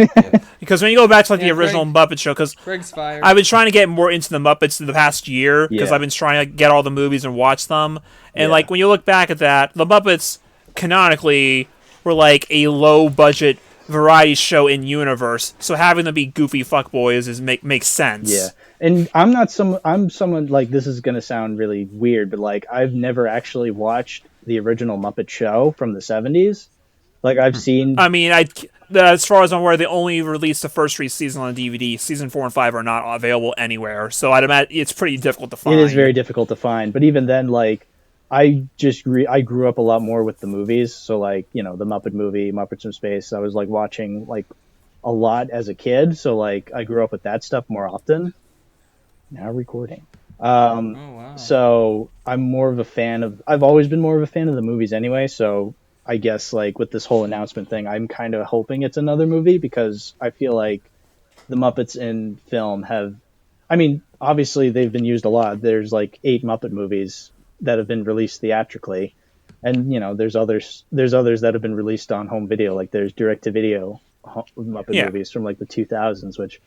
Because when you go back to like the Yeah, original Muppet Show, because Greg's fired. I've been trying to get more into the Muppets in the past year, because Yeah. I've been trying to get all the movies and watch them. And Yeah. like when you look back at that, the Muppets canonically were like a low budget variety show in universe, so having them be goofy fuckboys makes sense. Yeah, and I'm someone like, this is gonna sound really weird, but like I've never actually watched the original Muppet Show from the 70s. Like I've seen. I mean, as far as I'm aware, they only released the first 3 seasons on DVD. Season 4 and 5 are not available anywhere, so I'd imagine it's pretty difficult to find. It is very difficult to find, but even then, like I grew up a lot more with the movies. So like, you know, the Muppet movie, Muppets from Space, I was like watching like a lot as a kid. So like I grew up with that stuff more often. Now recording. Oh wow. So I'm more of a fan of. I've always been more of a fan of the movies anyway. So I guess like with this whole announcement thing, I'm kind of hoping it's another movie, because I feel like the Muppets in film have. I mean, obviously they've been used a lot. There's like 8 Muppet movies that have been released theatrically, and you know there's others that have been released on home video. Like there's direct to video Muppet movies from like the 2000s, which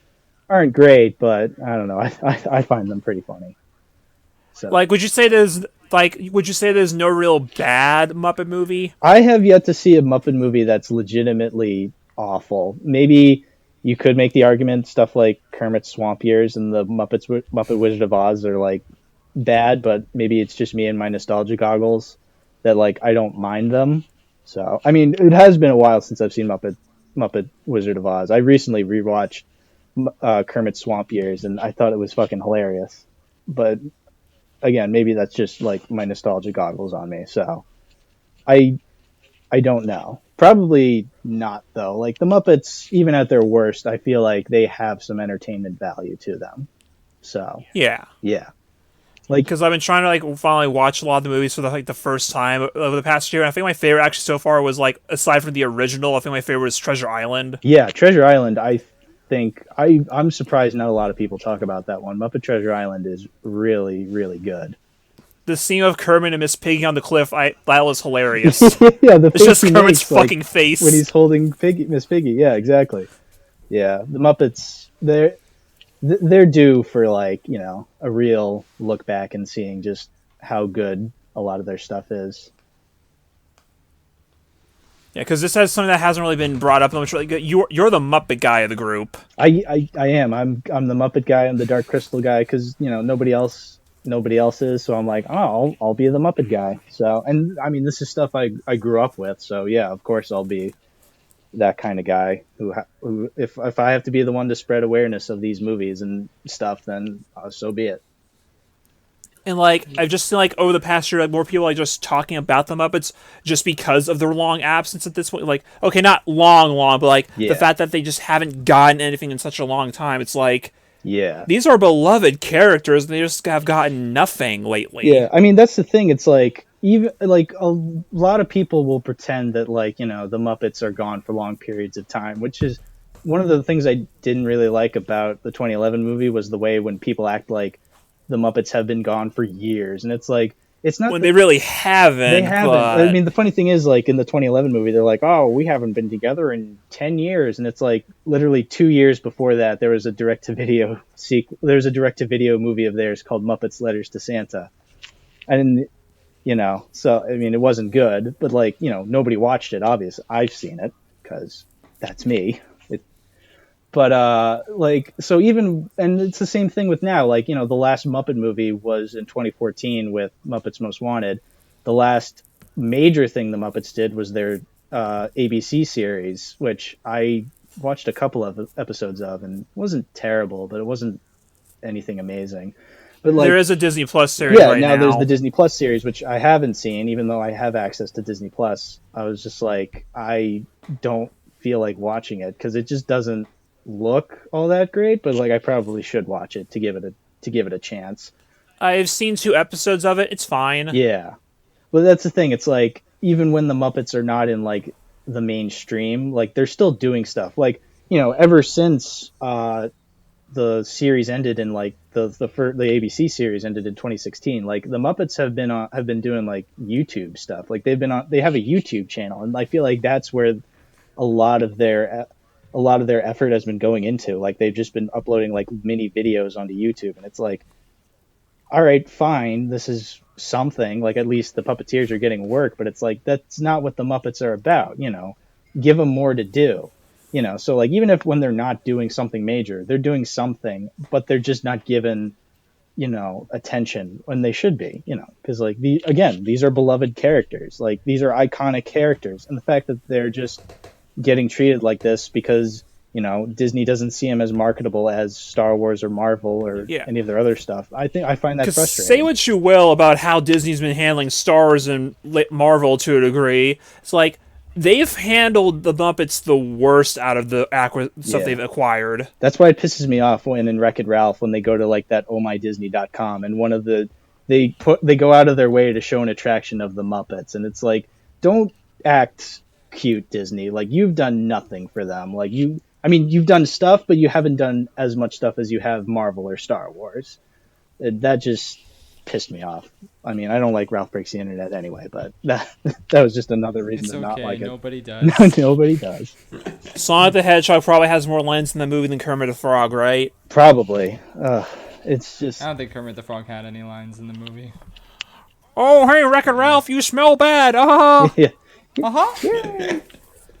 aren't great, but I don't know. I find them pretty funny. So Like, would you say there's no real bad Muppet movie? I have yet to see a Muppet movie that's legitimately awful. Maybe you could make the argument stuff like Kermit's Swamp Years and the Muppet Wizard of Oz are like bad, but maybe it's just me and my nostalgia goggles that like I don't mind them. So I mean, it has been a while since I've seen Muppet Wizard of Oz. I recently rewatched Kermit's Swamp Years, and I thought it was fucking hilarious. But again, maybe that's just like my nostalgia goggles on me. So I don't know. Probably not though. Like the Muppets, even at their worst, I feel like they have some entertainment value to them. So Yeah. yeah. Like, Because I've been trying to like finally watch a lot of the movies for the first time over the past year. And I think my favorite actually so far was like, aside from the original, I think my favorite was Treasure Island. yeah, Treasure Island. I think I'm surprised not a lot of people talk about that one. Muppet Treasure Island is really, really good. The scene of Kermit and Miss Piggy on the cliff, that was hilarious. Yeah, the It's face just he Kermit's makes, like, fucking face. when he's holding Miss Piggy. Yeah, exactly. Yeah, the Muppets. They're due for like, you know, a real look back and seeing just how good a lot of their stuff is. Yeah, because this has something that hasn't really been brought up much. Like, you're the Muppet guy of the group. I am. I'm the Muppet guy. I'm the Dark Crystal guy, because you know nobody else is. So I'm like, oh, I'll be the Muppet guy. So, and I mean, this is stuff I grew up with. So yeah, of course I'll be that kind of guy who if I have to be the one to spread awareness of these movies and stuff, then so be it. And like I've just seen like over the past year, like more people like just talking about the Muppets just because of their long absence at this point. Like, okay, not long, but like Yeah. the fact that they just haven't gotten anything in such a long time. It's like Yeah. these are beloved characters, and they just have gotten nothing lately. Yeah, I mean that's the thing. It's like even like a lot of people will pretend that like, you know, the Muppets are gone for long periods of time, which is one of the things I didn't really like about the 2011 movie was the way when people act like the Muppets have been gone for years, and it's like it's not When that they really haven't. they haven't. But... I mean, the funny thing is, like in the 2011 movie, they're like, "Oh, we haven't been together in 10 years," and it's like literally 2 years before that, there was a direct-to-video There's a direct-to-video movie of theirs called Muppets: Letters to Santa, and so I mean, it wasn't good, but like nobody watched it. Obviously, I've seen it because that's me. But like, so even, and it's the same thing with now, like, the last Muppet movie was in 2014 with Muppets Most Wanted. The last major thing the Muppets did was their ABC series, which I watched a couple of episodes of, and it wasn't terrible, but it wasn't anything amazing. But like, there is a Disney Plus series yeah, right now. there's the Disney Plus series, which I haven't seen, even though I have access to Disney Plus. I was just like, I don't feel like watching it because it just doesn't look all that great, but like I probably should watch it to give it a chance. I've seen 2 episodes of it. It's fine. Yeah, but that's the thing. It's like even when the Muppets are not in like the mainstream, like they're still doing stuff. Like ever since the series ended in like the ABC series ended in 2016. Like the Muppets have been doing like YouTube stuff. Like they have a YouTube channel, and I feel like that's where a lot of their effort has been going into. Like they've just been uploading like mini videos onto YouTube, and it's like, all right, fine, this is something. Like at least the puppeteers are getting work, but it's like that's not what the Muppets are about. Give them more to do. So like even if when they're not doing something major, they're doing something, but they're just not given attention when they should be. Because like these are beloved characters. Like these are iconic characters, and the fact that they're just getting treated like this because Disney doesn't see them as marketable as Star Wars or Marvel or any of their other stuff. I find that frustrating. Say what you will about how Disney's been handling Star Wars and Marvel to a degree. It's like they've handled the Muppets the worst out of the stuff they've acquired. That's why it pisses me off when in Wreck-It Ralph, when they go to like that ohmydisney.com and one of they go out of their way to show an attraction of the Muppets, and it's like, don't act cute, Disney. Like you've done nothing for them. Like you've done stuff, but you haven't done as much stuff as you have Marvel or Star Wars. That just pissed me off. I mean, I don't like Ralph Breaks the Internet anyway, but that was just another reason to not like it. Nobody does. Nobody does. Sonic the Hedgehog probably has more lines in the movie than Kermit the Frog, right? Probably. It's just, I don't think Kermit the Frog had any lines in the movie. Oh, hey, Wreck-It Ralph, you smell bad. yeah.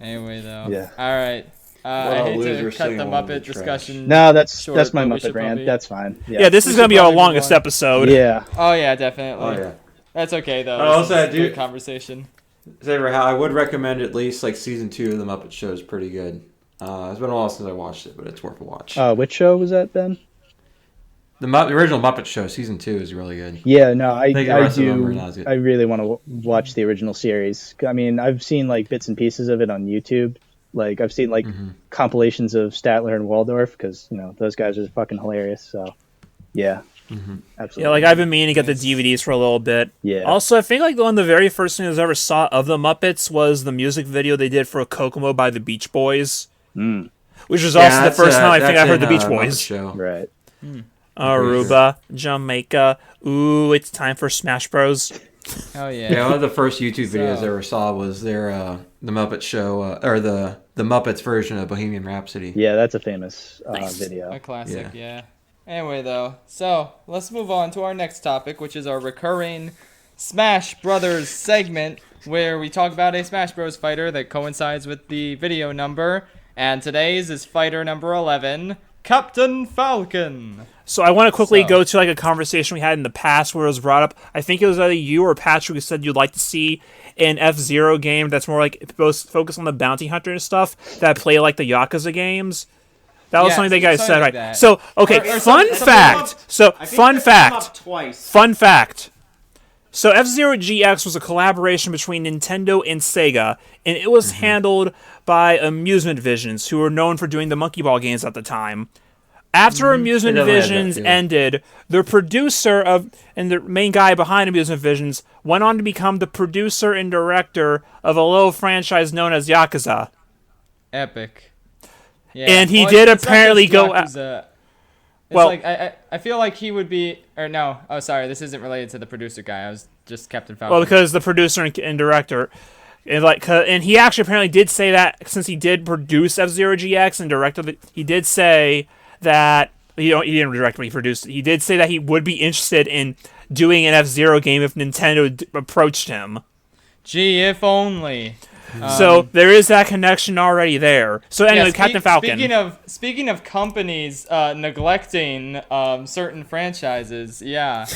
Anyway, though. Yeah. All right. I hate to cut the Muppet discussion. No, that's short, my but we Muppet should rant. probably- That's fine. Yeah, this is going to be our longest episode. Yeah. Oh yeah, definitely. Oh yeah. That's okay though. Also, This is I do- good conversation. How I would recommend at least like season 2 of the Muppet Show is pretty good. It's been a while since I watched it, but it's worth a watch. Which show was that, Ben? The original Muppet Show season 2 is really good. Yeah, no, I think the rest of them are do. not as good. I really want to watch the original series. I mean, I've seen like bits and pieces of it on YouTube. Like I've seen like compilations of Statler and Waldorf because those guys are fucking hilarious. So yeah, absolutely. Yeah, like I've been meaning to get the DVDs for a little bit. Yeah. Also, I think like one of the very first things I ever saw of the Muppets was the music video they did for Kokomo by the Beach Boys. Which was also the first time I think I heard the Beach Boys. Show. Right. Aruba, Jamaica. Ooh, it's time for Smash Bros. Oh yeah. Yeah, one of the first YouTube videos So- I ever saw was their the Muppet Show or the Muppets version of Bohemian Rhapsody. Yeah, that's a famous A video. classic, yeah. Anyway, though, so let's move on to our next topic, which is our recurring Smash Brothers segment, where we talk about a Smash Bros. Fighter that coincides with the video number. And today's is fighter number 11, Captain Falcon. So I want to quickly So- go to like a conversation we had in the past where it was brought up. I think it was either you or Patrick who said you'd like to see an F-Zero game that's more like focused on the bounty hunter and stuff that play like the Yakuza games. That was Yeah, something that guys something said, like right? that. So, okay, Or fun something fact. up- So, I think fun that's come fact. up twice. Fun fact. So F-Zero GX was a collaboration between Nintendo and Sega, and it was handled by Amusement Visions, who were known for doing the Monkey Ball games at the time. After Amusement It definitely had that Visions feel. ended, the producer of and the main guy behind Amusement Visions went on to become the producer and director of a little franchise known as Yakuza. Epic. Yeah. And he Well, did it's not apparently just go out. Yakuza. It's Well- like I feel like he would be, or no, oh sorry, this isn't related to the producer guy. I was just Captain Falcon. Well, because the producer and director, and he actually apparently did say that since he did produce F-Zero GX and directed it, he did say that he didn't direct it, he produced it. He did say that he would be interested in doing an F-Zero game if Nintendo approached him. Gee, if only. So there is that connection already there. So anyway, Yeah, Captain Falcon. Speaking of companies neglecting certain franchises, yeah.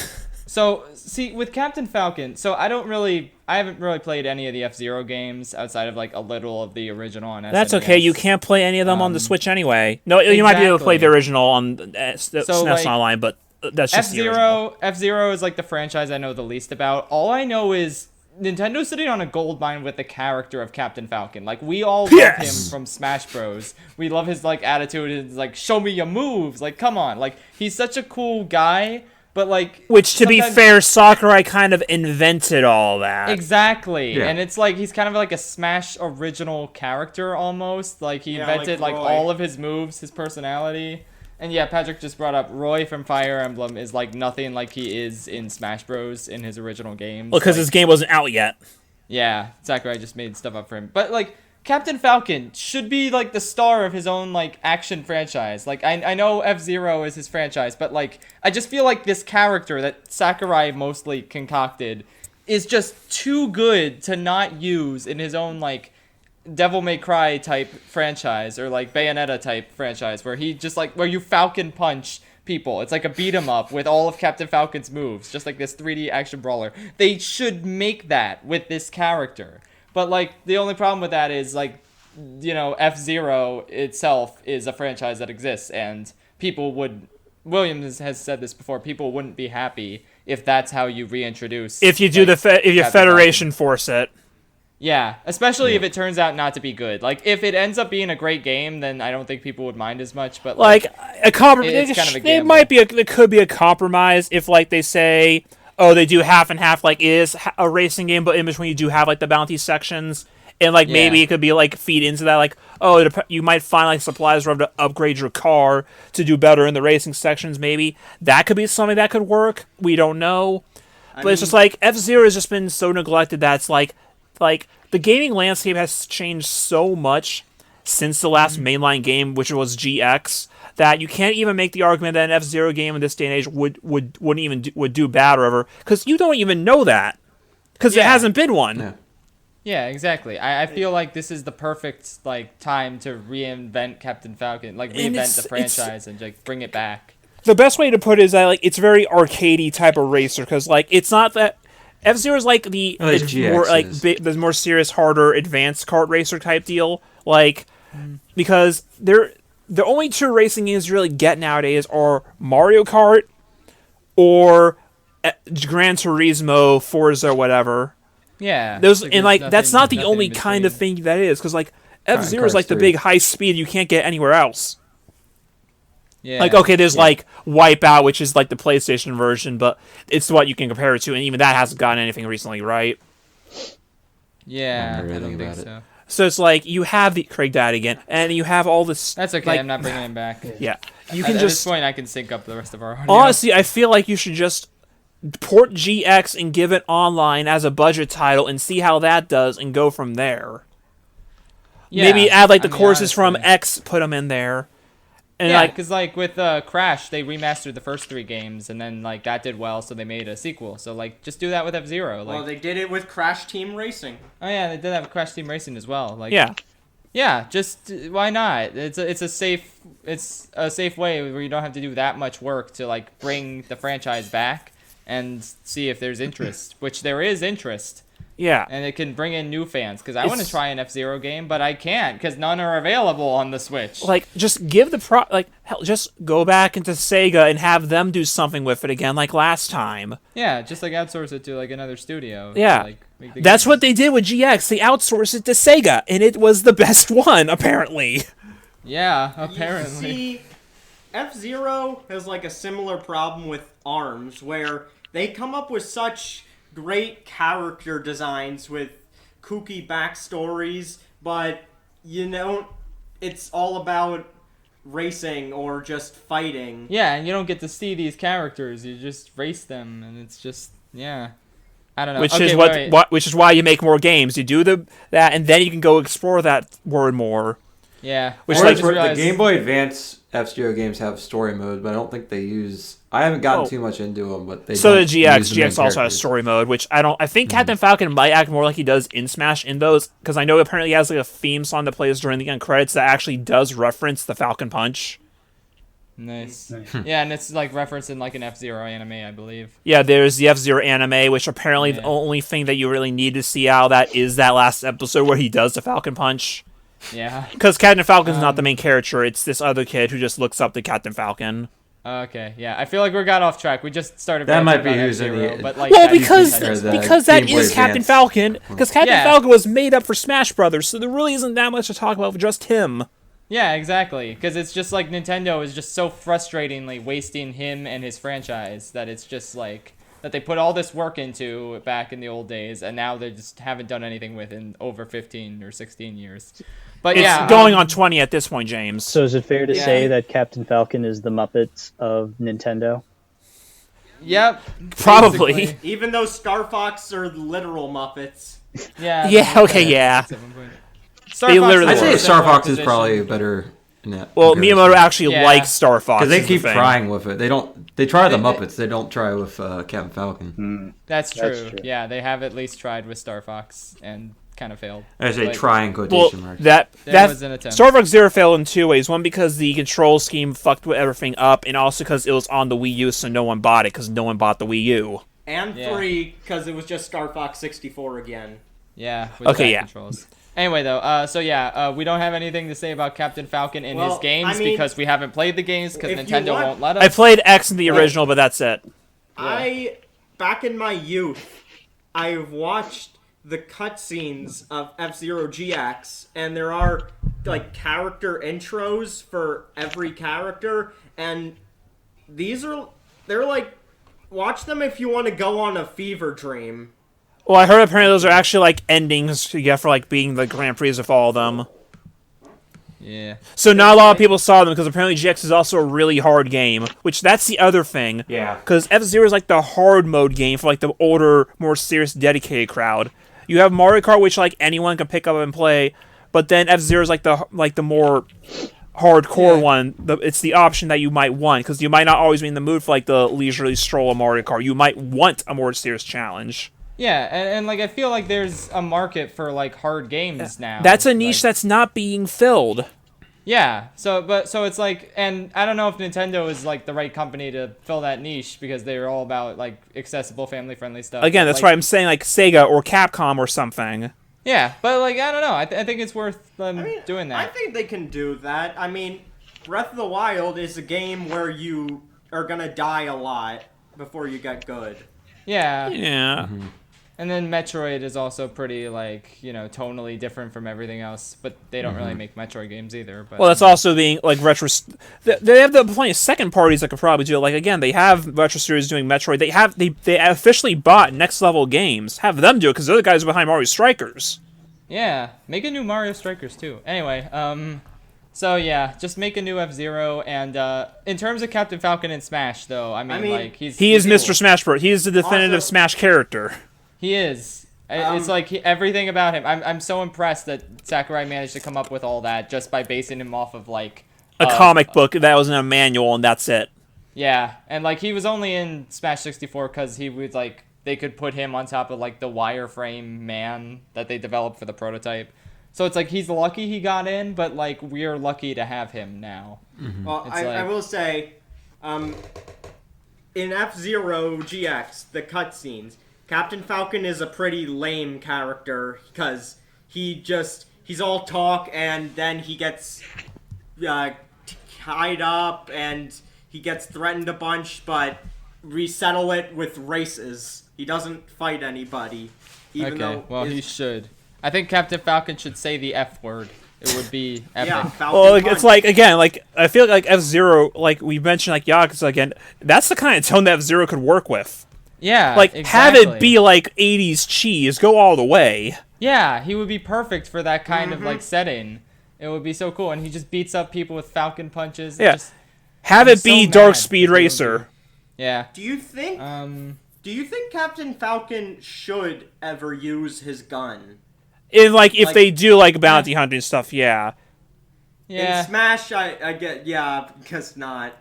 So see with Captain Falcon, so I haven't really played any of the F-Zero games outside of like a little of the original on SNES. That's okay. You can't play any of them on the Switch anyway. No, you might be able to play the Exactly. original on SNES like, Online, but that's just the original. F-Zero is like the franchise I know the least about. All I know is Nintendo's sitting on a gold mine with the character of Captain Falcon. Like, we all love him from Smash Bros. We love his, like, attitude. His, like, show me your moves. Like, come on. Like, he's such a cool guy, but, like... Which, to be sometimes- fair, Sakurai kind of invented all that. Exactly. Yeah. And it's like, he's kind of like a Smash original character, almost. Like, he Yeah, invented, like like, Roy. all of his moves, his personality. And yeah, Patrick just brought up Roy from Fire Emblem is, like, nothing like he is in Smash Bros. In his original games. Well, because Like, his game wasn't out yet. yeah, Sakurai just made stuff up for him. But, like, Captain Falcon should be, like, the star of his own, like, action franchise. Like, I know F-Zero is his franchise, but, like, I just feel like this character that Sakurai mostly concocted is just too good to not use in his own, like, Devil May Cry type franchise or, like, Bayonetta type franchise where he just, like, where you Falcon punch people. It's like a beat 'em up with all of Captain Falcon's moves, just like this 3D action brawler. They should make that with this character. But like the only problem with that is like, you know, F-Zero itself is a franchise that exists, and people would. Williams has said this before. People wouldn't be happy if that's how you reintroduce. If you do like, if you Captain Federation force it. yeah, especially if it turns out not to be good. Like, if it ends up being a great game, then I don't think people would mind as much. But Like a compromise, it's kind of a it gamble. might be it could be a compromise if like they say, oh, they do half and half, like it is a racing game, but in between you do have like the bounty sections, and like maybe Yeah. it could be like feed into that, like oh, you might find like supplies or to upgrade your car to do better in the racing sections. Maybe that could be something that could work. We don't know, but it's just like F-Zero has just been so neglected that it's like the gaming landscape has changed so much since the last mainline game, which was GX, that you can't even make the argument that an F-Zero game in this day and age would do bad or ever, because you don't even know that, because it Yeah. hasn't been one. Yeah. Yeah, exactly. I feel like this is the perfect like time to reinvent Captain Falcon, like And reinvent the it's- franchise and like bring it back. The best way to put it is that like it's very arcadey type of racer, because like it's not that F-Zero is like the Oh, like more GX like is. the more serious, harder, advanced kart racer type deal. Like because the only two racing games you really get nowadays are Mario Kart or Gran Turismo, Forza, whatever. Yeah. Those like, and there's like that's nothing- not the nothing only in kind of between. thing that is, because like F-Zero is Cars like the 3. big high speed you can't get anywhere else. Yeah. Like, okay, there's like Wipeout, which is like the PlayStation version, but it's what you can compare it to, and even that hasn't gotten anything recently, right? Yeah, remember I anything don't think about so. So it's like you have the Craig died again, and you have all this. That's okay. like, I'm not bringing him back. Yeah, you At can this just point, I can sync up the rest of our audio. honestly, I feel like you should just port GX and give it online as a budget title and see how that does, and go from there. Yeah, Maybe add like the I mean, courses from honestly. X, put them in there, and Yeah, like because like with Crash, they remastered the first 3 games, and then like that did well, so they made a sequel. So like, just do that with F-Zero. Like, Well, they did it with Crash Team Racing. oh yeah, they did that with Crash Team Racing as well. Like, yeah. yeah, just why not? It's a safe way where you don't have to do that much work to like bring the franchise back and see if there's interest, which there is interest. Yeah. And it can bring in new fans, because I want to It's- try an F-Zero game, but I can't because none are available on the Switch. Like, just give the hell, just go back into Sega and have them do something with it again, like last time. Yeah, just like outsource it to like another studio. Yeah. To, like, make the That's games. what they did with GX. They outsourced it to Sega, and it was the best one, apparently. Yeah, apparently. See, F-Zero has like a similar problem with ARMS, where they come up with such great character designs with kooky backstories, but you know, it's all about racing or just fighting. Yeah, and you don't get to see these characters. You just race them, and it's just I don't know. Which Okay, is wait. which is why you make more games. You do that, and then you can go explore that world more. Yeah. Which I like just the realized- Game Boy Advance F-Zero games have story mode, but I don't think they use. I haven't gotten too much into them, but they. So don't the GX, use the main GX also has characters. story mode, which I think Captain Falcon might act more like he does in Smash in those, because I know apparently he has like a theme song that plays during the end credits that actually does reference the Falcon Punch. Nice. Yeah, and it's like referenced in like an F-Zero anime, I believe. Yeah, there's the F-Zero anime, which apparently the only thing that you really need to see out of that is that last episode where he does the Falcon Punch. Yeah. Because Captain Falcon's not the main character, it's this other kid who just looks up to Captain Falcon. Okay. Yeah. I feel like we got off track. We just started. That might ranting be about who's in F-Zero, the- but like. Well, that's because Nintendo. that Game Boy is Captain Advance. Falcon. Because Captain Yeah. Falcon was made up for Smash Brothers, so there really isn't that much to talk about with just him. Yeah, exactly. Because it's just like Nintendo is just so frustratingly wasting him and his franchise that it's just like that they put all this work into back in the old days, and now they just haven't done anything with in over 15 or 16 years. But It's yeah, going on 20 at this point, James. So is it fair to Yeah. say that Captain Falcon is the Muppets of Nintendo? Yep. Probably. basically. Even though Star Fox are literal Muppets. Yeah. Yeah, okay, yeah. Star They Fox literally is I'd in say a Star similar Fox is position. probably better in that. Well, Miyamoto actually Yeah. likes Star Fox. because they is the keep thing. trying with it. They don't. They try the They- Muppets. They don't try with Captain Falcon. That's true. That's true. Yeah, they have at least tried with Star Fox and kind of failed. I say But- trying Well, quotation marks. There was an that attempt. Star Fox Zero failed in two ways. One, because the control scheme fucked everything up, and also because it was on the Wii U, so no one bought it, because no one bought the Wii U. And Yeah. 3, because it was just Star Fox 64 again. Yeah. With Okay, back yeah. Controls. Anyway, though, we don't have anything to say about Captain Falcon in his Well, games I mean, because we haven't played the games because if you Nintendo want- won't let us. I played X in the original, but that's it. Back in my youth, I've watched the cutscenes of F-Zero GX, and there are like character intros for every character, and they're like, watch them if you want to go on a fever dream. Well, I heard apparently those are actually like endings you get for like being the Grand Prix of all of them. Yeah. So not a lot of people saw them because apparently GX is also a really hard game, which that's the other thing. Yeah. Because F-Zero is like the hard mode game for like the older, more serious, dedicated crowd. You have Mario Kart, which like anyone can pick up and play, but then F-Zero is like the more hardcore one. It's the option that you might want because you might not always be in the mood for like the leisurely stroll of Mario Kart. You might want a more serious challenge. Yeah, and like I feel like there's a market for like hard games now. That's a niche Like, that's not being filled. Yeah. So it's like, and I don't know if Nintendo is like the right company to fill that niche because they're all about like accessible, family-friendly stuff. Again, But, that's like, why I'm saying like Sega or Capcom or something. Yeah, but like I don't know. I think it's worth them doing that. I think they can do that. I mean, Breath of the Wild is a game where you are gonna die a lot before you get good. Yeah. Yeah. And then Metroid is also pretty like, tonally different from everything else, but they don't really make Metroid games either. But Well, that's also being like retro. They have plenty of second parties that could probably do it. Like again, they have Retro Series doing Metroid. They officially bought Next Level Games. Have them do it because they're the guys behind Mario Strikers. Yeah, make a new Mario Strikers too. Anyway, so yeah, just make a new F-Zero. And in terms of Captain Falcon in Smash, though, I mean like He is he's Mr. Smash Bros. He is the definitive Also- Smash character. He is. It's like everything about him. I'm so impressed that Sakurai managed to come up with all that just by basing him off of like A comic book that was in a manual, and that's it. Yeah, and like he was only in Smash 64 because he was like they could put him on top of like the wireframe man that they developed for the prototype. So it's like he's lucky he got in, but like we're lucky to have him now. Well, It's I like- will say, in F-Zero GX, the cutscenes, Captain Falcon is a pretty lame character because he's all talk and then he gets tied up and he gets threatened a bunch, but resettle it with races. He doesn't fight anybody. Even Okay, though well he should. I think Captain Falcon should say the F word. It would be epic. yeah, Falcon Well, like, Punch. it's like again, like I feel like F-Zero, like we mentioned, like Yakuza again. That's the kind of tone that F-Zero could work with. Yeah, Like have exactly. it be like '80s cheese, go all the way. Yeah, he would be perfect for that kind of like setting. It would be so cool, and he just beats up people with Falcon punches. Yeah. Just, Have I'm it be so Dark mad Speed that they don't Racer. yeah. Do you think? Do you think Captain Falcon should ever use his gun? And if Like- they do bounty hunting stuff, yeah. Yeah. In Smash, I get because not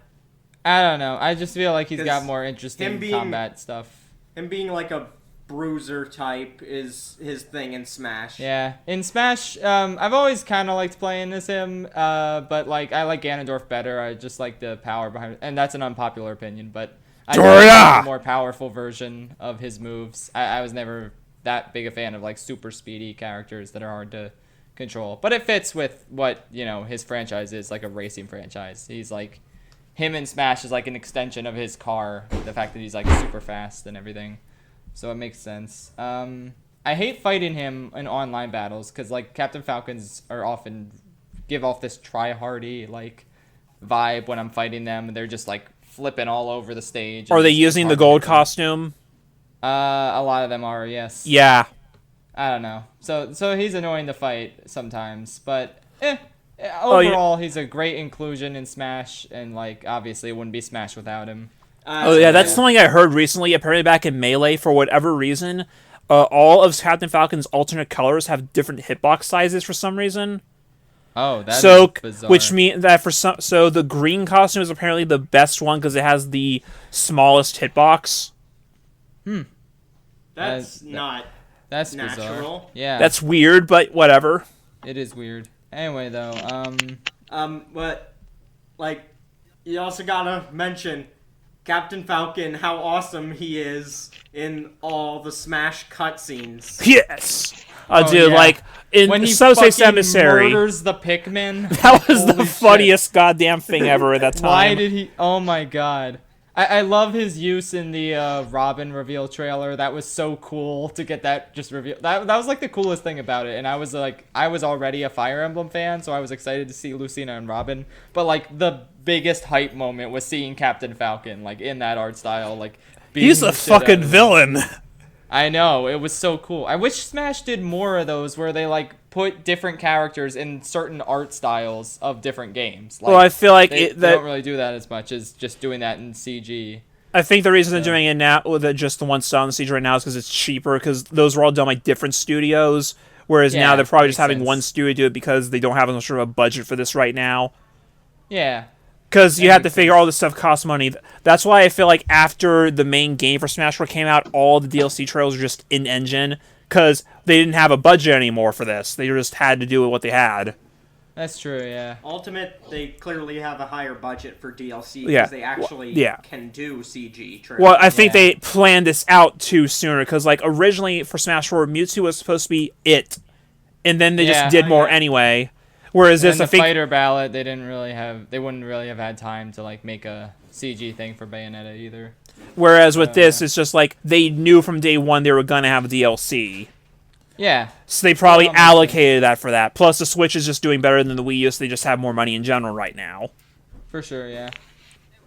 I don't know. I just feel like he's got 'Cause more interesting him being- combat stuff. him being like a bruiser type is his thing in Smash. Yeah, in Smash, I've always kind of liked playing as him, but I like Ganondorf better. I just like the power behind it, and that's an unpopular opinion, but I think Doria! a more powerful version of his moves. I was never that big a fan of super speedy characters that are hard to control, but it fits with what his franchise is, like a racing franchise. He's him in Smash is an extension of his car. The fact that he's super fast and everything. So it makes sense. I hate fighting him in online battles because Captain Falcons are often give off this try-hardy vibe when I'm fighting them, and they're just flipping all over the stage. Are they It's using the hard to gold hit them. costume? A lot of them are, yes. Yeah. I don't know. So he's annoying to fight sometimes, but yeah. overall he's a great inclusion in Smash, and obviously it wouldn't be Smash without him. Oh yeah, that's something I heard recently. Apparently, back in Melee, for whatever reason, all of Captain Falcon's alternate colors have different hitbox sizes for some reason. Oh, that's bizarre. Which means that so the green costume is apparently the best one because it has the smallest hitbox. That's not That's natural. bizarre. Yeah, That's weird, but whatever. it is weird. Anyway, though, But you also gotta mention Captain Falcon, how awesome he is in all the Smash cutscenes. Yes, Oh, dude. yeah. In when he Subspace fucking Emissary, murders the Pikmin. that was the Holy shit. funniest goddamn thing ever at that time. Why did he? Oh my god. I love his use in the Robin reveal trailer. That was so cool to get that just reveal. That was the coolest thing about it. And I was I was already a Fire Emblem fan, so I was excited to see Lucina and Robin. But the biggest hype moment was seeing Captain Falcon in that art style. Beating He's the a shit out fucking of him. villain. I know, it was so cool. I wish Smash did more of those where they put different characters in certain art styles of different games. Well, I feel like they don't really do that as much as just doing that in CG. I think the reason they're doing it now with just the one style in the CG right now is because it's cheaper. Because those were all done by different studios, whereas now Yeah, they're probably makes just having sense. one studio do it because they don't have as much of a budget for this right now. Yeah. Because you That have to makes figure all this stuff costs money. That's why I feel like after the main game for Smash Bros. Came out, all the DLC trailers were just in-engine. Because they didn't have a budget anymore for this. They just had to do what they had. That's true, yeah. Ultimate, they clearly have a higher budget for DLC because Yeah. they actually Yeah. can do CG trailers. Well, I think Yeah. they planned this out too sooner. Because originally for Smash Bros., Mewtwo was supposed to be it. And then they Yeah. just did more anyway. Whereas And this, the I think... fighter ballot, they wouldn't really have had time to make a CG thing for Bayonetta either. Whereas with this, it's just they knew from day one they were going to have a DLC. Yeah. So they probably Well, that makes allocated that for that. Plus, the Switch is just doing better than the Wii U, so they just have more money in general right now. For sure, yeah.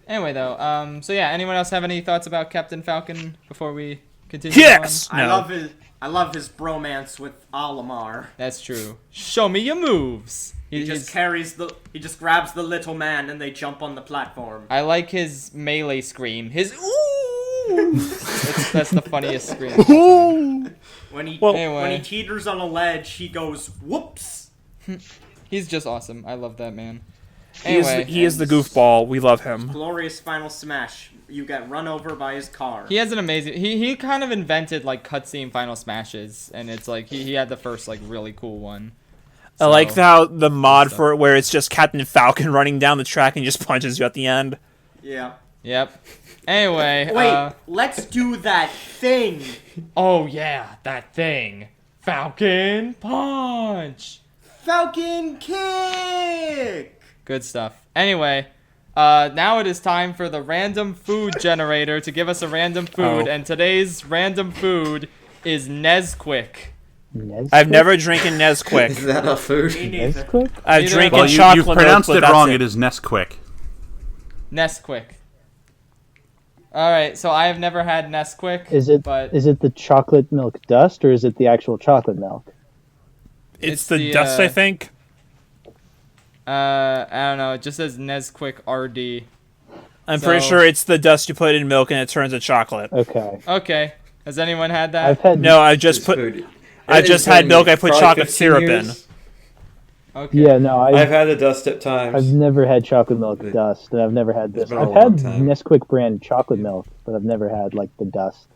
Anyway, though, so yeah, anyone else have any thoughts about Captain Falcon before we continue Yes! on? No. I love his bromance with Olimar. That's true. Show me your moves. He just grabs the little man and they jump on the platform. I like his melee scream. His ooh. that's the funniest scream. When he Anyway. when he teeters on a ledge, he goes whoops. He's just awesome. I love that man. He is, Anyway, he is the goofball. We love him. Glorious final smash. You get run over by his car. he has an amazing. He kind of invented cutscene final smashes, and it's he had the first really cool one. I like So- how the mod for it where it's just Captain Falcon running down the track and he just punches you at the end. Yeah. Yep. Anyway. Wait, let's do that thing. Oh yeah, that thing. Falcon punch. Falcon kick. Good stuff. Anyway, now it is time for the random food generator to give us a random food, Oh. and today's random food is Nesquik. I've never drinking Is Nesquik. that a food? Me neither. Nesquik? I've Neither drinking have I. Well, chocolate you've pronounced milk, it but wrong. that's It is Nesquik. Nesquik. All right, so I have never had Nesquik. Is it But the chocolate milk dust or is it the actual chocolate milk? It's It's the the, dust, I think. I don't know. It just says Nesquik RD. I'm pretty So- sure it's the dust you put in milk and it turns to chocolate. Okay. Okay. Has anyone had that? I've had No, I just It's put. food. I It's just had been milk. I put probably chocolate 15 syrup years. Okay. Yeah, no, I've had a dust tip times. I've never had chocolate milk But dust, and I've never had it's this. been a I've long had time. Nesquik brand chocolate milk, but I've never had like the dust.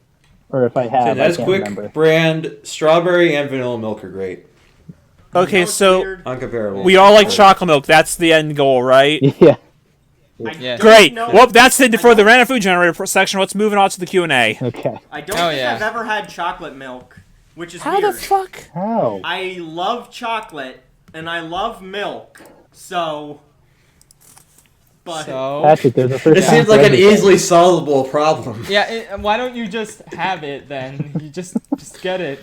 Or if I So have, I can't remember. Nesquik brand strawberry and vanilla milk are great. Okay, what's so weird? Uncomparable. we all like chocolate milk. That's the end goal, right? Yeah. I Yeah. don't Great. know- Well, that's it for I the don't- random food generator section. Let's move on to the Q&A. Okay. I don't Oh, think yeah. I've ever had chocolate milk, which is How weird. the fuck? How? I love chocolate and I love milk, so. But So. Patrick, there's a first It time seems for like an everything. easily solvable problem. Yeah. Why don't you just have it then? You just get it.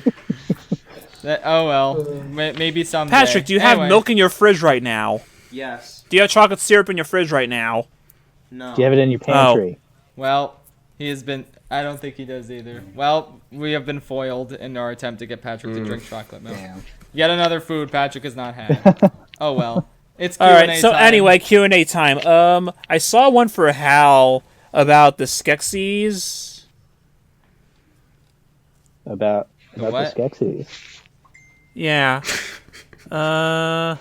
Oh well. Maybe someday. Patrick, do you have Anyway. milk in your fridge right now? yes, Do you have chocolate syrup in your fridge right now? no. Do you have it in your pantry? Well, he has been. I don't think he does either. Well, we have been foiled in our attempt to get Patrick to drink chocolate milk. Damn. Yet another food Patrick has not had. Oh well. It's Q&A All right. So time. anyway, Q&A time. I saw one for Hal about the Skeksis. About the what? Skeksis. Yeah. How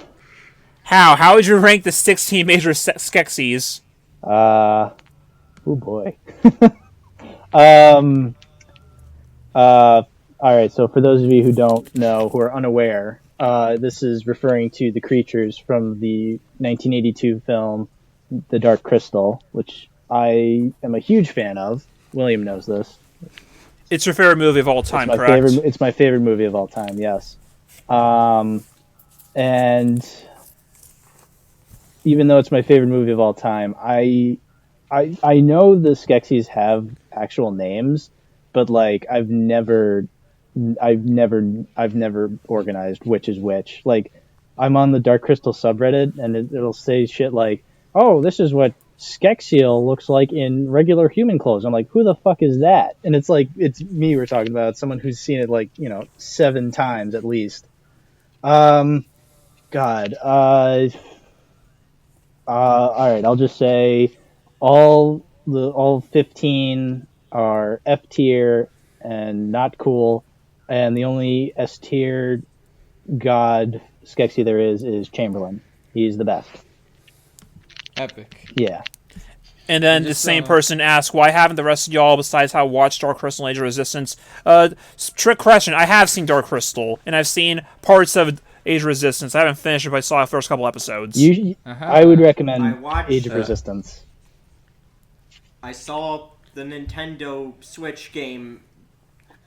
would you rank the 16 major Skeksis? Oh boy. All right. So for those of you who don't know, who are unaware, this is referring to the creatures from the 1982 film, The Dark Crystal, which I am a huge fan of. William knows this. It's your favorite movie of all time, It's my correct? favorite. It's my favorite movie of all time. Yes. And even though it's my favorite movie of all time, I know the Skeksis have actual names, but like I've never organized which is which. Like I'm on the Dark Crystal subreddit, and it'll say shit like, "Oh, this is what Skexial looks like in regular human clothes." I'm like, who the fuck is that? And it's like, it's me we're talking about, someone who's seen it like, 7 times at least. God. All right, I'll just say all 15 are F tier and not cool, and the only S tier god Skeksis there is Chamberlain. He's the best. Epic. Yeah. And then the Just, same person asks, why haven't the rest of y'all, besides how watched Dark Crystal and Age of Resistance? Trick question. I have seen Dark Crystal, and I've seen parts of Age of Resistance. I haven't finished it, but I saw the first couple episodes. I would recommend I watched, Age of Resistance. I saw the Nintendo Switch game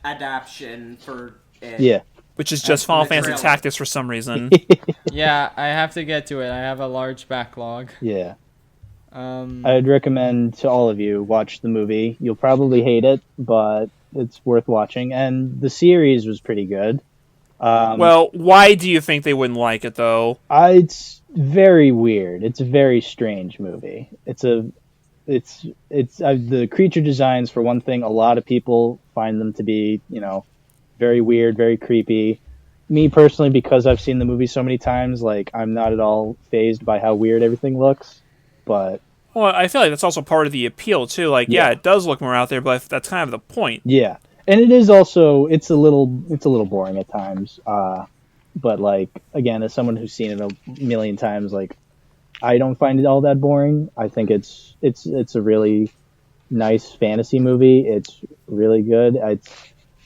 adaptation for it. Yeah. which is just the Final Fantasy trailer. Tactics for some reason. Yeah, I have to get to it. I have a large backlog. Yeah. Um, I would recommend to all of you watch the movie. You'll probably hate it, but it's worth watching. And the series was pretty good. Well, why do you think they wouldn't like it, though? It's very weird. It's a very strange movie. It's the creature designs, for one thing. A lot of people find them to be, very weird, very creepy. Me personally, because I've seen the movie so many times, like I'm not at all fazed by how weird everything looks. But Well, I feel like that's also part of the appeal, too. Like, yeah, Yeah. it does look more out there, but that's kind of the point. yeah, and it is also it's a little boring at times. But like again, as someone who's seen it a million times, like I don't find it all that boring. I think it's a really nice fantasy movie. It's really good. It's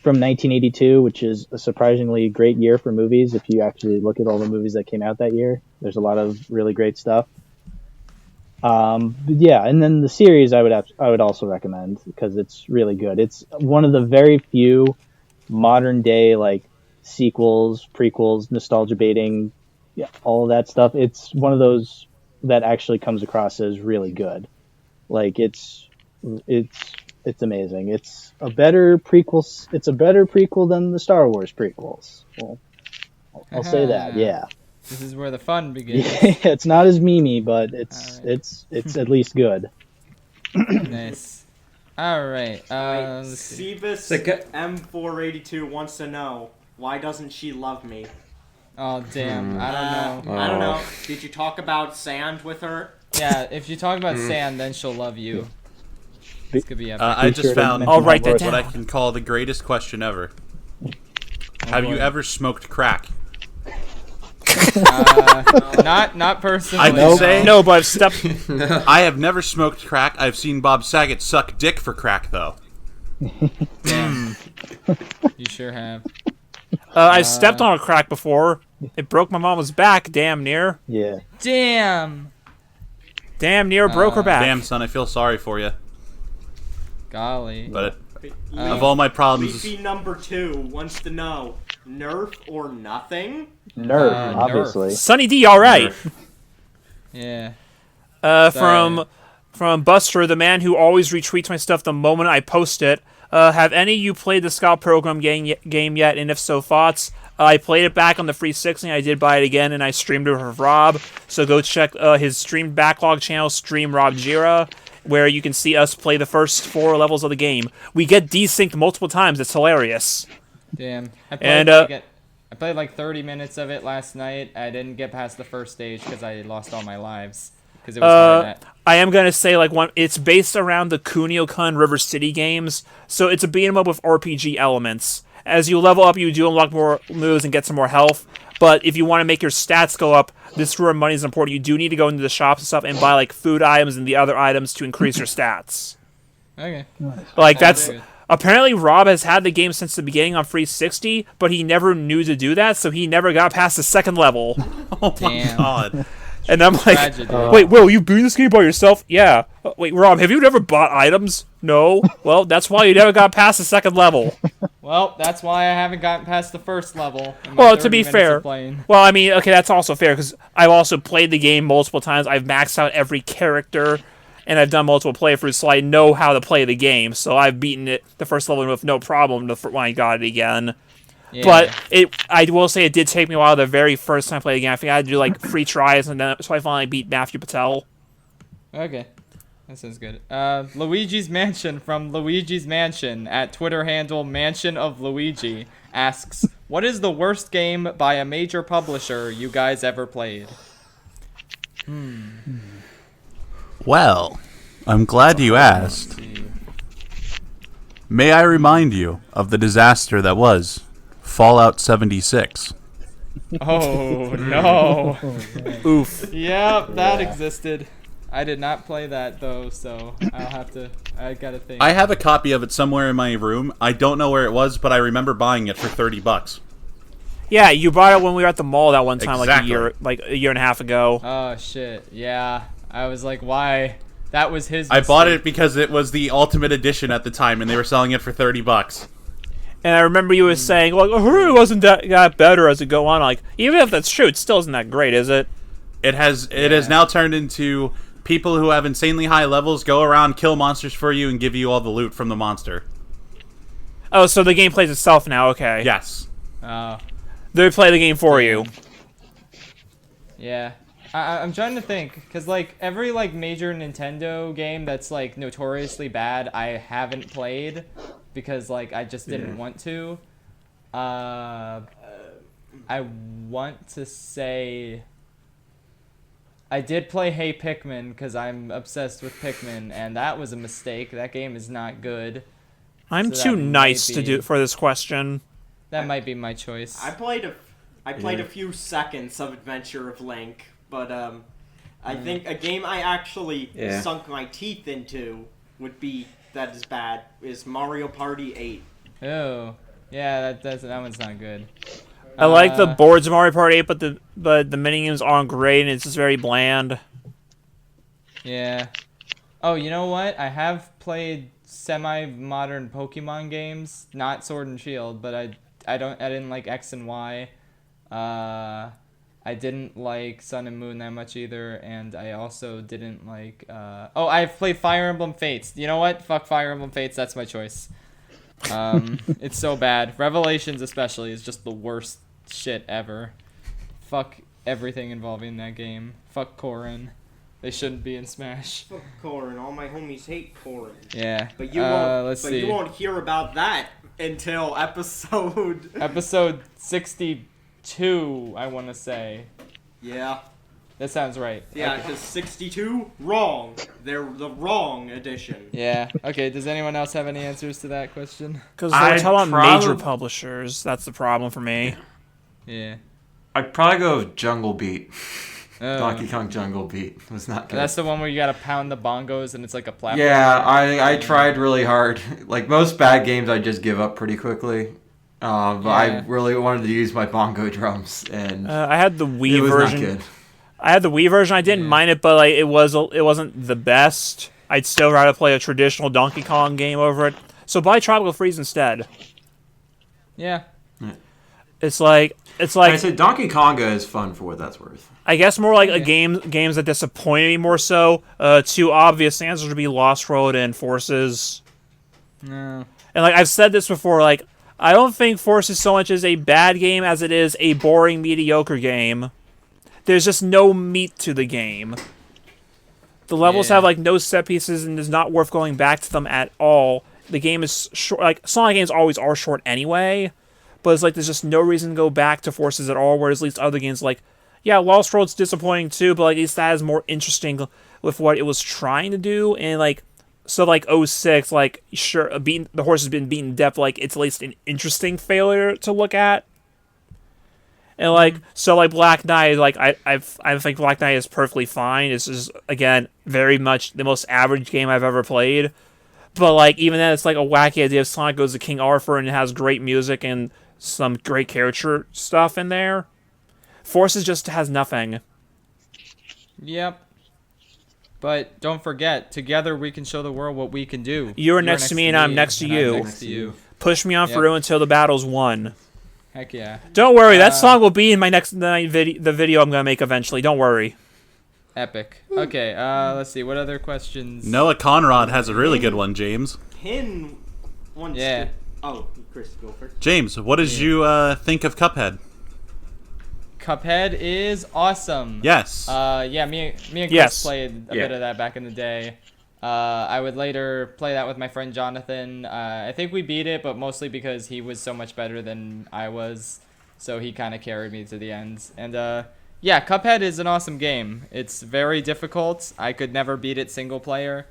from 1982, which is a surprisingly great year for movies. If you actually look at all the movies that came out that year, there's a lot of really great stuff. But yeah, and then the series I would also recommend because it's really good. It's one of the very few modern day like sequels, prequels, nostalgia baiting, yeah, all of that stuff. It's one of those that actually comes across as really good. Like it's amazing. It's a better prequel. It's a better prequel than the Star Wars prequels. Well, I'll say that. Yeah. This is where the fun begins. It's not as memey, but it's All right. it's at least good. Nice. All right. Let's see. Sebus Sick- M482 wants to know, why doesn't she love me? Oh damn! I don't know. I don't know. Did you talk about sand with her? Yeah, if you talk about sand, then she'll love you. This could be epic. I just found I'll write that what I down. can call the greatest question ever. Have you boy. ever smoked crack? Not personally. I can say No, but I've stepped. I have never smoked crack. I've seen Bob Saget suck dick for crack, though. Damn. You sure have. I've stepped on a crack before. It broke my mama's back, damn near. Yeah. Damn. Damn near broke her back. Damn, son, I feel sorry for you. Golly. But of all my problems, Leafy number 2 wants to know, Nerf or nothing? Nerf, Nerf. obviously. Sunny D, all right. Yeah. From Buster, the man who always retweets my stuff the moment I post it. Have any of you played the Scout Program game yet? And if so, thoughts? I played it back on the 360. I did buy it again, and I streamed it with Rob. So go check his stream backlog channel, Stream Rob Jira, where you can see us play the first 4 levels of the game. We get desynced multiple times. It's hilarious. Damn. I played like 30 minutes of it last night. I didn't get past the first stage because I lost all my lives. Because it was hard at. I am gonna say it's based around the Kunio-kun River City games, so it's a beat 'em up with RPG elements. As you level up, you do unlock more moves and get some more health. But if you want to make your stats go up, this is where money is important. You do need to go into the shops and stuff and buy like food items and the other items to increase your stats. Okay. That's apparently Rob has had the game since the beginning on 360, but he never knew to do that, so he never got past the second level. oh my Damn. god. And I'm like, Tragedy. wait, Will, you beat this game by yourself? Yeah. Wait, Rob, have you never bought items? No. Well, that's why you never got past the second level. Well, that's why I haven't gotten past the first level. in my Well, to 30 be minutes fair, of playing. well, I mean, okay, that's also fair, because I've also played the game multiple times. I've maxed out every character, and I've done multiple playthroughs, so I know how to play the game. So I've beaten it the first level with no problem when I got it again. Yeah. But I will say it did take me a while the very first time I played the game. I think I had to do like 3 tries, and then so I finally beat Matthew Patel. Okay. That sounds good. Luigi's Mansion from Luigi's Mansion at Twitter handle Mansion of Luigi asks, what is the worst game by a major publisher you guys ever played? Well, I'm glad you asked. May I remind you of the disaster that was Fallout 76? Oh, no. Oof. Yep, that existed. I did not play that, though, so I gotta think. I have a copy of it somewhere in my room. I don't know where it was, but I remember buying it for $30. Yeah, you bought it when we were at the mall that one time, Exactly. like a year and a half ago. Oh, shit. Yeah. I was like, why? That was his I bought it mistake. because it was the Ultimate Edition at the time, and they were selling it for $30. And I remember you was saying, like, oh, it wasn't that got better as it go on. Like, even if that's true, it still isn't that great, is it? It has now turned into people who have insanely high levels go around, kill monsters for you, and give you all the loot from the monster. Oh, so the game plays itself now, okay. Yes. Oh. They play the game for you. Yeah. I'm trying to think, because, like, every, like, major Nintendo game that's, like, notoriously bad, I haven't played, because, like, I just didn't want to. I want to say... I did play Hey Pikmin, because I'm obsessed with Pikmin, and that was a mistake. That game is not good. I'm So too that nice might to be- do for this question. That might be my choice. I played a few seconds of Adventure of Link, but I think a game I actually sunk my teeth into would be that is bad is Mario Party 8. Oh. Yeah, that one's not good. I like the boards of Mario Party 8, but the minigames aren't great, and it's just very bland. Yeah. Oh, you know what? I have played semi-modern Pokemon games, not Sword and Shield, but I didn't like X and Y. I didn't like Sun and Moon that much either, and I also didn't like I've played Fire Emblem Fates. You know what? Fuck Fire Emblem Fates, that's my choice. It's so bad. Revelations especially is just the worst shit ever. Fuck everything involving that game. Fuck Corrin. They shouldn't be in Smash. Fuck Corrin, all my homies hate Corrin. Yeah. But you won't. Let's but see. you won't hear about that until episode Episode 60. 2, I want to say. Yeah. That sounds right. Yeah, Okay. because 62, wrong. They're the wrong edition. Yeah. Okay, does anyone else have any answers to that question? Because we're I'd talking about major prob- publishers. That's the problem for me. Yeah. I'd probably go with Jungle Beat. Oh. Donkey Kong Jungle Beat was not good. That's the one where you gotta pound the bongos and it's like a platform. Yeah, I tried really hard. Like most bad games, I just give up pretty quickly. But I Yeah. really wanted to use my bongo drums, and I had the Wii it was version. not good. I had the Wii version. I didn't mind it, but like it wasn't the best. I'd still rather play a traditional Donkey Kong game over it. So buy Tropical Freeze instead. Yeah. It's like I said Donkey Konga is fun for what that's worth. I guess more like a games that disappointed me more so. Two obvious answers would be Lost World and Forces. No. And like I've said this before, like I don't think Forces so much is a bad game as it is a boring, mediocre game. There's just no meat to the game. The levels Yeah. have like no set pieces and it's not worth going back to them at all. The game is short. Like Sonic games always are short anyway, but it's like there's just no reason to go back to Forces at all. Whereas at least other games like, yeah, Lost World's disappointing too, but like, at least that is more interesting with what it was trying to do. And like, so like 06, like sure, the horse has been beaten to death. Like it's at least an interesting failure to look at. And like so, like Black Knight, like I think Black Knight is perfectly fine. This is again very much the most average game I've ever played. But like even then, it's like a wacky idea. Sonic goes to King Arthur and it has great music and some great character stuff in there. Forces just has nothing. Yep. But don't forget, together we can show the world what we can do. You're next to me and I'm next to and you. I'm next to you. Push me on Yep. through until the battle's won. Heck yeah. Don't worry, that song will be in my next the video I'm gonna make eventually. Don't worry. Epic. Okay, let's see. What other questions? Noah Conrad has a really good one, James. Pin wants Yeah. to... Oh, Chris, go first. James, what did you think of Cuphead? Cuphead is awesome. Yes. Yeah, me and Chris Yes. played a bit of that back in the day. I would later play that with my friend Jonathan. I think we beat it, but mostly because he was so much better than I was, so he kind of carried me to the end. And yeah, Cuphead is an awesome game. It's very difficult. I could never beat it single player,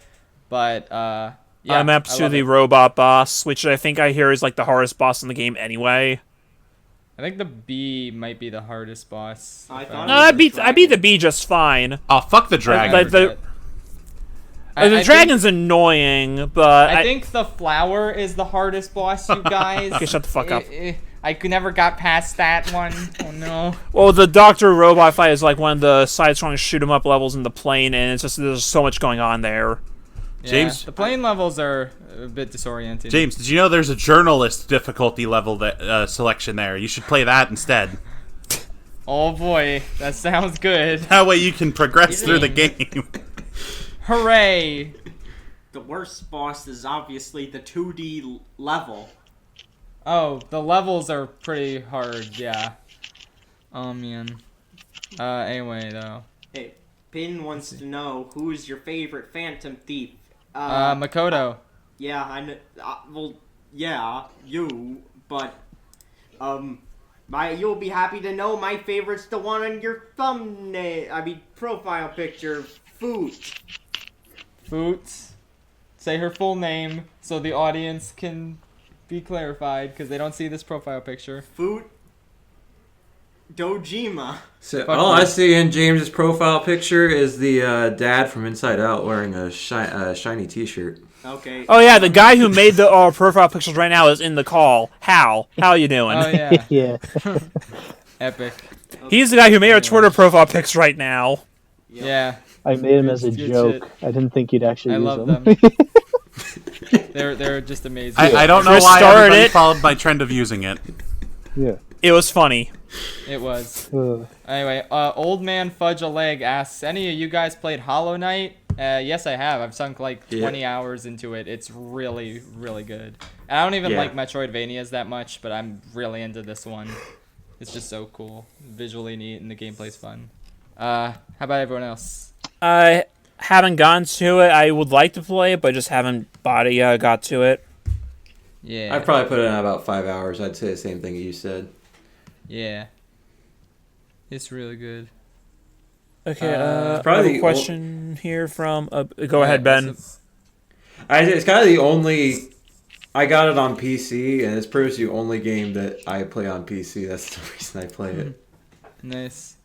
but yeah, I'm up I to love the it. robot boss, which I think I hear is like the hardest boss in the game anyway. I think the B might be the hardest boss. I if thought No, it was I beat the bee just fine. Oh, fuck the dragon. Like the I dragon's annoying, but I think the flower is the hardest boss, you guys. Okay, shut the fuck up. I could never got past that one. Oh no. well, the Doctor Robot fight is like one of the side-scrolling shoot 'em up levels in the plane, and it's just there's so much going on there. Yeah, James- the plane levels are a bit disorienting. James, did you know there's a journalist difficulty level that selection there? You should play that instead. Oh boy, that sounds good. That way you can progress through the game. Hooray! The worst boss is obviously the 2D level. Oh, the levels are pretty hard, yeah. Oh man. Anyway though. Hey, Pin wants to know who's your favorite Phantom Thief. Makoto. Yeah, I know. Well, yeah, you. But you'll be happy to know my favorite's the one on your thumbnail. I mean, profile picture. Foot. Foots. Say her full name so the audience can be clarified because they don't see this profile picture. Foot. Dojima. So Fuck all you. I see in James's profile picture is the dad from Inside Out wearing a shiny T-shirt. Okay. Oh yeah, the guy who made the profile pictures right now is in the call. How you doing? Oh yeah. Yeah. Epic. He's the guy who made our Twitter profile pics right now. Yep. Yeah. I made him as a Good joke. I didn't think you'd actually I use love them. them. They're just amazing. I don't know Chris why started everybody it. followed my trend of using it. Yeah. It was funny. It was. Uh, Anyway, Old Man Fudge a Leg asks, any of you guys played Hollow Knight? Yes, I have. I've sunk like 20 hours into it. It's really, really good. And I don't even like Metroidvanias that much, but I'm really into this one. It's just so cool. Visually neat, and the gameplay's fun. How about everyone else? I haven't gotten to it. I would like to play it, but just haven't got to it. Yeah. I probably put in about 5 hours. I'd say the same thing you said. Yeah. It's really good. Okay, probably I have the a question here from. Go ahead, Ben. It's kind of the only. I got it on PC, and it's pretty much the only game that I play on PC. That's the reason I play it. Nice.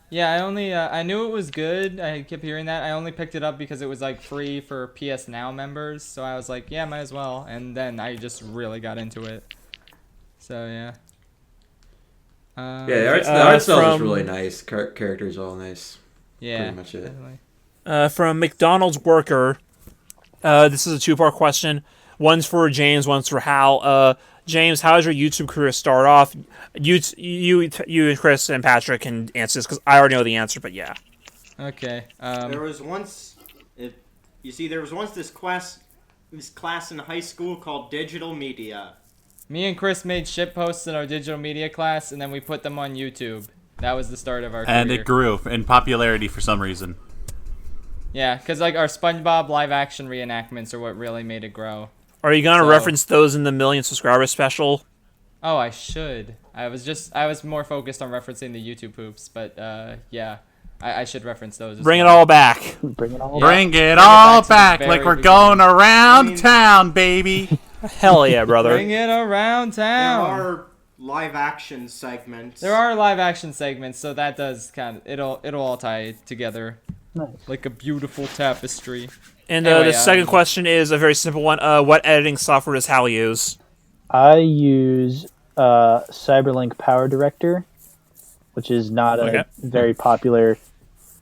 Yeah, I knew it was good. I kept hearing that. I only picked it up because it was like free for PS Now members. So I was like, yeah, might as well. And then I just really got into it. So yeah. Yeah, the art style is really nice. Characters all nice. Yeah. Pretty much it. Definitely. From McDonald's Worker. This is a two-part question. One's for James, one's for Hal. James, how did your YouTube career start off? You and Chris and Patrick can answer this because I already know the answer, but yeah. Okay. There was once, this class in high school called digital media. Me and Chris made shit posts in our digital media class, and then we put them on YouTube. That was the start of our career. And it grew in popularity for some reason. Yeah, because like our SpongeBob live action reenactments are what really made it grow. Are you gonna reference those in the million subscriber special? Oh, I should. I was more focused on referencing the YouTube poops, but yeah, I should reference those. Bring it all back. Bring it all Bring back. it all to the back very like we're beginning. going around town, baby. Hell yeah, brother. Bring it around There town. are live action segments. There are live action segments, so that does kind of it'll all tie together Nice. like a beautiful tapestry. And Anyway, the second question is a very simple one. What editing software does Hal use? I use Cyberlink Power Director, which is not a very popular.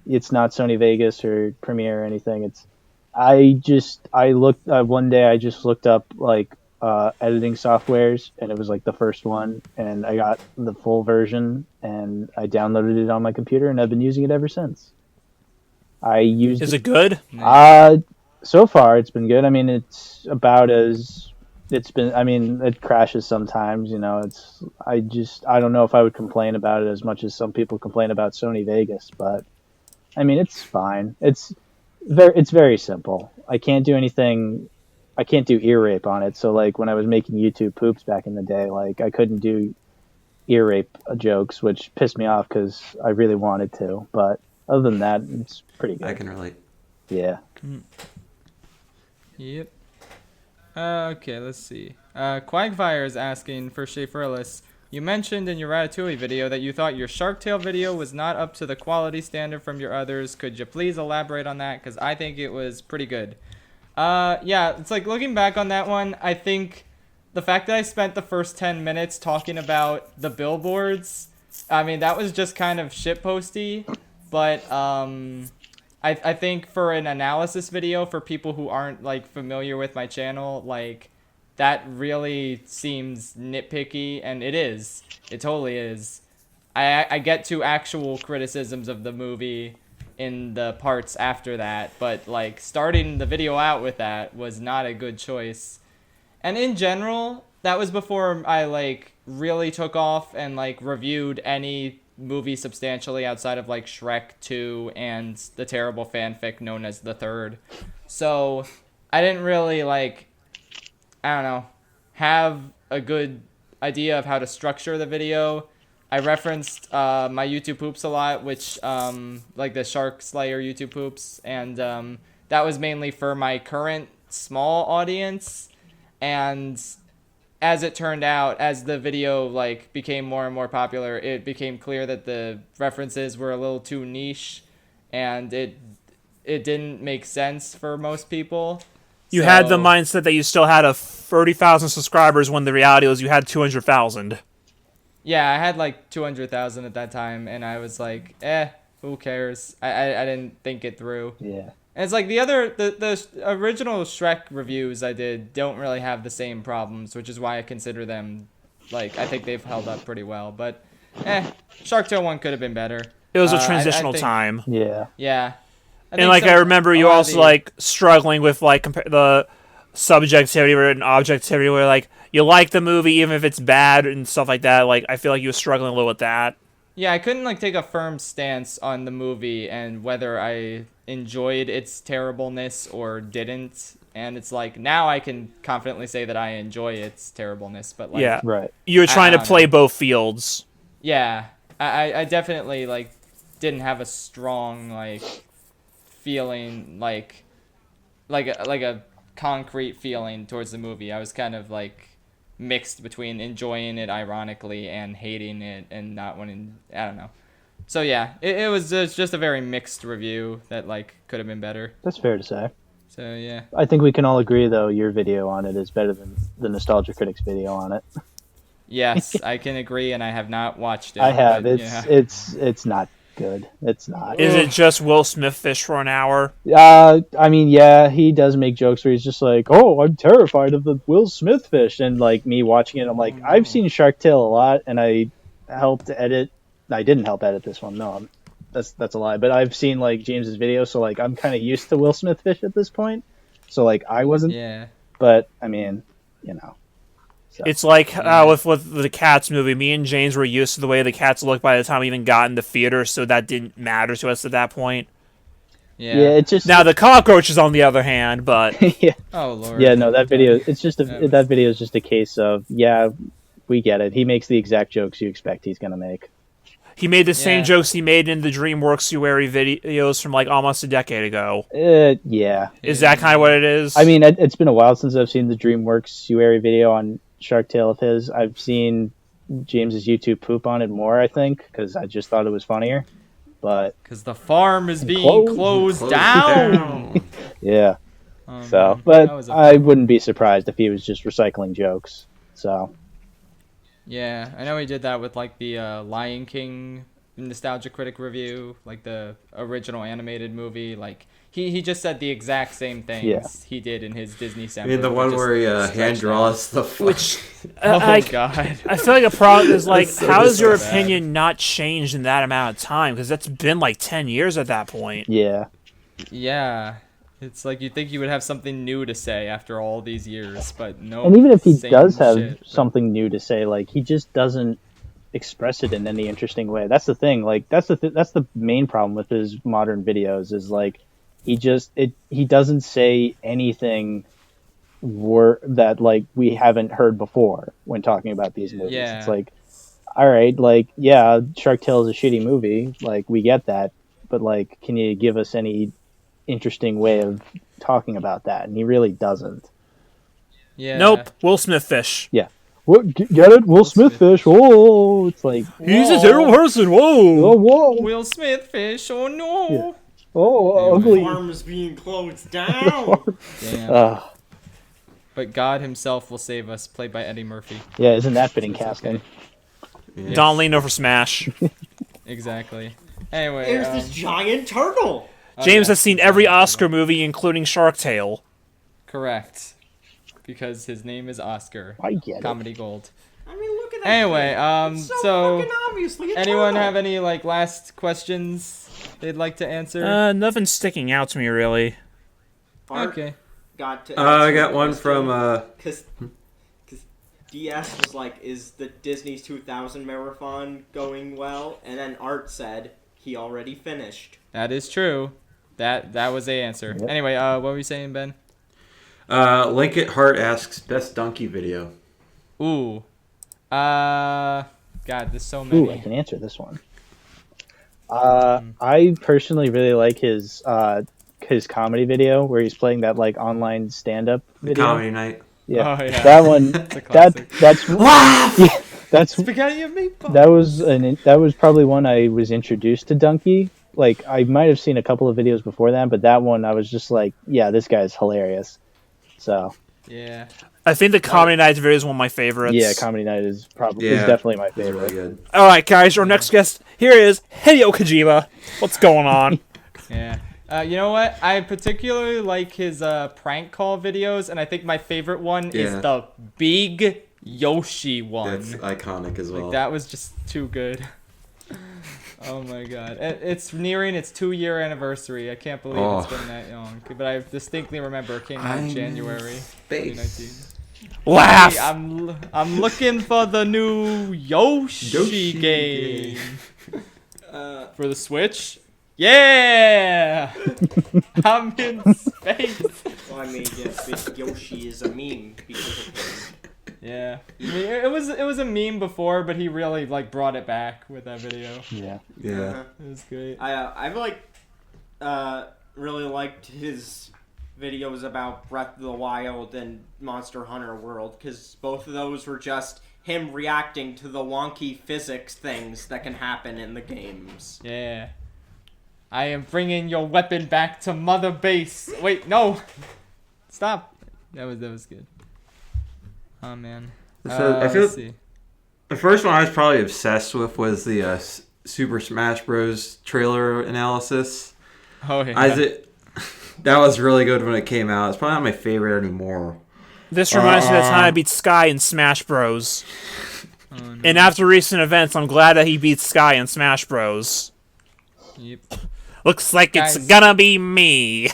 It's not Sony Vegas or Premiere or anything. I looked one day. I just looked up like editing softwares, and it was like the first one, and I got the full version, and I downloaded it on my computer, and I've been using it ever since. Is it good? So far it's been good. I mean, it's about as it's been. I mean, it crashes sometimes. You know, I don't know if I would complain about it as much as some people complain about Sony Vegas, but I mean, it's fine. It's very simple. I can't do anything. I can't do ear rape on it. So like when I was making YouTube poops back in the day, like I couldn't do ear rape jokes, which pissed me off because I really wanted to. But other than that, it's pretty good. I can relate. Yeah. Yep. Okay, let's see. Quagfire is asking for Schaeferless. You mentioned in your Ratatouille video that you thought your Shark Tale video was not up to the quality standard from your others. Could you please elaborate on that? Because I think it was pretty good. Yeah, it's like looking back on that one, I think the fact that I spent the first 10 minutes talking about the billboards, I mean, that was just kind of shitposty. But I think for an analysis video for people who aren't like familiar with my channel, like that really seems nitpicky, and it is. It totally is. I get to actual criticisms of the movie in the parts after that, but like starting the video out with that was not a good choice. And in general, that was before I like really took off and like reviewed any movie substantially outside of like Shrek 2 and the terrible fanfic known as The Third. So I didn't really like, I don't know, have a good idea of how to structure the video. I referenced my YouTube poops a lot, which like the Shark Slayer YouTube poops, and that was mainly for my current small audience. And as it turned out, as the video like became more and more popular, it became clear that the references were a little too niche, and it didn't make sense for most people. You had the mindset that you still had 30,000 subscribers when the reality was you had 200,000. Yeah, I had like 200,000 at that time, and I was like, who cares? I didn't think it through. Yeah. And it's like the original Shrek reviews I did don't really have the same problems, which is why I consider them, like, I think they've held up pretty well. But, Shark Tale 1 could have been better. It was a transitional I think, time. Yeah. Yeah. And like I remember you also like struggling with like the subjectivity and objectivity, where like you like the movie even if it's bad and stuff like that. Like I feel like you were struggling a little with that. Yeah, I couldn't like take a firm stance on the movie and whether I enjoyed its terribleness or didn't. And it's like now I can confidently say that I enjoy its terribleness, but like yeah, Right. you were trying to don't play know. both fields. Yeah, I definitely like didn't have a strong like feeling like a concrete feeling towards the movie. I was kind of like mixed between enjoying it ironically and hating it and not wanting. I don't know. So yeah, it was just a very mixed review that like could have been better. That's fair to say. So yeah. I think we can all agree, though, your video on it is better than the Nostalgia Critics video on it. Yes, I can agree, and I have not watched it. I have. But, It's not good. It's not. Is it just Will Smith fish for an hour? I mean, yeah, he does make jokes where he's just like, "Oh, I'm terrified of the Will Smith fish," and like me watching it, I'm like, I've seen Shark Tale a lot, and I helped edit. I didn't help edit this one. No, that's a lie. But I've seen like James's video, so like I'm kind of used to Will Smith fish at this point. So like I wasn't. Yeah. But I mean, you know. So. It's like with the Cats movie. Me and James were used to the way the cats looked by the time we even got in the theater, so that didn't matter to us at that point. Yeah. Yeah, it's just Now the cockroaches, on the other hand, but yeah. Oh Lord. Yeah, no, that video. It's just that video is just a case of we get it. He makes the exact jokes you expect he's gonna make. he made the same Yeah. jokes he made in the DreamWorks Ueri videos from like almost a decade ago. Yeah. Is that kind of what it is? I mean, it's been a while since I've seen the DreamWorks Ueri video on Shark Tale of his. I've seen James's YouTube poop on it more, I think, because I just thought it was funnier. But Because the farm is being closed down. yeah, Oh, so man. but That was a- I wouldn't be surprised if he was just recycling jokes. So Yeah, I know he did that with like the Lion King Nostalgia Critic review, like the original animated movie. Like he just said the exact same things he did in his Disney I December. mean, the one just where he stretched hand out. draws the Which Oh I God. I feel like a problem is like, so how has your bad. opinion not changed in that amount of time? Because that's been like 10 years at that point. yeah, Yeah. It's like you'd think you would have something new to say after all these years, but no. and even if he same does have shit. something new to say, like he just doesn't express it in any interesting way. That's the thing. Like that's the main problem with his modern videos is like he doesn't say anything that like we haven't heard before when talking about these movies. Yeah. It's like, all right, like yeah, Shark Tale is a shitty movie, like we get that, but like can you give us any interesting way of talking about that? And he really doesn't. Yeah. Nope. Will Smith fish. What, get it? Will Smith fish. Oh, it's like He's a Whoa. terrible person. Whoa. oh whoa, Will Smith fish. Oh no. Yeah. oh Anyway. ugly. Farm is being closed down. Damn. But God himself will save us, played by Eddie Murphy. Yeah, isn't that fitting It's okay. casting? Yeah. Don Lino for Smash. Exactly. Anyway. There's this giant turtle. James yeah. has seen every Oscar movie, including Shark Tale. Correct. Because his name is Oscar. I get it. Comedy Gold. I mean, look at that. Anyway, thing. It's so fucking obviously a anyone turtle. have any like last questions they'd like to answer? Nothing sticking out to me really. Art Okay. got to. I got one from Because DS was like, "Is the Disney's 2000 marathon going well?" And then Art said he already finished. That is true. That was the answer. Yep. Anyway, what were you saying, Ben? Linkit Hart asks best donkey video. Ooh. God, there's so Ooh, I many. can answer this one. I personally really like his comedy video where he's playing that like online stand-up The video. comedy night. Yeah, Oh, yeah. that one. It's a classic. That's yeah, that's Spaghetti and meatballs. that was probably one I was introduced to Donkey. Like I might have seen a couple of videos before that, but that one I was just like, yeah, this guy's hilarious. So Yeah. I think the Comedy Night video is one of my favorites. yeah, Comedy Night is Yeah, definitely my It's really favorite. good. All right, guys, our next guest here is Hideo Kojima. What's going on? Yeah. You know what? I particularly like his prank call videos, and I think my favorite one Yeah. is the Big Yoshi one. That's iconic as well. Like that was just too good. Oh my god. It's nearing its 2-year anniversary. I can't believe it's been that long. But I distinctly remember it came out in I'm January 2019. Space. Laugh. Hey, I'm looking for the new Yoshi, Yoshi game game. for the Switch. Yeah, I'm in space. Well, I mean, yeah, Big Yoshi is a meme because of him. Yeah, I mean, it was a meme before, but he really like brought it back with that video. Yeah. Yeah. It was great. I've really liked his videos about Breath of the Wild and Monster Hunter World, because both of those were just him reacting to the wonky physics things that can happen in the games. Yeah. I am bringing your weapon back to Mother Base. Wait, no. Stop. That was good. Oh man. So, I feel Let's see. the first one I was probably obsessed with was the Super Smash Bros. Trailer analysis. Oh yeah. That was really good when it came out. It's probably not my favorite anymore. This reminds me of the time I beat Sky in Smash Bros. Oh, no. And after recent events, I'm glad that he beat Sky in Smash Bros. Yep. Looks like Guys. it's gonna be me.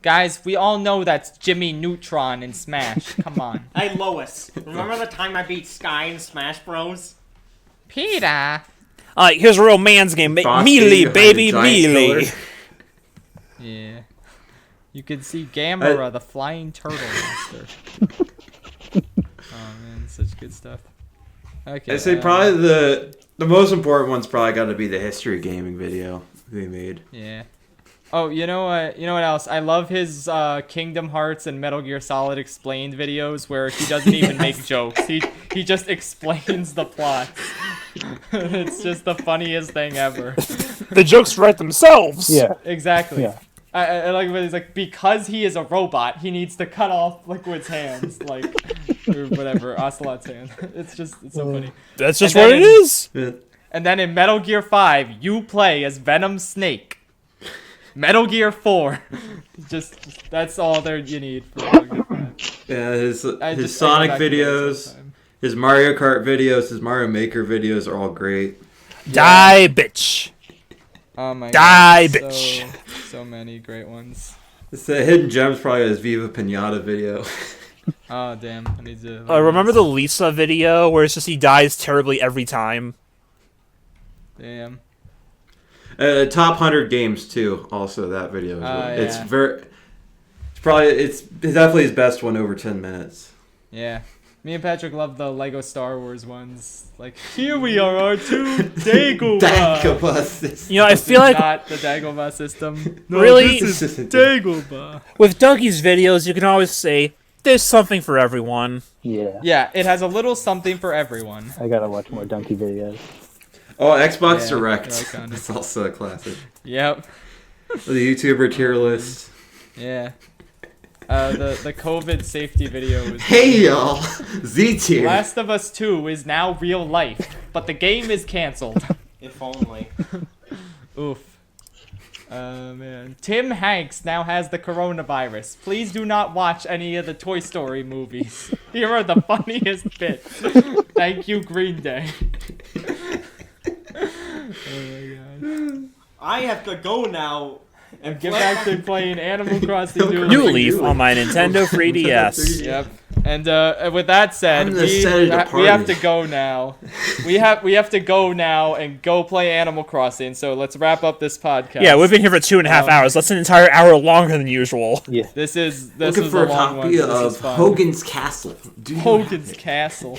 Guys, we all know that's Jimmy Neutron in Smash. Come on. Hey Lois, remember the time I beat Sky in Smash Bros? Peter. Here's a real man's game. Foxy Melee, behind baby, the giant melee. killer. Yeah. You can see Gamera, the flying turtle monster. Oh man, such good stuff. Okay. I'd say probably the most important one's probably got to be the history of gaming video they made. Yeah. Oh, you know what? You know what else? I love his Kingdom Hearts and Metal Gear Solid Explained videos where he doesn't even make jokes. He just explains the plots. It's just the funniest thing ever. The jokes write themselves. Yeah. Exactly. Yeah. I like when he's like, because he is a robot, he needs to cut off Liquid's hands, like, or whatever, Ocelot's hand. It's so funny. That's just And what then it is. And then in Metal Gear 5, you play as Venom Snake. Metal Gear 4. just that's all there you need for Metal Gear 5. Yeah, his I go Sonic back to those videos, sometime. his Mario Kart videos, his Mario Maker videos are all great. Die, bitch. Oh my Die, god. bitch. So many great ones. It's the Hidden Gems probably his Viva Pinata video. Oh damn. I need to Remember the Lisa video where it's just he dies terribly every time? Damn. Top 100 games too. Also, that video. It's yeah. it's definitely his best one over 10 minutes. Yeah. Me and Patrick love the Lego Star Wars ones. Like, here we are, R2 Dagobah. Dagobah. You know, I feel like Not the Dagobah system. No, Really? this is Dagobah. with Dougie's videos, you can always say, there's something for everyone. Yeah. Yeah, it has a little something for everyone. I gotta watch more Donkey videos. Oh, Xbox Yeah, Direct. they're iconic. That's also a classic. Yep. The YouTuber tier list. Yeah. The COVID safety video was. Hey y'all, Z tier. Last of Us 2 is now real life, but the game is canceled. If only. Oof. Man. Tim Hanks now has the coronavirus. Please do not watch any of the Toy Story movies. Here are the funniest bits. Thank you, Green Day. Oh my god. I have to go now. And get back to playing Animal Crossing New Leaf on my Nintendo 3DS. Yep. And with that said, I'm the Saturday we have party. to go now. We have to go now and go play Animal Crossing. So let's wrap up this podcast. Yeah, we've been here for 2.5 hours. That's an entire hour longer than usual. Yeah. This Looking is for a a long one. copy So this is of fun. Hogan's Castle. Do you Hogan's have it? Castle.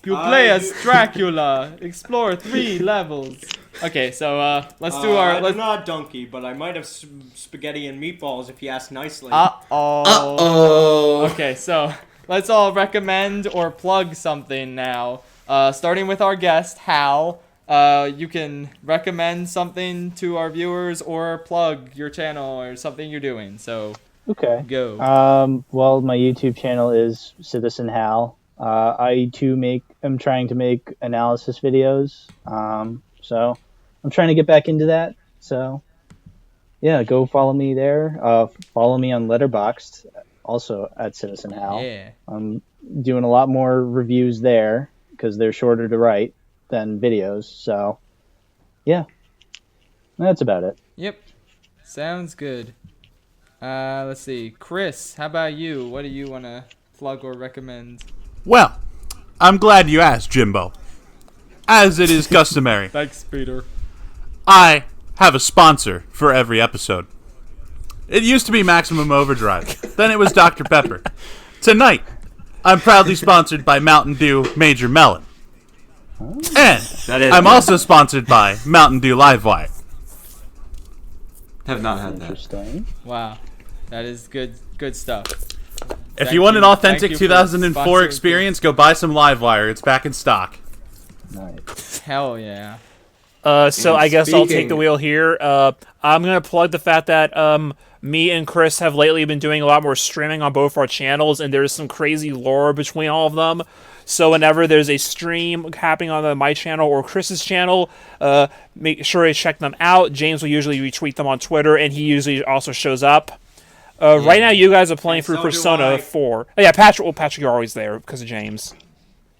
You play as Dracula. Explore 3 levels. Okay, so let's do our. I'm not donkey, but I might have spaghetti and meatballs if you ask nicely. Uh-oh. Okay, so let's all recommend or plug something now. Starting with our guest, Hal. You can recommend something to our viewers or plug your channel or something you're doing. So Okay. go. Well, my YouTube channel is Citizen Hal. I too am trying to make analysis videos. So I'm trying to get back into that. So yeah, go follow me there. Follow me on Letterboxd, also at Citizen Hal. Yeah. I'm doing a lot more reviews there because they're shorter to write than videos. So yeah, that's about it. Yep. Sounds good. Let's see. Chris, how about you? What do you want to plug or recommend? Well, I'm glad you asked, Jimbo. As it is customary, Thanks, Peter. I have a sponsor for every episode. It used to be Maximum Overdrive. Then it was Dr. Pepper. Tonight, I'm proudly sponsored by Mountain Dew Major Melon. And I'm also sponsored by Mountain Dew Livewire. Have not had that. Interesting. Wow, that is good stuff. If you want an authentic 2004 experience, go buy some Livewire. It's back in stock. Nice. Hell yeah. So I guess I'll take speaking- the wheel here. I'm gonna plug the fact that me and Chris have lately been doing a lot more streaming on both our channels, and there's some crazy lore between all of them. So whenever there's a stream happening on my channel or Chris's channel, make sure to check them out. James will usually retweet them on Twitter, and he usually also shows up. Right now, you guys are playing And through so do Persona I. 4. Oh, yeah, Patrick. Well, Patrick, you're always there because of James.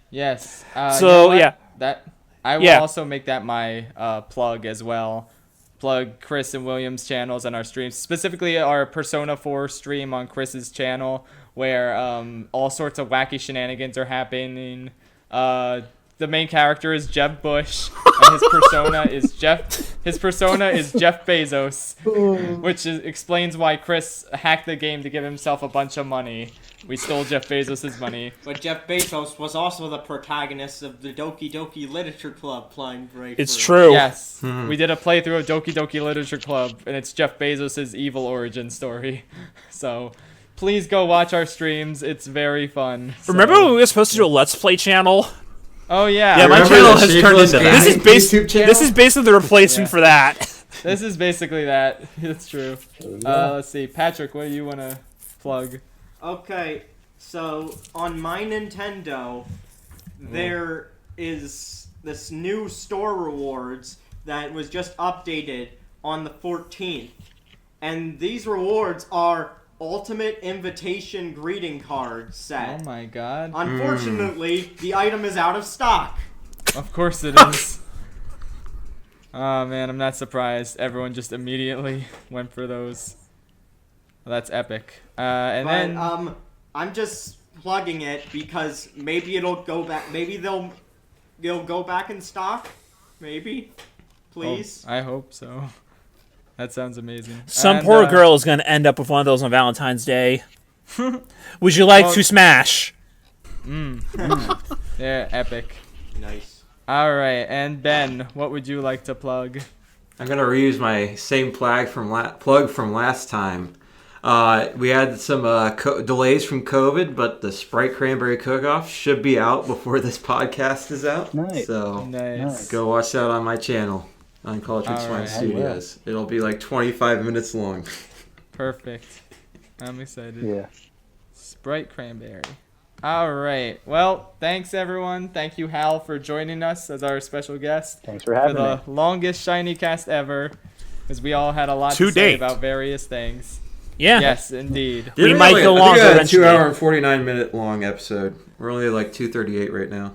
Yes. So, you know what? yeah. I will Yeah. also make that my plug as well. Plug Chris and William's channels and our streams, specifically our Persona 4 stream on Chris's channel, where all sorts of wacky shenanigans are happening. The main character is Jeb Bush, and his persona is Jeff Bezos, which explains why Chris hacked the game to give himself a bunch of money. We stole Jeff Bezos' money. But Jeff Bezos was also the protagonist of the Doki Doki Literature Club playing Brave. It's true. Yes, we did a playthrough of Doki Doki Literature Club, and it's Jeff Bezos' evil origin story. So, please go watch our streams. It's very fun. So- Remember when we were supposed to do a Let's Play channel? Oh yeah. Yeah, my Remember channel the has turned Shameless into Guy? that. This is basically the replacement Yeah. for that. This is basically that. That's true. Let's see, Patrick, what do you want to plug? Okay, so on my Nintendo, there is this new store rewards that was just updated on the 14th. And these rewards are Ultimate Invitation Greeting Card set. Oh my god. Unfortunately, the item is out of stock. Of course it is. Oh man, I'm not surprised. Everyone just immediately went for those. Well, that's epic. And But, then I'm just plugging it because maybe it'll go back. Maybe they'll go back in stock. Maybe. Please. I hope so. That sounds amazing. Some And, poor girl is going to end up with one of those on Valentine's Day. Would you like Well- to smash? Yeah, epic. Nice. All right, and Ben, what would you like to plug? I'm gonna reuse my same plug from last time. We had some delays from COVID, but the Sprite Cranberry Cook-Off should be out before this podcast is out. Nice. So Nice. go watch that on my channel on College Swine Alright. Studios. It'll be like 25 minutes long. Perfect. I'm excited. Yeah. Sprite Cranberry. All right. Well, thanks everyone. Thank you, Hal, for joining us as our special guest Thanks for for having the me. longest ShinyCast ever, because we all had a lot To to say date. about various things. Yeah. Yes, indeed. We might go I longer think we had a eventually. 2-hour and 49-minute long episode. We're only like 2:38 right now.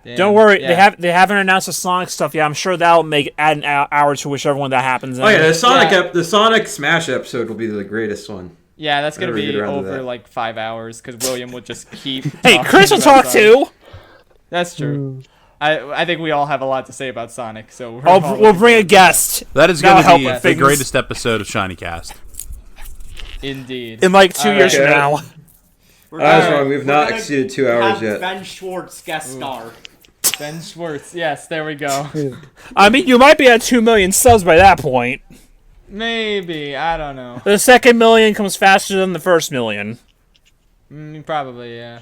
Damn. Don't worry, Yeah. they haven't announced the Sonic stuff yet. I'm sure that'll add an hour to whichever one that happens. Oh yeah, Yeah. the Sonic Smash episode will be the greatest one. Yeah, that's gonna Whenever we be get around to over that. like 5 hours because William will just keep. Hey, talking Chris will about talk Sonic. too. That's true. I think we all have a lot to say about Sonic, so we're We'll all bring a guest That is That'll going help to be with the things. greatest episode of ShinyCast. indeed. in like 2 years from Okay. now. We're I was gonna- wrong. We've we're not gonna exceeded 2 hours have yet. Ben Schwartz guest star. Ben Schwartz. Yes, there we go. I mean, you might be at 2 million subs by that point. Maybe, I don't know. The second million comes faster than the first million. Probably, yeah.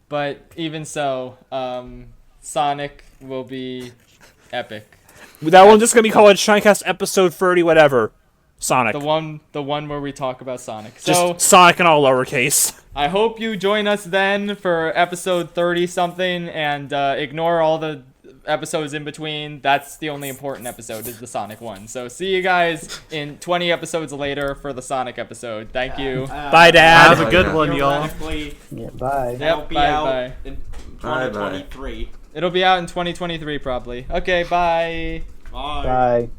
But even so, Sonic will be epic. That one's just gonna be called ShinyCast episode 30, whatever. Sonic. The one where we talk about Sonic. Just So Sonic in all lowercase. I hope you join us then for episode 30 something, and ignore all the episodes in between. That's the only important episode, is the Sonic one. So see you guys in 20 episodes later for the Sonic episode. Thank you. Bye, Dad. Have a good one, y'all. Theoretically, Yeah, bye. that'll Yep, be bye, out bye. in Bye, bye. 2023. It'll be out in 2023 probably. Okay, bye. Bye. Bye.